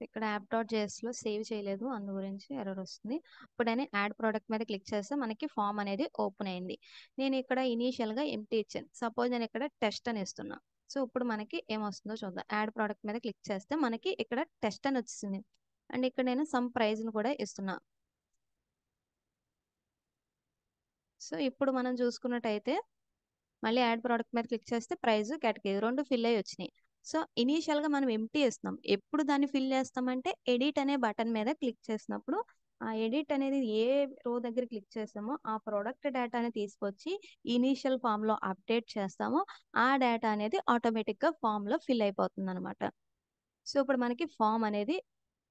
ఇక్కడ యాప్ డాట్ జేఎస్లో సేవ్ చేయలేదు, అందు గురించి ఎర్రర్ వస్తుంది. ఇప్పుడు నేను యాడ్ ప్రోడక్ట్ మీద క్లిక్ చేస్తే మనకి ఫామ్ అనేది ఓపెన్ అయింది. నేను ఇక్కడ ఇనీషియల్గా ఎంటీ ఇచ్చాను. సపోజ్ నేను ఇక్కడ టెస్ట్ అని ఇస్తున్నా. సో ఇప్పుడు మనకి ఏమొస్తుందో చూద్దాం. యాడ్ ప్రోడక్ట్ మీద క్లిక్ చేస్తే మనకి ఇక్కడ టెస్ట్ అని వచ్చింది. అండ్ ఇక్కడ నేను సమ్ ప్రైజ్ని కూడా ఇస్తున్నా. సో ఇప్పుడు మనం చూసుకున్నట్టయితే మళ్ళీ యాడ్ ప్రోడక్ట్ మీద క్లిక్ చేస్తే ప్రైస్ కేటగిరీ రెండు ఫిల్ అయ్యి వచ్చినాయి. సో ఇనీషియల్గా మనం ఎంటీ ఇస్తాం. ఎప్పుడు దాన్ని ఫిల్ చేస్తామంటే ఎడిట్ అనే బటన్ మీద క్లిక్ చేసినప్పుడు ఆ ఎడిట్ అనేది ఏ రో దగ్గర క్లిక్ చేస్తామో ఆ ప్రోడక్ట్ డేటాని తీసుకొచ్చి ఇనీషియల్ ఫామ్లో అప్డేట్ చేస్తామో ఆ డేటా అనేది ఆటోమేటిక్గా ఫామ్లో ఫిల్ అయిపోతుంది అనమాట. సో ఇప్పుడు మనకి ఫామ్ అనేది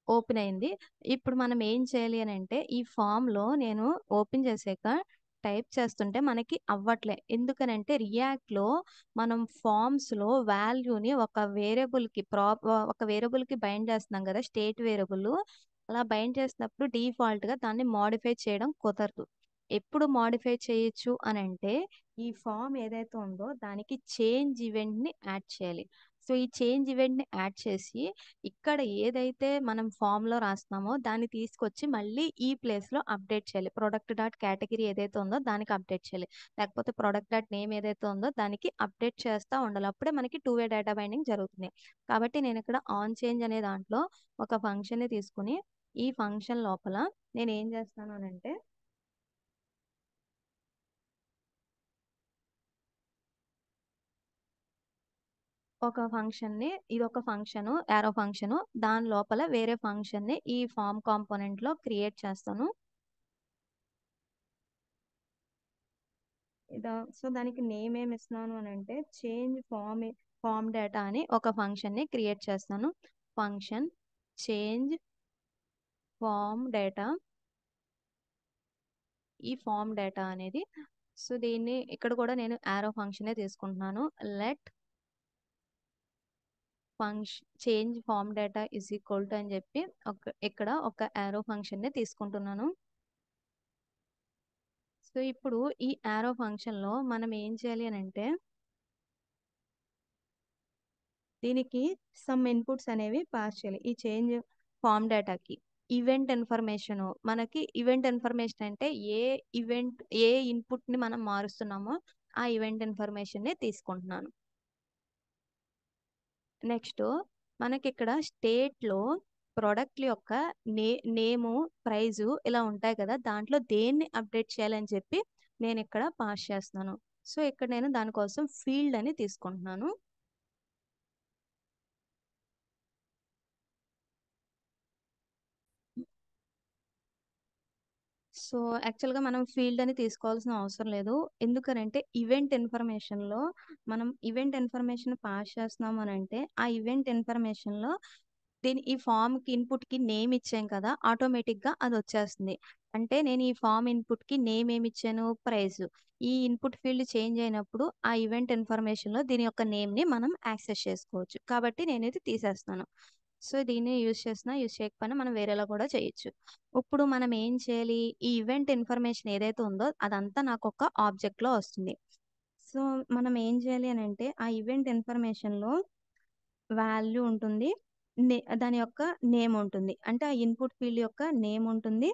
ఓపెన్ అయింది. ఇప్పుడు మనం ఏం చేయాలి అని అంటే ఈ ఫామ్లో నేను ఓపెన్ చేసాక టైప్ చేస్తుంటే మనకి అవ్వట్లే. ఎందుకనంటే రియాక్ట్లో మనం ఫామ్స్లో వాల్యూని ఒక వేరియబుల్కి బైండ్ చేస్తున్నాం కదా, స్టేట్ వేరియబుల్. అలా బైండ్ చేసినప్పుడు డిఫాల్ట్గా దాన్ని మోడిఫై చేయడం కుదరదు. ఎప్పుడు మోడిఫై చేయొచ్చు అని అంటే ఈ ఫామ్ ఏదైతే ఉందో దానికి చేంజ్ ఈవెంట్ని యాడ్ చేయాలి. సో ఈ చేంజ్ ఈవెంట్ని యాడ్ చేసి ఇక్కడ ఏదైతే మనం ఫామ్లో రాస్తున్నామో దాన్ని తీసుకొచ్చి మళ్ళీ ఈ ప్లేస్లో అప్డేట్ చేయాలి. ప్రొడక్ట్ డాట్ కేటగిరీ ఏదైతే ఉందో దానికి అప్డేట్ చేయాలి. లేకపోతే ప్రొడక్ట్ డాట్ నేమ్ ఏదైతే ఉందో దానికి అప్డేట్ చేస్తూ ఉండాలి. అప్పుడే మనకి టూ వే డేటా బైండింగ్ జరుగుతుంది. కాబట్టి నేను ఇక్కడ ఆన్ చేంజ్ అనే దాంట్లో ఒక ఫంక్షన్ని తీసుకుని ఈ ఫంక్షన్ లోపల నేను ఏం చేస్తాను అని అంటే ఒక ఫంక్షన్‌ని ఇదొక ఫంక్షను, యారో ఫంక్షను. దాని లోపల వేరే ఫంక్షన్‌ని ఈ ఫార్మ్ కాంపోనెంట్‌లో క్రియేట్ చేస్తాను. సో, దానికి నేమ్ ఏమి ఇస్తున్నాను అని అంటే చేంజ్ ఫార్మ్ డేటా అని ఒక ఫంక్షన్‌ని క్రియేట్ చేస్తాను. Function change form data. ఈ ఫార్మ్ డేటా అనేది సో, దీన్ని ఇక్కడ కూడా నేను యారో ఫంక్షనే తీసుకుంటున్నాను. Let change form data is equal to అని చెప్పి ఇక్కడ ఒక యారో ఫంక్షన్ని తీసుకుంటున్నాను. సో ఇప్పుడు ఈ యారో ఫంక్షన్లో మనం ఏం చేయాలి అని అంటే దీనికి సమ్ ఇన్పుట్స్ అనేవి పాస్ చేయాలి. ఈ చేంజ్ ఫార్మ్ డేటాకి ఈవెంట్ ఇన్ఫర్మేషన్, మనకి ఈవెంట్ ఇన్ఫర్మేషన్ అంటే ఏ ఇన్పుట్ని మనం మారుస్తున్నామో ఆ ఈవెంట్ ఇన్ఫర్మేషన్ని తీసుకుంటున్నాను. నెక్స్ట్ మనకి ఇక్కడ స్టేట్లో ప్రోడక్ట్ యొక్క నేము ప్రైజు ఇలా ఉంటాయి కదా, దాంట్లో దేన్ని అప్డేట్ చేయాలని చెప్పి నేను ఇక్కడ పాస్ చేస్తున్నాను. సో ఇక్కడ నేను దానికోసం ఫీల్డ్ అని తీసుకుంటున్నాను. సో యాక్చువల్గా మనం ఫీల్డ్ అని తీసుకోవాల్సిన అవసరం లేదు. ఎందుకనంటే ఈవెంట్ ఇన్ఫర్మేషన్లో మనం ఈవెంట్ ఇన్ఫర్మేషన్ పాస్ చేస్తున్నాం అని అంటే ఆ ఈవెంట్ ఇన్ఫర్మేషన్లో ఈ ఫామ్కి ఇన్పుట్కి నేమ్ ఇచ్చాం కదా, ఆటోమేటిక్గా అది వచ్చేస్తుంది. అంటే నేను ఈ ఫామ్ ఇన్పుట్కి నేమ్ ఏమి ఇచ్చాను, ప్రైజ్. ఈ ఇన్పుట్ ఫీల్డ్ చేంజ్ అయినప్పుడు ఆ ఈవెంట్ ఇన్ఫర్మేషన్లో దీని యొక్క నేమ్ని మనం యాక్సెస్ చేసుకోవచ్చు. కాబట్టి నేను ఇది తీసేస్తున్నాను. సో దీన్ని యూజ్ చేయకపోయినా మనం వేరేలా కూడా చేయొచ్చు. ఇప్పుడు మనం ఏం చేయాలి, ఈ ఈవెంట్ ఇన్ఫర్మేషన్ ఏదైతే ఉందో అదంతా నాకు ఒక ఆబ్జెక్ట్లో వస్తుంది. సో మనం ఏం చేయాలి అని అంటే ఆ ఈవెంట్ ఇన్ఫర్మేషన్లో వాల్యూ ఉంటుంది, దాని యొక్క నేమ్ ఉంటుంది. అంటే ఆ ఇన్పుట్ ఫీల్డ్ యొక్క నేమ్ ఉంటుంది,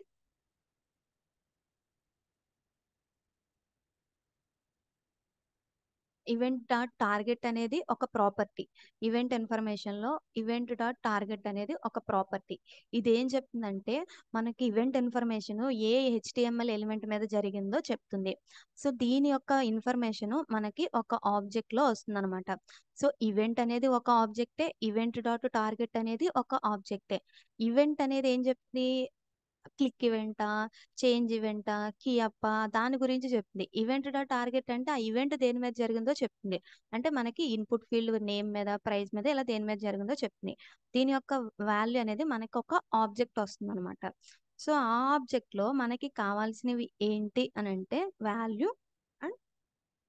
ఈవెంట్ డాట్ టార్గెట్ అనేది ఒక ప్రాపర్టీ. ఈవెంట్ ఇన్ఫర్మేషన్లో ఈవెంట్ డాట్ టార్గెట్ అనేది ఒక ప్రాపర్టీ. ఇది ఏం చెప్తుందంటే మనకి ఈవెంట్ ఇన్ఫర్మేషన్ ఏ హెచ్టిఎంఎల్ ఎలిమెంట్ మీద జరిగిందో చెప్తుంది. సో దీని యొక్క ఇన్ఫర్మేషన్ మనకి ఒక ఆబ్జెక్ట్లో వస్తుందన్నమాట. సో ఈవెంట్ అనేది ఒక ఆబ్జెక్టే, ఈవెంట్ డాట్ టార్గెట్ అనేది ఒక ఆబ్జెక్టే. ఈవెంట్ అనేది ఏం చెప్తుంది, క్లిక్ ఈవెంటా, చేంజ్ ఈవెంటా, కీ అప్పా, దాని గురించి చెప్తుంది. ఈవెంట్ డాట్ టార్గెట్ అంటే ఆ ఈవెంట్ దేని మీద జరిగిందో చెప్తుంది. అంటే మనకి ఇన్పుట్ ఫీల్డ్ నేమ్ మీద, ప్రైస్ మీద ఇలా దేని మీద జరిగిందో చెప్తుంది. దీని యొక్క వాల్యూ అనేది మనకి ఒక ఆబ్జెక్ట్ వస్తుంది అనమాట. సో ఆ ఆబ్జెక్ట్లో మనకి కావాల్సినవి ఏంటి అని అంటే వాల్యూ అండ్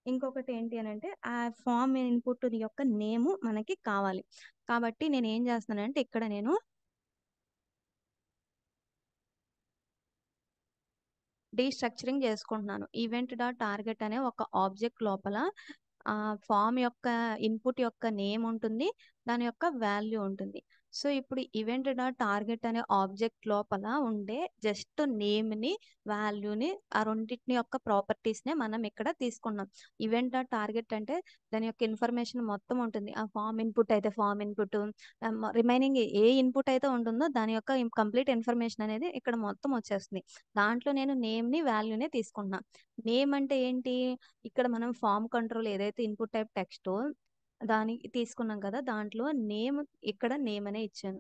ఇంకొకటి ఏంటి అని అంటే ఆ ఫామ్ ఇన్పుట్ యొక్క నేము మనకి కావాలి. కాబట్టి నేను ఏం చేస్తున్నానంటే ఇక్కడ నేను డీస్ట్రక్చరింగ్ చేసుకుంటున్నాను. ఈవెంట్ డాట్ టార్గెట్ అనే ఒక ఆబ్జెక్ట్ లోపల ఫామ్ యొక్క ఇన్పుట్ యొక్క నేమ్ ఉంటుంది, దాని యొక్క వాల్యూ ఉంటుంది. సో ఇప్పుడు ఈవెంట్ డాట్ టార్గెట్ అనే ఆబ్జెక్ట్ లోపల ఉండే జస్ట్ నేమ్ని, వాల్యూని, ఆ రెండింటిని యొక్క ప్రాపర్టీస్నే మనం ఇక్కడ తీసుకున్నాం. ఈవెంట్ డాట్ టార్గెట్ అంటే దాని యొక్క ఇన్ఫర్మేషన్ మొత్తం ఉంటుంది. ఆ ఫామ్ ఇన్పుట్ అయితే ఫామ్ ఇన్పుట్, రిమైనింగ్ ఏ ఇన్పుట్ అయితే ఉంటుందో దాని యొక్క కంప్లీట్ ఇన్ఫర్మేషన్ అనేది ఇక్కడ మొత్తం వచ్చేస్తుంది. దాంట్లో నేను నేమ్ని, వాల్యూనే తీసుకుంటున్నా. నేమ్ అంటే ఏంటి, ఇక్కడ మనం ఫామ్ కంట్రోల్ ఏదైతే ఇన్పుట్ టైప్ టెక్స్ట్ దానికి తీసుకున్నాం కదా, దాంట్లో నేమ్ ఇక్కడ నేమ్ అనే ఇచ్చాను,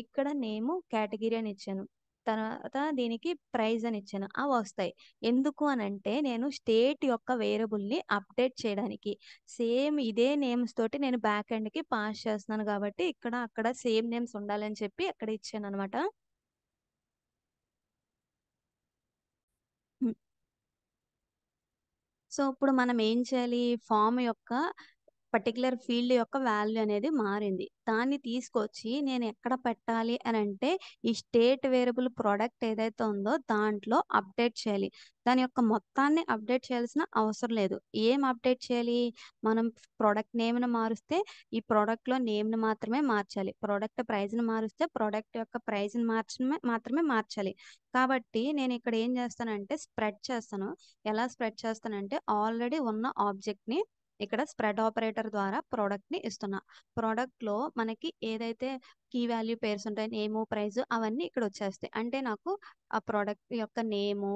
ఇక్కడ నేమ్ కేటగిరీ అని ఇచ్చాను, తర్వాత దీనికి ప్రైజ్ అని ఇచ్చాను. అవి వస్తాయి. ఎందుకు అని అంటే నేను స్టేట్ యొక్క వేరియబుల్ని అప్డేట్ చేయడానికి. సేమ్ ఇదే నేమ్స్ తోటి నేను బ్యాక్ ఎండ్కి పాస్ చేస్తున్నాను కాబట్టి ఇక్కడ అక్కడ సేమ్ నేమ్స్ ఉండాలని చెప్పి అక్కడ ఇచ్చాను అనమాట. సో ఇప్పుడు మనం ఏం చేయాలి, ఫామ్ యొక్క పర్టిక్యులర్ ఫీల్డ్ యొక్క వాల్యూ అనేది మారింది. దాన్ని తీసుకొచ్చి నేను ఎక్కడ పెట్టాలి అనంటే, ఈ స్టేట్ వేరియబుల్ ప్రొడక్ట్ ఏదైతే ఉందో దాంట్లో అప్డేట్ చేయాలి. దాని యొక్క మొత్తాన్ని అప్డేట్ చేయాల్సిన అవసరం లేదు. ఏం అప్డేట్ చేయాలి? మనం ప్రొడక్ట్ నేమ్‌ని మారుస్తే, ఈ ప్రొడక్ట్‌లో నేమ్‌ని మాత్రమే మార్చాలి. ప్రొడక్ట్ ప్రైస్‌ని మారుస్తే, ప్రొడక్ట్ యొక్క ప్రైస్‌ని మాత్రమే మార్చాలి. కాబట్టి నేనిక్కడ ఏం చేస్తానంటే స్ప్రెడ్ చేస్తాను. ఎలా స్ప్రెడ్ చేస్తానంటే, ఆల్రెడీ ఉన్న ఆబ్జెక్ట్‌ని ఇక్కడ స్ప్రెడ్ ఆపరేటర్ ద్వారా ప్రొడక్ట్‌ని ఇస్తున్నా. ప్రొడక్ట్‌లో మనకి ఏదైతే కీ వాల్యూ పేర్స్ ఉంటాయో నేము, ప్రైజు అవన్నీ ఇక్కడొచ్చేస్తాయి. అంటే నాకు ఆ ప్రొడక్ట్ యొక్క నేము,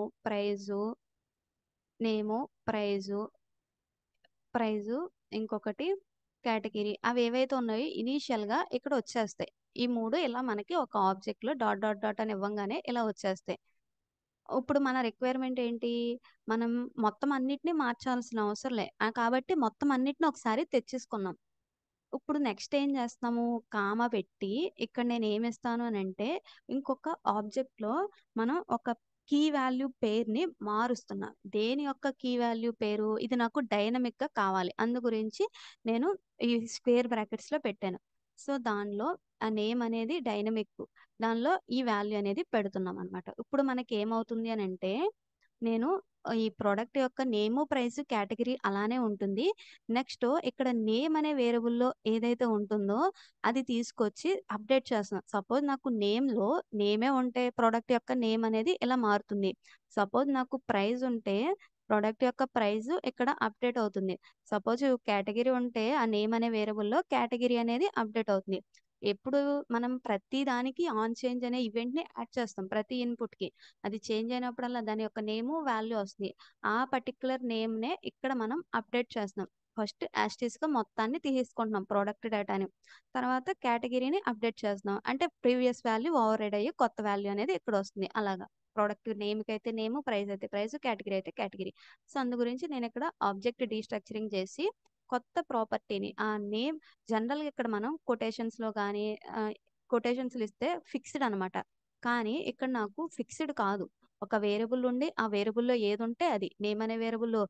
ప్రైజు, ఇంకొకటి కేటగిరీ అవేవైతే ఉన్నాయో ఇనీషియల్‌గా ఇక్కడ వచ్చేస్తాయి. ఈ 3 ఇలా మనకి ఒక ఆబ్జెక్ట్‌లో డాట్, డాట్, డాట్ అని ఇవ్వంగానే ఇలా వచ్చేస్తాయి. ఇప్పుడు మన రిక్వైర్మెంట్ ఏంటి? మనం మొత్తం అన్నిటిని మార్చాల్సిన అవసరం లే. కాబట్టి మొత్తం అన్నిటిని ఒకసారి తెచ్చేసుకున్నాం. ఇప్పుడు నెక్స్ట్ ఏం చేస్తాము? కామా పెట్టి ఇక్కడ నేనేమిస్తాను అనంటే, ఇంకొక ఆబ్జెక్ట్‌లో మనం ఒక కీ వాల్యూ పేరుని మారుస్తున్నా. దేని యొక్క కీ వాల్యూ పేరు? ఇది నాకు డైనమిక్‌గా కావాలి. అందు గురించి నేను ఈ స్క్వేర్ బ్రాకెట్స్‌లో పెట్టాను. సో, దానిలో ఆ నేమ్ అనేది డైనమిక్. దానిలో ఈ వాల్యూ అనేది పెడుతున్నామనమాట. ఇప్పుడు మనకేమవుతుంది అనంటే, నేను ఈ ప్రొడక్ట్ యొక్క నేము, ప్రైస్, కేటగిరీ అలానే ఉంటుంది. నెక్స్ట్ ఇక్కడ నేమ్ అనే వేరియబుల్‌లో ఏదైతే ఉంటుందో అది తీసుకొచ్చి అప్డేట్ చేస్తున్నాం. సపోజ్ నాకు నేమే ఉంటే ప్రొడక్ట్ యొక్క నేమ్ అనేది ఇలా మారుతుంది. సపోజ్ నాకు ప్రైస్ ఉంటే ప్రొడక్ట్ యొక్క ప్రైస్ ఇక్కడ అప్డేట్ అవుతుంది. సపోజ్ కేటగిరీ ఉంటే ఆ నేమ్ అనే వేరియబుల్‌లో కేటగిరీ అనేది అప్డేట్ అవుతుంది. ఎప్పుడు మనం ప్రతి దానికి ఆన్ చేంజ్ అనే ఈవెంట్‌ని యాడ్ చేస్తాం ప్రతి ఇన్‌పుట్‌కి. అది చేంజ్ అయినప్పుడల్లా దాని యొక్క నేము, వాల్యూ వస్తుంది. ఆ పర్టిక్యులర్ నేమ్‌నే ఇక్కడ మనం అప్డేట్ చేస్తున్నాం. ఫస్ట్ యాజ్ టీజ్‌గా మొత్తాన్ని తీసేసుకుంటున్నాం ప్రొడక్ట్ డేటాని. తర్వాత కేటగిరీని అప్డేట్ చేస్తున్నాం. అంటే ప్రీవియస్ వాల్యూ ఓవర్ రైడ్ అయ్యి కొత్త వాల్యూ అనేది ఇక్కడొస్తుంది అలాగా. ప్రొడక్ట్ నేమ్‌కైతే నేము, ప్రైస్ అయితే ప్రైస్, కేటగిరీ అయితే కేటగిరీ. సో, అందు గురించి నేనిక్కడ ఆబ్జెక్ట్ డీస్ట్రక్చరింగ్ చేసి కొత్త ప్రాపర్టీని ఆ నేమ్ జనరల్‌గా ఇక్కడ మనం కొటేషన్స్‌లో గాని కొటేషన్స్‌లో ఇస్తే ఫిక్స్‌డ్ అనమాట. కానీ ఇక్కడ నాకు ఫిక్స్‌డ్ కాదు. ఒక వేరియబుల్ ఉండి, ఆ వేరియబుల్‌లో ఏదుంటే అది. నేమ్ అనే వేరియబుల్‌లో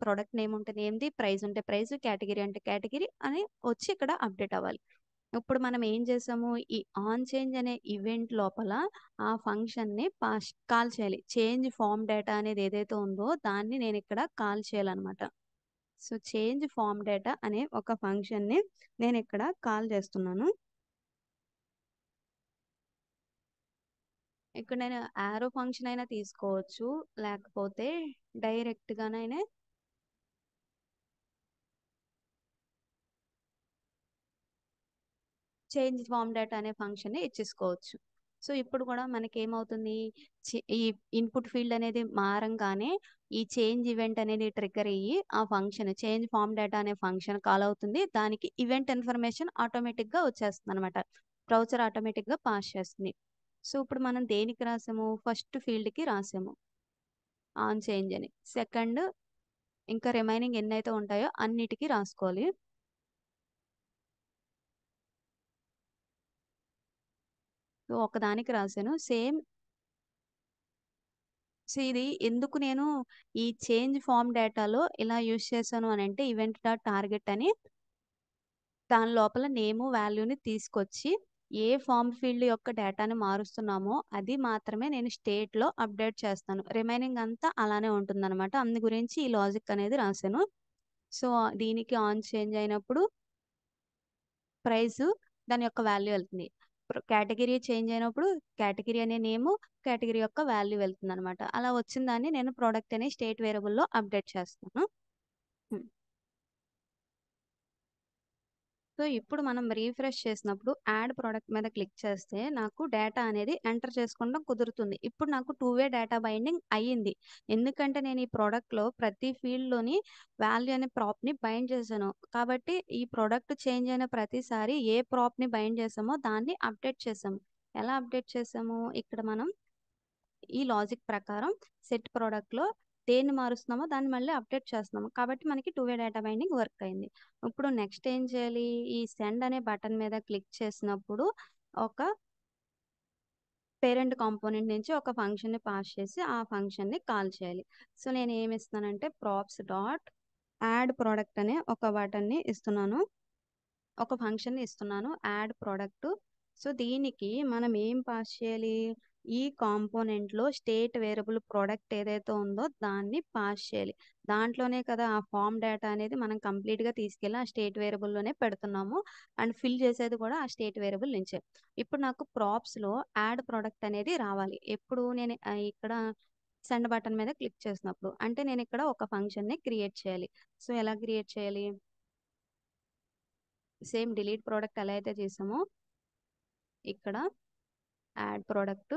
ప్రొడక్ట్ నేమ్ ఉంటే నేమ్‌ది, ప్రైస్ ఉంటే ప్రైస్, కేటగిరీ అంటే కేటగిరీ అని వచ్చి ఇక్కడ అప్డేట్ అవ్వాలి. ఇప్పుడు మనం ఏం చేసాము, ఈ ఆన్ చేంజ్ అనే ఈవెంట్ లోపల ఆ ఫంక్షన్‌ని కాల్ చేయాలి. చేంజ్ ఫార్మ్ డేటా అనేది ఏదైతే ఉందో దాన్ని నేనిక్కడ కాల్ చేయాలనమాట. సో, చేంజ్ ఫార్మ్ డేటా అనే ఒక ఫంక్షన్‌ని నేనిక్కడ కాల్ చేస్తున్నాను. ఇక్కడ నేను యారో ఫంక్షన్ అయినా తీసుకోవచ్చు. లేకపోతే డైరెక్ట్‌గానైనా చేంజ్ ఫార్మ్ డేటా అనే ఫంక్షన్‌ని ఇచ్చేసుకోవచ్చు. సో, ఇప్పుడు కూడా మనకేమవుతుంది ఈ ఇన్‌పుట్ ఫీల్డ్ అనేది మారంగానే ఈ చేంజ్ ఈవెంట్ అనేది ట్రిగ్గర్ అయ్యి ఆ ఫంక్షన్ చేంజ్ ఫార్మ్ డేటా అనే ఫంక్షన్ కాల్ అవుతుంది. దానికి ఈవెంట్ ఇన్ఫర్మేషన్ ఆటోమేటిక్‌గా వచ్చేస్తుందనమాట. బ్రౌజర్ ఆటోమేటిక్‌గా పాస్ చేస్తుంది. సో, ఇప్పుడు మనం దేనికి రాసాము? ఫస్ట్ ఫీల్డ్‌కి రాసాము ఆన్ చేంజ్ అని. సెకండ్ ఇంకా రిమైనింగ్ ఎన్నైతే ఉంటాయో అన్నిటికి రాసుకోవాలి. సో, ఒకదానికి రాసాను. ఇది ఎందుకు నేను ఈ చేంజ్ ఫార్మ్ డేటాలో ఇలా యూజ్ చేశాను అనంటే ఈవెంట్ డాట్ టార్గెట్ అని దాని లోపల నేము, వాల్యూని తీసుకొచ్చి ఏ ఫార్మ్ ఫీల్డ్ యొక్క డేటాని మారుస్తున్నామో అది మాత్రమే నేను స్టేట్‌లో అప్డేట్ చేస్తాను. రిమైనింగ్ అంతా అలానే ఉంటుందనమాట. అందు గురించి ఈ లాజిక్ అనేది రాసాను. సో, దీనికి ఆన్ చేంజ్ అయినప్పుడు ప్రైసు దాని యొక్క వాల్యూ వెళ్తుంది. కేటగిరీ చేంజ్ అయినప్పుడు కేటగిరీ అనే నేము, కేటగిరీ యొక్క వాల్యూ వెళ్తుందనమాట. అలా వచ్చిన దాన్ని నేను ప్రొడక్ట్ అనే స్టేట్ వేరియబుల్‌లో అప్డేట్ చేస్తాను. హ్మ్. సో, ఇప్పుడు మనం రిఫ్రెష్ చేసినప్పుడు యాడ్ ప్రొడక్ట్ మీద క్లిక్ చేస్తే నాకు డేటా అనేది ఎంటర్ చేసుకోవడం కుదురుతుంది. ఇప్పుడు నాకు 2 వే డేటా బైండింగ్ అయ్యింది. ఎందుకంటే నేను ఈ ప్రొడక్ట్‌లో ప్రతి ఫీల్డ్‌లోని వాల్యూ అనే ప్రాప్‌ని బైండ్ చేశాను. కాబట్టి ఈ ప్రొడక్ట్ చేంజ్ అయిన ప్రతిసారి ఏ ప్రాప్‌ని బైండ్ చేసామో దాన్ని అప్డేట్ చేసాము. ఎలా అప్డేట్ చేసాము? ఇక్కడ మనం ఈ లాజిక్ ప్రకారం సెట్ ప్రొడక్ట్‌లో దేన్ని మారుస్తున్నామో దాన్ని మళ్ళీ అప్డేట్ చేస్తున్నాము. కాబట్టి మనకి 2 వే డేటా బైండింగ్ వర్క్ అయింది. ఇప్పుడు నెక్స్ట్ ఏం చేయాలి? ఈ సెండ్ అనే బటన్ మీద క్లిక్ చేసినప్పుడు ఒక పేరెంట్ కాంపోనెంట్ నుంచి ఒక ఫంక్షన్‌ని పాస్ చేసి ఆ ఫంక్షన్‌ని కాల్ చేయాలి. సో, నేనేమిస్తున్నానంటే ప్రాప్స్ డాట్ యాడ్ ప్రోడక్ట్ అనే ఒక బటన్ని ఇస్తున్నాను, ఒక ఫంక్షన్ని ఇస్తున్నాను, యాడ్ ప్రోడక్ట్. సో దీనికి మనం ఏం పాస్ చేయాలి, ఈ కాంపోనెంట్లో స్టేట్ వేరియబుల్ ప్రోడక్ట్ ఏదైతే ఉందో దాన్ని పాస్ చేయాలి. దాంట్లోనే కదా ఆ ఫామ్ డేటా అనేది మనం కంప్లీట్గా తీసుకెళ్ళి ఆ స్టేట్ వేరియబుల్లోనే పెడుతున్నాము, అండ్ ఫిల్ చేసేది కూడా ఆ స్టేట్ వేరియబుల్ నుంచే. ఇప్పుడు నాకు ప్రాప్స్లో యాడ్ ప్రోడక్ట్ అనేది రావాలి. ఎప్పుడు నేను ఇక్కడ సెండ్ బటన్ మీద క్లిక్ చేసినప్పుడు, అంటే నేను ఇక్కడ ఒక ఫంక్షన్ని క్రియేట్ చేయాలి. సో ఎలా క్రియేట్ చేయాలి, సేమ్ డిలీట్ ప్రోడక్ట్ ఎలా అయితే చేసామో ఇక్కడ యాడ్ ప్రోడక్ట్,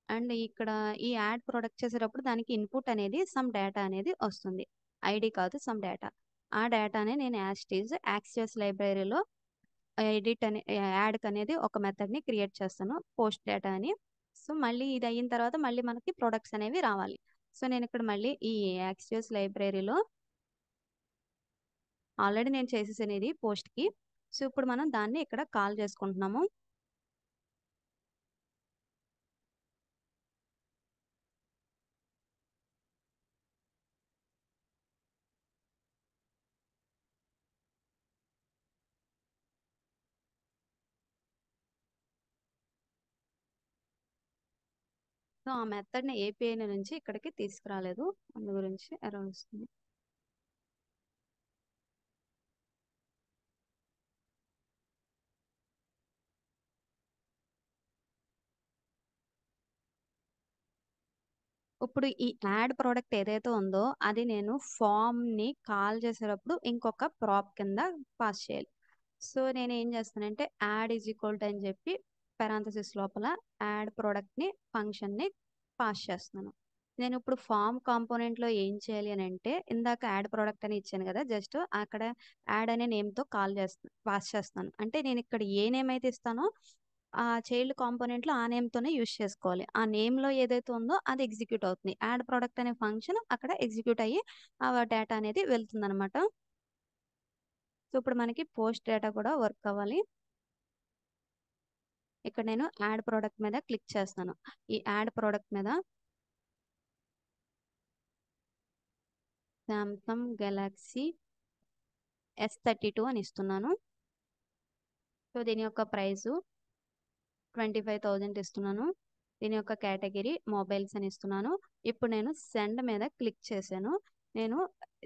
అండ్ ఇక్కడ ఈ యాడ్ ప్రోడక్ట్ చేసేటప్పుడు దానికి ఇన్పుట్ అనేది సమ్ డేటా అనేది వస్తుంది, ఐడి కాదు సమ్ డేటా. ఆ డేటానే నేను యాక్సెస్ లైబ్రరీలో ఎడిట్ అనే యాడ్కి అనేది ఒక మెథడ్ని క్రియేట్ చేస్తాను, పోస్ట్ డేటా అని. సో మళ్ళీ ఇది అయిన తర్వాత మళ్ళీ మనకి ప్రొడక్ట్స్ అనేవి రావాలి. సో నేను ఇక్కడ మళ్ళీ ఈ యాక్సెస్ లైబ్రరీలో ఆల్రెడీ నేను చేసేసాను ఇది పోస్ట్కి. సో ఇప్పుడు మనం దాన్ని ఇక్కడ కాల్ చేసుకుంటున్నాము. సో ఆ మెథడ్ని ఏపీఐ నుంచి ఇక్కడికి తీసుకురాలేదు, అందు గురించి ఎర్రర్ వస్తుంది. ఇప్పుడు ఈ యాడ్ ప్రోడక్ట్ ఏదైతే ఉందో అది నేను ఫామ్ని కాల్ చేసేటప్పుడు ఇంకొక ప్రాప్ కింద పాస్ చేయాలి. సో నేను ఏం చేస్తానంటే యాడ్ ఈజ్ ఈక్వల్ టు అని చెప్పి పెరాంథసిస్ లోపల యాడ్ ప్రోడక్ట్ని ఫంక్షన్ని పాస్ చేస్తున్నాను. నేను ఇప్పుడు ఫామ్ కాంపోనెంట్లో ఏం చేయాలి అని అంటే, ఇందాక యాడ్ ప్రోడక్ట్ అని ఇచ్చాను కదా, జస్ట్ అక్కడ యాడ్ అనే నేమ్తో పాస్ చేస్తాను. అంటే నేను ఇక్కడ ఏ నేమ్ అయితే ఇస్తానో ఆ చైల్డ్ కాంపోనెంట్లో ఆ నేమ్తోనే యూస్ చేసుకోవాలి. ఆ నేమ్లో ఏదైతే ఉందో అది ఎగ్జిక్యూట్ అవుతుంది. యాడ్ ప్రోడక్ట్ అనే ఫంక్షన్ అక్కడ ఎగ్జిక్యూట్ అయ్యి ఆ డేటా అనేది వెళ్తుంది అనమాట. సో ఇప్పుడు మనకి పోస్ట్ డేటా కూడా వర్క్ అవ్వాలి. ఇక్కడ నేను యాడ్ ప్రోడక్ట్ మీద క్లిక్ చేస్తాను. ఈ యాడ్ ప్రోడక్ట్ మీద సామ్సంగ్ గెలాక్సీ S32 అని ఇస్తున్నాను. సో దీని యొక్క ప్రైసు 25,000 ఇస్తున్నాను. దీని యొక్క కేటగిరీ మొబైల్స్ అని ఇస్తున్నాను. ఇప్పుడు నేను సెండ్ మీద క్లిక్ చేశాను. నేను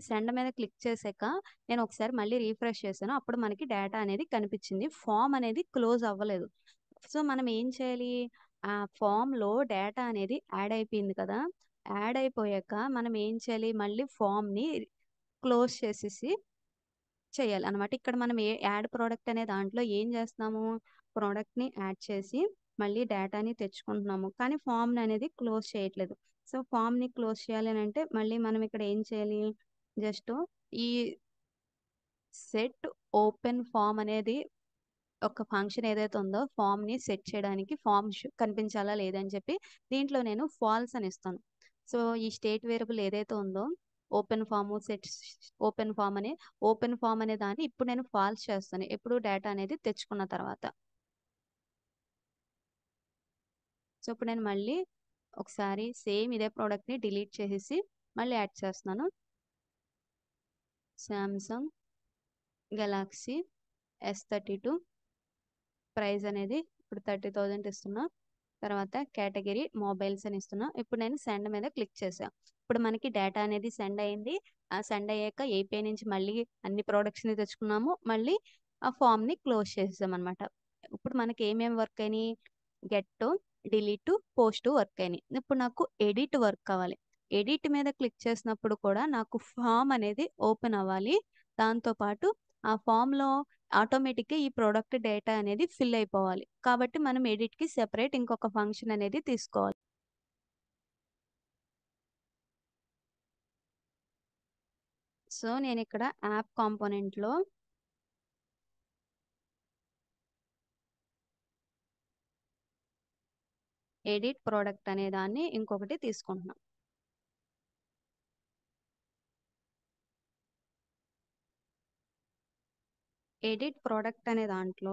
సెండ్ మీద క్లిక్ చేశాక నేను ఒకసారి మళ్ళీ రీఫ్రెష్ చేశాను, అప్పుడు మనకి డేటా అనేది కనిపించింది, ఫామ్ అనేది క్లోజ్ అవ్వలేదు. సో మనం ఏం చేయాలి, ఆ ఫామ్లో డేటా అనేది యాడ్ అయిపోయింది కదా, యాడ్ అయిపోయాక మనం ఏం చేయాలి, మళ్ళీ ఫామ్ని క్లోజ్ చేసేసి చేయాలి అనమాట. ఇక్కడ మనం యాడ్ ప్రోడక్ట్ అనే దాంట్లో ఏం చేస్తున్నాము, ప్రోడక్ట్ని యాడ్ చేసి మళ్ళీ డేటాని తెచ్చుకుంటున్నాము, కానీ ఫామ్ని అనేది క్లోజ్ చేయట్లేదు. సో ఫామ్ని క్లోజ్ చేయాలి అని అంటే మళ్ళీ మనం ఇక్కడ ఏం చేయాలి, జస్ట్ ఈ సెట్ ఓపెన్ ఫామ్ అనేది ఒక ఫంక్షన్ ఏదైతే ఉందో ఫామ్ని సెట్ చేయడానికి, ఫామ్ కనిపించాలా లేదని చెప్పి దీంట్లో నేను ఫాల్స్ అని ఇస్తాను. సో ఈ స్టేట్ వేరియబుల్ ఏదైతే ఉందో open form set open form అనే దాన్ని ఇప్పుడు నేను ఫాల్స్ చేస్తాను ఎప్పుడు డేటా అనేది తెచ్చుకున్న తర్వాత. సో ఇప్పుడు నేను మళ్ళీ ఒకసారి సేమ్ ఇదే ప్రోడక్ట్ని డిలీట్ చేసేసి మళ్ళీ యాడ్ చేస్తున్నాను. సామ్సంగ్ గెలాక్సీ S32 ప్రైస్ అనేది ఇప్పుడు 30,000 ఇస్తున్నా. తర్వాత కేటగిరీ మొబైల్స్ అని ఇస్తున్నా. ఇప్పుడు నేను సెండ్ మీద క్లిక్ చేసా. ఇప్పుడు మనకి డేటా అనేది సెండ్ అయింది. ఆ సెండ్ అయ్యాక ఏపీఐ నుంచి మళ్ళీ అన్ని ప్రోడక్ట్స్ని తెచ్చుకున్నాము, మళ్ళీ ఆ ఫామ్ని క్లోజ్ చేసాం అనమాట. ఇప్పుడు మనకి ఏమేమి వర్క్ అయినాయి, గెట్, డిలీట్, పోస్ట్ వర్క్ అయినాయి. ఇప్పుడు నాకు ఎడిట్ వర్క్ కావాలి. ఎడిట్ మీద క్లిక్ చేసినప్పుడు కూడా నాకు ఫామ్ అనేది ఓపెన్ అవ్వాలి, దాంతోపాటు ఆ ఫామ్లో ఆటోమేటిక్గా ఈ ప్రోడక్ట్ డేటా అనేది ఫిల్ అయిపోవాలి. కాబట్టి మనం ఎడిట్కి సెపరేట్ ఇంకొక ఫంక్షన్ అనేది తీసుకోవాలి. సో నేను ఇక్కడ యాప్ కాంపోనెంట్లో ఎడిట్ ప్రోడక్ట్ అనే దాన్ని ఇంకొకటి తీసుకుంటున్నాను. ఎడిట్ ప్రోడక్ట్ అనే దాంట్లో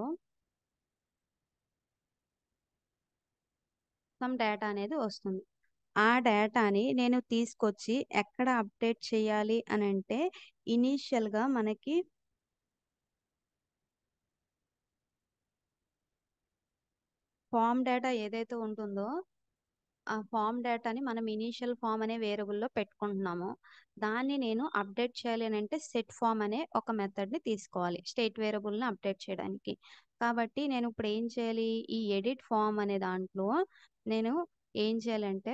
సమ్ డేటా అనేది వస్తుంది. ఆ డేటాని నేను తీసుకొచ్చి ఎక్కడ అప్డేట్ చేయాలి అని అంటే ఇనీషియల్గా మనకి ఫామ్ డేటా ఏదైతే ఉంటుందో ఆ ఫామ్ డేటాని మనం ఇనీషియల్ ఫామ్ అనే వేరియబుల్లో పెట్టుకుంటున్నాము. దాన్ని నేను అప్డేట్ చేయాలి అని అంటే సెట్ ఫామ్ అనే ఒక మెథడ్ని తీసుకోవాలి స్టేట్ వేరియబుల్ని అప్డేట్ చేయడానికి. కాబట్టి నేను ఇప్పుడు ఏం చేయాలి, ఈ ఎడిట్ ఫామ్ అనే దాంట్లో నేను ఏం చేయాలంటే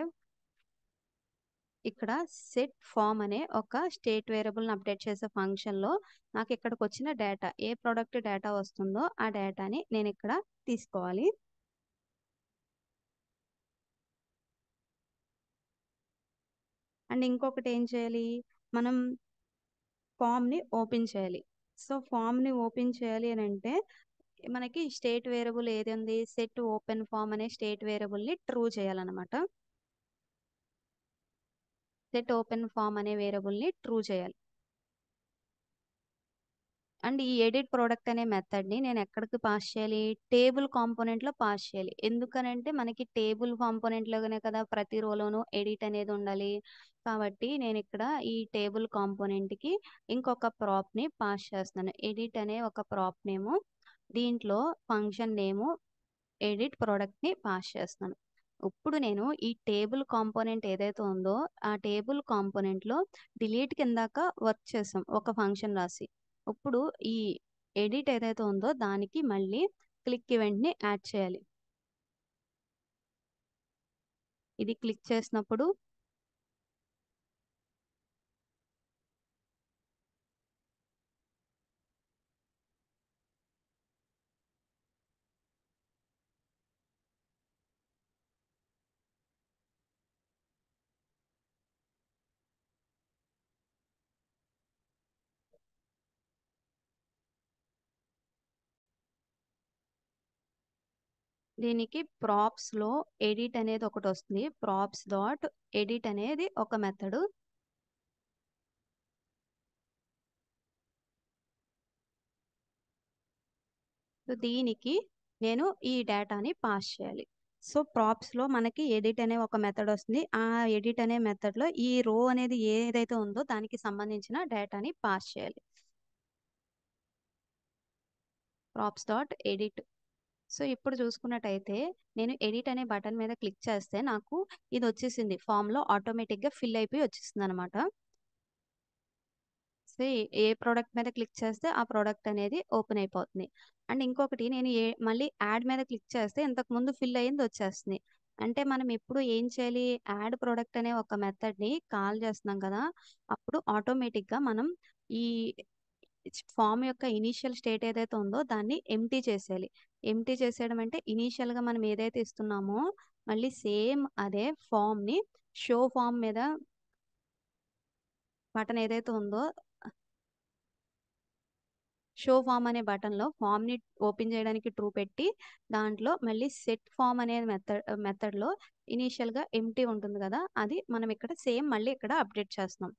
ఇక్కడ సెట్ ఫామ్ అనే ఒక స్టేట్ వేరియబుల్ని అప్డేట్ చేసే ఫంక్షన్లో నాకు ఇక్కడికి వచ్చిన డేటా ఏ ప్రోడక్ట్ డేటా వస్తుందో ఆ డేటాని నేను ఇక్కడ తీసుకోవాలి. అండ్ ఇంకొకటి ఏం చేయాలి, మనం ఫామ్ని ఓపెన్ చేయాలి. సో ఫామ్ని ఓపెన్ చేయాలి అని అంటే మనకి స్టేట్ వేరియబుల్ ఏది ఉంది, సెట్ ఓపెన్ ఫామ్ అనే స్టేట్ వేరియబుల్ని ట్రూ చేయాలన్నమాట. సెట్ ఓపెన్ ఫామ్ అనే వేరియబుల్ని ట్రూ చేయాలి. అండ్ ఈ ఎడిట్ ప్రోడక్ట్ అనే మెథడ్ని నేను ఎక్కడికి పాస్ చేయాలి, టేబుల్ కాంపోనెంట్లో పాస్ చేయాలి. ఎందుకనంటే మనకి టేబుల్ కాంపోనెంట్లోనే కదా ప్రతి రోలోనూ ఎడిట్ అనేది ఉండాలి. కాబట్టి నేను ఇక్కడ ఈ టేబుల్ కాంపోనెంట్కి ఇంకొక ప్రాప్ని పాస్ చేస్తున్నాను. ఎడిట్ అనే ఒక ప్రాప్ నేము, దీంట్లో ఫంక్షన్ నేము ఎడిట్ ప్రోడక్ట్ని పాస్ చేస్తున్నాను. ఇప్పుడు నేను ఈ టేబుల్ కాంపోనెంట్ ఏదైతే ఉందో ఆ టేబుల్ కాంపోనెంట్లో డిలీట్ కిందాక వర్క్ చేసాం ఒక ఫంక్షన్ రాసి. ఇప్పుడు ఈ ఎడిట్ ఏదైతే ఉందో దానికి మళ్ళీ క్లిక్ ఈవెంట్ని యాడ్ చేయాలి. ఇది క్లిక్ చేసినప్పుడు దీనికి ప్రాప్స్లో ఎడిట్ అనేది ఒకటి వస్తుంది. ప్రాప్స్ డాట్ ఎడిట్ అనేది ఒక మెథడు. సో దీనికి నేను ఈ డేటాని పాస్ చేయాలి. సో ప్రాప్స్లో మనకి ఎడిట్ అనే ఒక మెథడ్ వస్తుంది. ఆ ఎడిట్ అనే మెథడ్లో ఈ రో అనేది ఏదైతే ఉందో దానికి సంబంధించిన డేటాని పాస్ చేయాలి. Props dot edit. సో ఇప్పుడు చూసుకున్నట్టయితే నేను ఎడిట్ అనే బటన్ మీద క్లిక్ చేస్తే నాకు ఇది వచ్చేసింది, ఫామ్లో ఆటోమేటిక్గా ఫిల్ అయిపోయి వచ్చేసింది అనమాట. సో ఏ ప్రోడక్ట్ మీద క్లిక్ చేస్తే ఆ ప్రోడక్ట్ అనేది ఓపెన్ అయిపోతుంది. అండ్ ఇంకొకటి నేను మళ్ళీ యాడ్ మీద క్లిక్ చేస్తే ఇంతకు ముందు ఫిల్ అయ్యింది వచ్చేస్తుంది. అంటే మనం ఎప్పుడు ఏం చేయాలి, యాడ్ ప్రోడక్ట్ అనే ఒక మెథడ్ని కాల్ చేస్తున్నాం కదా, అప్పుడు ఆటోమేటిక్గా మనం ఈ ఫామ్ యొక్క ఇనీషియల్ స్టేట్ ఏదైతే ఉందో దాన్ని ఎంప్టీ చేసేయాలి. ఎంప్టీ చేసేయడం అంటే ఇనీషియల్గా మనం ఏదైతే ఇస్తున్నామో మళ్ళీ సేమ్ అదే ఫామ్ని షో ఫామ్ మీద బటన్ ఏదైతే ఉందో షో ఫామ్ అనే బటన్లో ఫామ్ని ఓపెన్ చేయడానికి ట్రూ పెట్టి దాంట్లో మళ్ళీ సెట్ ఫామ్ అనే మెథడ్లో ఇనీషియల్గా ఎంటీ ఉంటుంది కదా, అది మనం ఇక్కడ సేమ్ మళ్ళీ ఇక్కడ అప్డేట్ చేస్తున్నాం.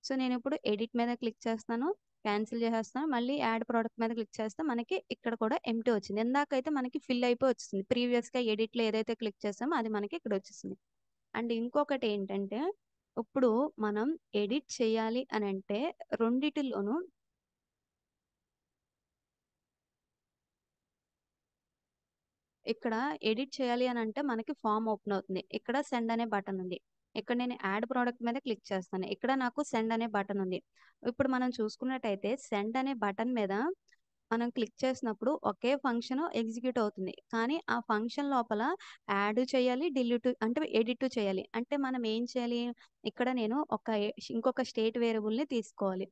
సో నేను ఇప్పుడు ఎడిట్ మీద క్లిక్ చేస్తాను, క్యాన్సిల్ చేసేస్తాను, మళ్ళీ యాడ్ ప్రోడక్ట్ మీద క్లిక్ చేస్తే మనకి ఇక్కడ కూడా ఎంటీ వచ్చింది. ఇందాకైతే మనకి ఫిల్ అయిపోయి వచ్చింది, ప్రీవియస్గా ఎడిట్లో ఏదైతే క్లిక్ చేస్తామో అది మనకి ఇక్కడ వచ్చేసింది. అండ్ ఇంకొకటి ఏంటంటే ఇప్పుడు మనం ఎడిట్ చేయాలి అని అంటే రెండిటిలోనూ ఇక్కడ ఎడిట్ చేయాలి అని అంటే మనకి ఫామ్ ఓపెన్ అవుతుంది. ఇక్కడ సెండ్ అనే బటన్ ఉంది. ఇక్కడ నేను యాడ్ ప్రోడక్ట్ మీద క్లిక్ చేస్తాను, ఇక్కడ నాకు సెండ్ అనే బటన్ ఉంది. ఇప్పుడు మనం చూసుకున్నట్టయితే సెండ్ అనే బటన్ మీద మనం క్లిక్ చేసినప్పుడు ఒకే ఫంక్షన్ ఎగ్జిక్యూట్ అవుతుంది. కానీ ఆ ఫంక్షన్ లోపల యాడ్ చేయాలి, డిలీట్ అంటే ఎడిట్ చేయాలి. అంటే మనం ఏం చేయాలి, ఇక్కడ నేను ఇంకొక స్టేట్ వేరియబుల్ని తీసుకోవాలి.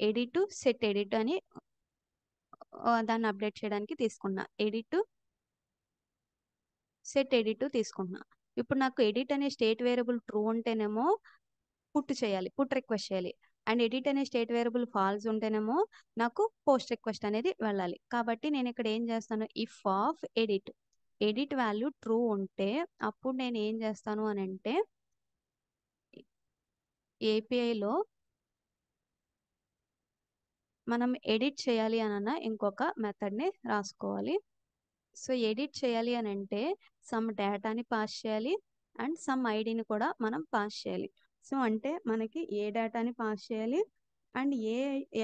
ఎడిట్ సెట్ ఎడిట్ అని దాన్ని అప్డేట్ చేయడానికి తీసుకున్నా. ఎడిట్ సెట్ ఎడిట్ తీసుకుంటున్నా. ఇప్పుడు నాకు ఎడిట్ అనే స్టేట్ వేరియబుల్ ట్రూ ఉంటేనేమో పుట్ రిక్వెస్ట్ చేయాలి. అండ్ ఎడిట్ అనే స్టేట్ వేరియబుల్ ఫాల్స్ ఉంటేనేమో నాకు పోస్ట్ రిక్వెస్ట్ అనేది వెళ్ళాలి. కాబట్టి నేను ఇక్కడ ఏం చేస్తాను, if of edit value true ఉంటే అప్పుడు నేను ఏం చేస్తాను అని అంటే ఏపీఐలో మనం ఎడిట్ చేయాలి అన్న ఇంకొక మెథడ్ని రాసుకోవాలి. సో ఎడిట్ చేయాలి అని అంటే సమ్ డేటాని పాస్ చేయాలి. అండ్ సమ్ ఐడిని కూడా మనం పాస్ చేయాలి. సో అంటే మనకి ఏ డేటాని పాస్ చేయాలి అండ్ ఏ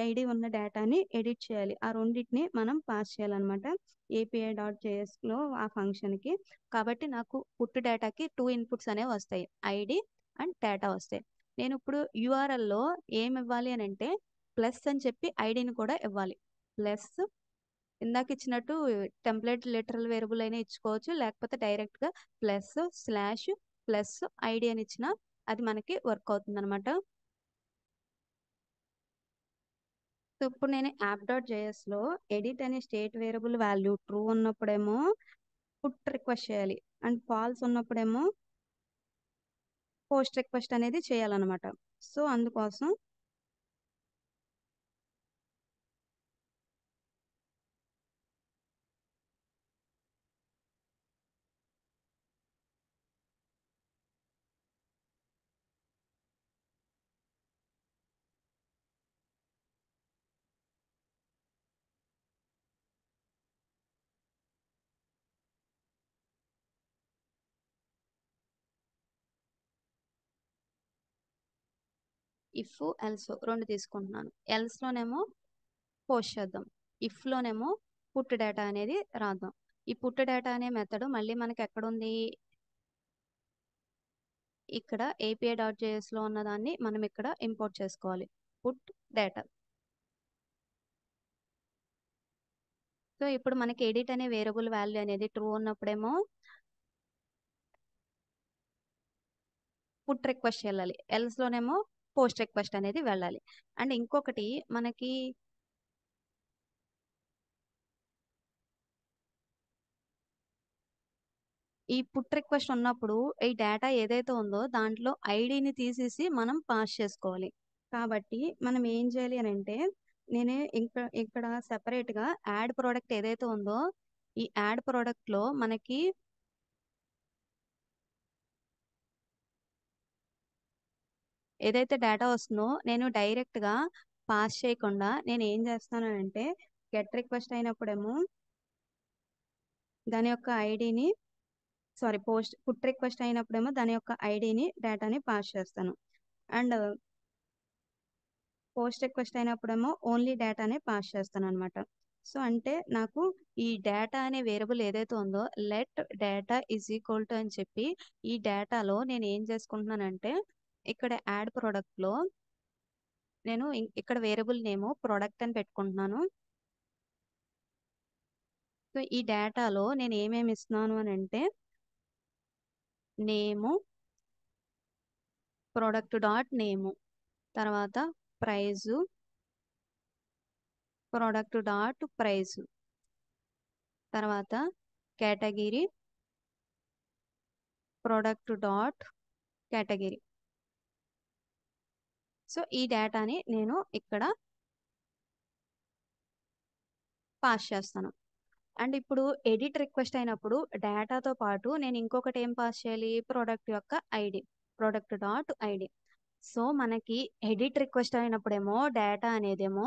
ఐడి ఉన్న డేటాని ఎడిట్ చేయాలి, ఆ రెండింటిని మనం పాస్ చేయాలన్నమాట API.jsలో ఆ ఫంక్షన్కి. కాబట్టి నాకు పుట్టు డేటాకి 2 ఇన్పుట్స్ అనేవి వస్తాయి, ఐడి అండ్ డేటా వస్తాయి. నేను ఇప్పుడు యూఆర్ఎల్లో ఏమి ఇవ్వాలి అని అంటే ప్లస్ అని చెప్పి ఐడిని కూడా ఇవ్వాలి. ప్లస్ ఇందాక ఇచ్చినట్టు టెంప్లెట్ లిటరల్ వేరియబుల్ అయినా ఇచ్చుకోవచ్చు, లేకపోతే డైరెక్ట్గా ప్లస్ స్లాష్ ప్లస్ ఐడి అని ఇచ్చినా అది మనకి వర్క్ అవుతుంది అనమాట. సో ఇప్పుడు నేను యాప్.js లో ఎడిట్ అనే స్టేట్ వేరియబుల్ వాల్యూ ట్రూ ఉన్నప్పుడేమో పుట్ రిక్వెస్ట్ చేయాలి అండ్ ఫాల్స్ ఉన్నప్పుడేమో పోస్ట్ రిక్వెస్ట్ అనేది చేయాలన్నమాట. సో అందుకోసం ఇఫ్ ఎల్స్ రెండు తీసుకుంటున్నాను. ఎల్స్లోనేమో పోస్ట్ చేద్దాం, ఇఫ్లోనేమో పుట్ డేటా అనేది రాద్దాం. ఈ పుట్ డేటా అనే మెథడ్ మళ్ళీ మనకి ఎక్కడుంది, ఇక్కడ API.jsలో ఉన్నదాన్ని మనం ఇక్కడ ఇంపోర్ట్ చేసుకోవాలి, పుట్ డేటా. సో ఇప్పుడు మనకి ఎడిట్ అనే వేరియబుల్ వాల్యూ అనేది ట్రూ ఉన్నప్పుడేమో పుట్ రిక్వెస్ట్ వెళ్ళాలి, ఎల్స్లోనేమో పోస్ట్ రిక్వెస్ట్ అనేది వెళ్ళాలి. అండ్ ఇంకొకటి మనకి ఈ పుట్ రిక్వెస్ట్ ఉన్నప్పుడు ఈ డేటా ఏదైతే ఉందో దాంట్లో ఐడిని తీసేసి మనం పాస్ చేసుకోవాలి. కాబట్టి మనం ఏం చేయాలి అని అంటే నేను ఇక్కడ సెపరేట్గా యాడ్ ప్రోడక్ట్ ఏదైతే ఉందో ఈ యాడ్ ప్రోడక్ట్లో మనకి ఏదైతే డేటా వస్తుందో నేను డైరెక్ట్గా పాస్ చేయకుండా నేను ఏం చేస్తాను అంటే గెట్ రిక్వెస్ట్ అయినప్పుడేమో దాని యొక్క ఐడిని పుట్ రిక్వెస్ట్ అయినప్పుడేమో దాని యొక్క ఐడిని డేటాని పాస్ చేస్తాను. అండ్ పోస్ట్ రిక్వెస్ట్ అయినప్పుడేమో ఓన్లీ డేటానే పాస్ చేస్తాను అనమాట. సో అంటే నాకు ఈ డేటా అనే వేరియబుల్ ఏదైతే ఉందో let data is equal to అని చెప్పి ఈ డేటాలో నేను ఏం చేసుకుంటున్నానంటే ఇక్కడ యాడ్ ప్రోడక్ట్లో నేను ఇక్కడ వేరియబుల్ నేమ్ ప్రోడక్ట్ అని పెట్టుకుంటున్నాను. సో ఈ డేటాలో నేను ఏమేమి ఇస్తున్నాను అని అంటే నేము, ప్రోడక్ట్ డాట్ నేము, తర్వాత ప్రైజు, ప్రోడక్ట్ డాట్ ప్రైజు, తర్వాత category, product dot category. So ఈ డేటాని నేను ఇక్కడ పాస్ చేస్తాను. అండ్ ఇప్పుడు ఎడిట్ రిక్వెస్ట్ అయినప్పుడు డేటాతో పాటు నేను ఇంకొకటి ఏం పాస్ చేయాలి, ప్రోడక్ట్ యొక్క ID, product dot ID. So మనకి ఎడిట్ రిక్వెస్ట్ అయినప్పుడేమో డేటా అనేదేమో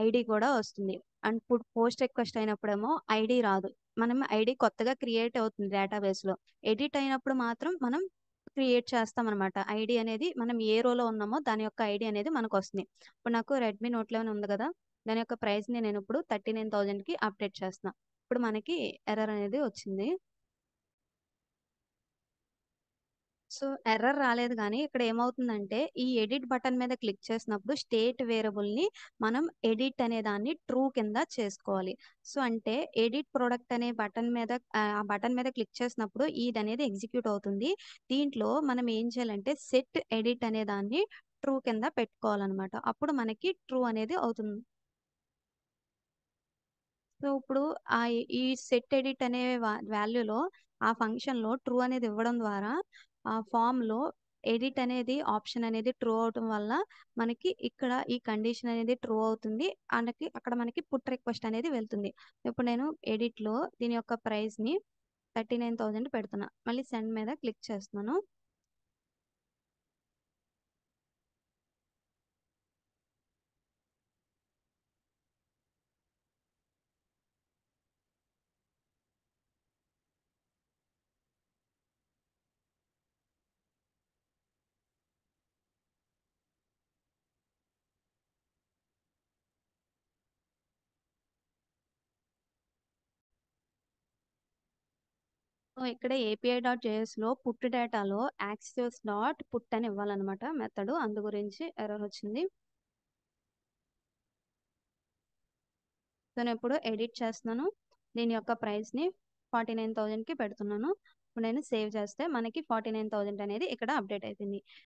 ఐడి కూడా వస్తుంది, అండ్ పోస్ట్ రిక్వెస్ట్ అయినప్పుడేమో ఐడి రాదు. మనం ఐడి కొత్తగా క్రియేట్ అవుతుంది డేటాబేస్లో, ఎడిట్ అయినప్పుడు మాత్రం మనం క్రియేట్ చేస్తాం అనమాట. ఐడి అనేది మనం ఏ రోలో ఉన్నామో దాని యొక్క ఐడి అనేది మనకు వస్తుంది. ఇప్పుడు నాకు రెడ్మీ నోట్ 11 ఉంది కదా, దాని యొక్క ప్రైస్ని నేను ఇప్పుడు 39,000కి అప్డేట్ చేస్తున్నా. ఇప్పుడు మనకి ఎర్రర్ అనేది వచ్చింది. సో ఎర్రర్ రాలేదు, కానీ ఇక్కడ ఏమవుతుందంటే ఈ ఎడిట్ బటన్ మీద క్లిక్ చేసినప్పుడు స్టేట్ వేరియబుల్ని మనం ఎడిట్ అనే దాన్ని ట్రూ కింద చేసుకోవాలి. సో అంటే ఎడిట్ ప్రోడక్ట్ అనే బటన్ మీద ఆ బటన్ మీద క్లిక్ చేసినప్పుడు ఇది అనేది ఎగ్జిక్యూట్ అవుతుంది. దీంట్లో మనం ఏం చేయాలంటే సెట్ ఎడిట్ అనే దాన్ని ట్రూ కింద పెట్టుకోవాలన్నమాట, అప్పుడు మనకి ట్రూ అనేది అవుతుంది. సో ఇప్పుడు ఈ సెట్ ఎడిట్ అనే వాల్యూలో ఆ ఫంక్షన్లో ట్రూ అనేది ఇవ్వడం ద్వారా ఆ ఫామ్లో ఎడిట్ అనేది ఆప్షన్ అనేది ట్రూ అవటం వల్ల మనకి ఇక్కడ ఈ కండిషన్ అనేది ట్రూ అవుతుంది. అక్కడ మనకి పుట్ రిక్వెస్ట్ అనేది వెళ్తుంది. ఇప్పుడు నేను ఎడిట్లో దీని యొక్క ప్రైస్ని 39,000 పెడుతున్నా, మళ్ళీ సెండ్ మీద క్లిక్ చేస్తున్నాను. సో, ఇక్కడ ఏపీఐ డాట్ జేఎస్‌లో పుట్ డేటాలో యాక్సెస్ డాట్ పుట్ అని ఇవ్వాలన్నమాట మెథడు. అందు గురించి ఎర్రర్ వచ్చింది. సో, నేనిప్పుడు ఎడిట్ చేస్తున్నాను. దీని యొక్క ప్రైస్‌ని 49,000కి పెడుతున్నాను. ఇప్పుడు నేను సేవ్ చేస్తే మనకి 49,000 అనేది ఇక్కడ అప్డేట్ అయిపోయింది.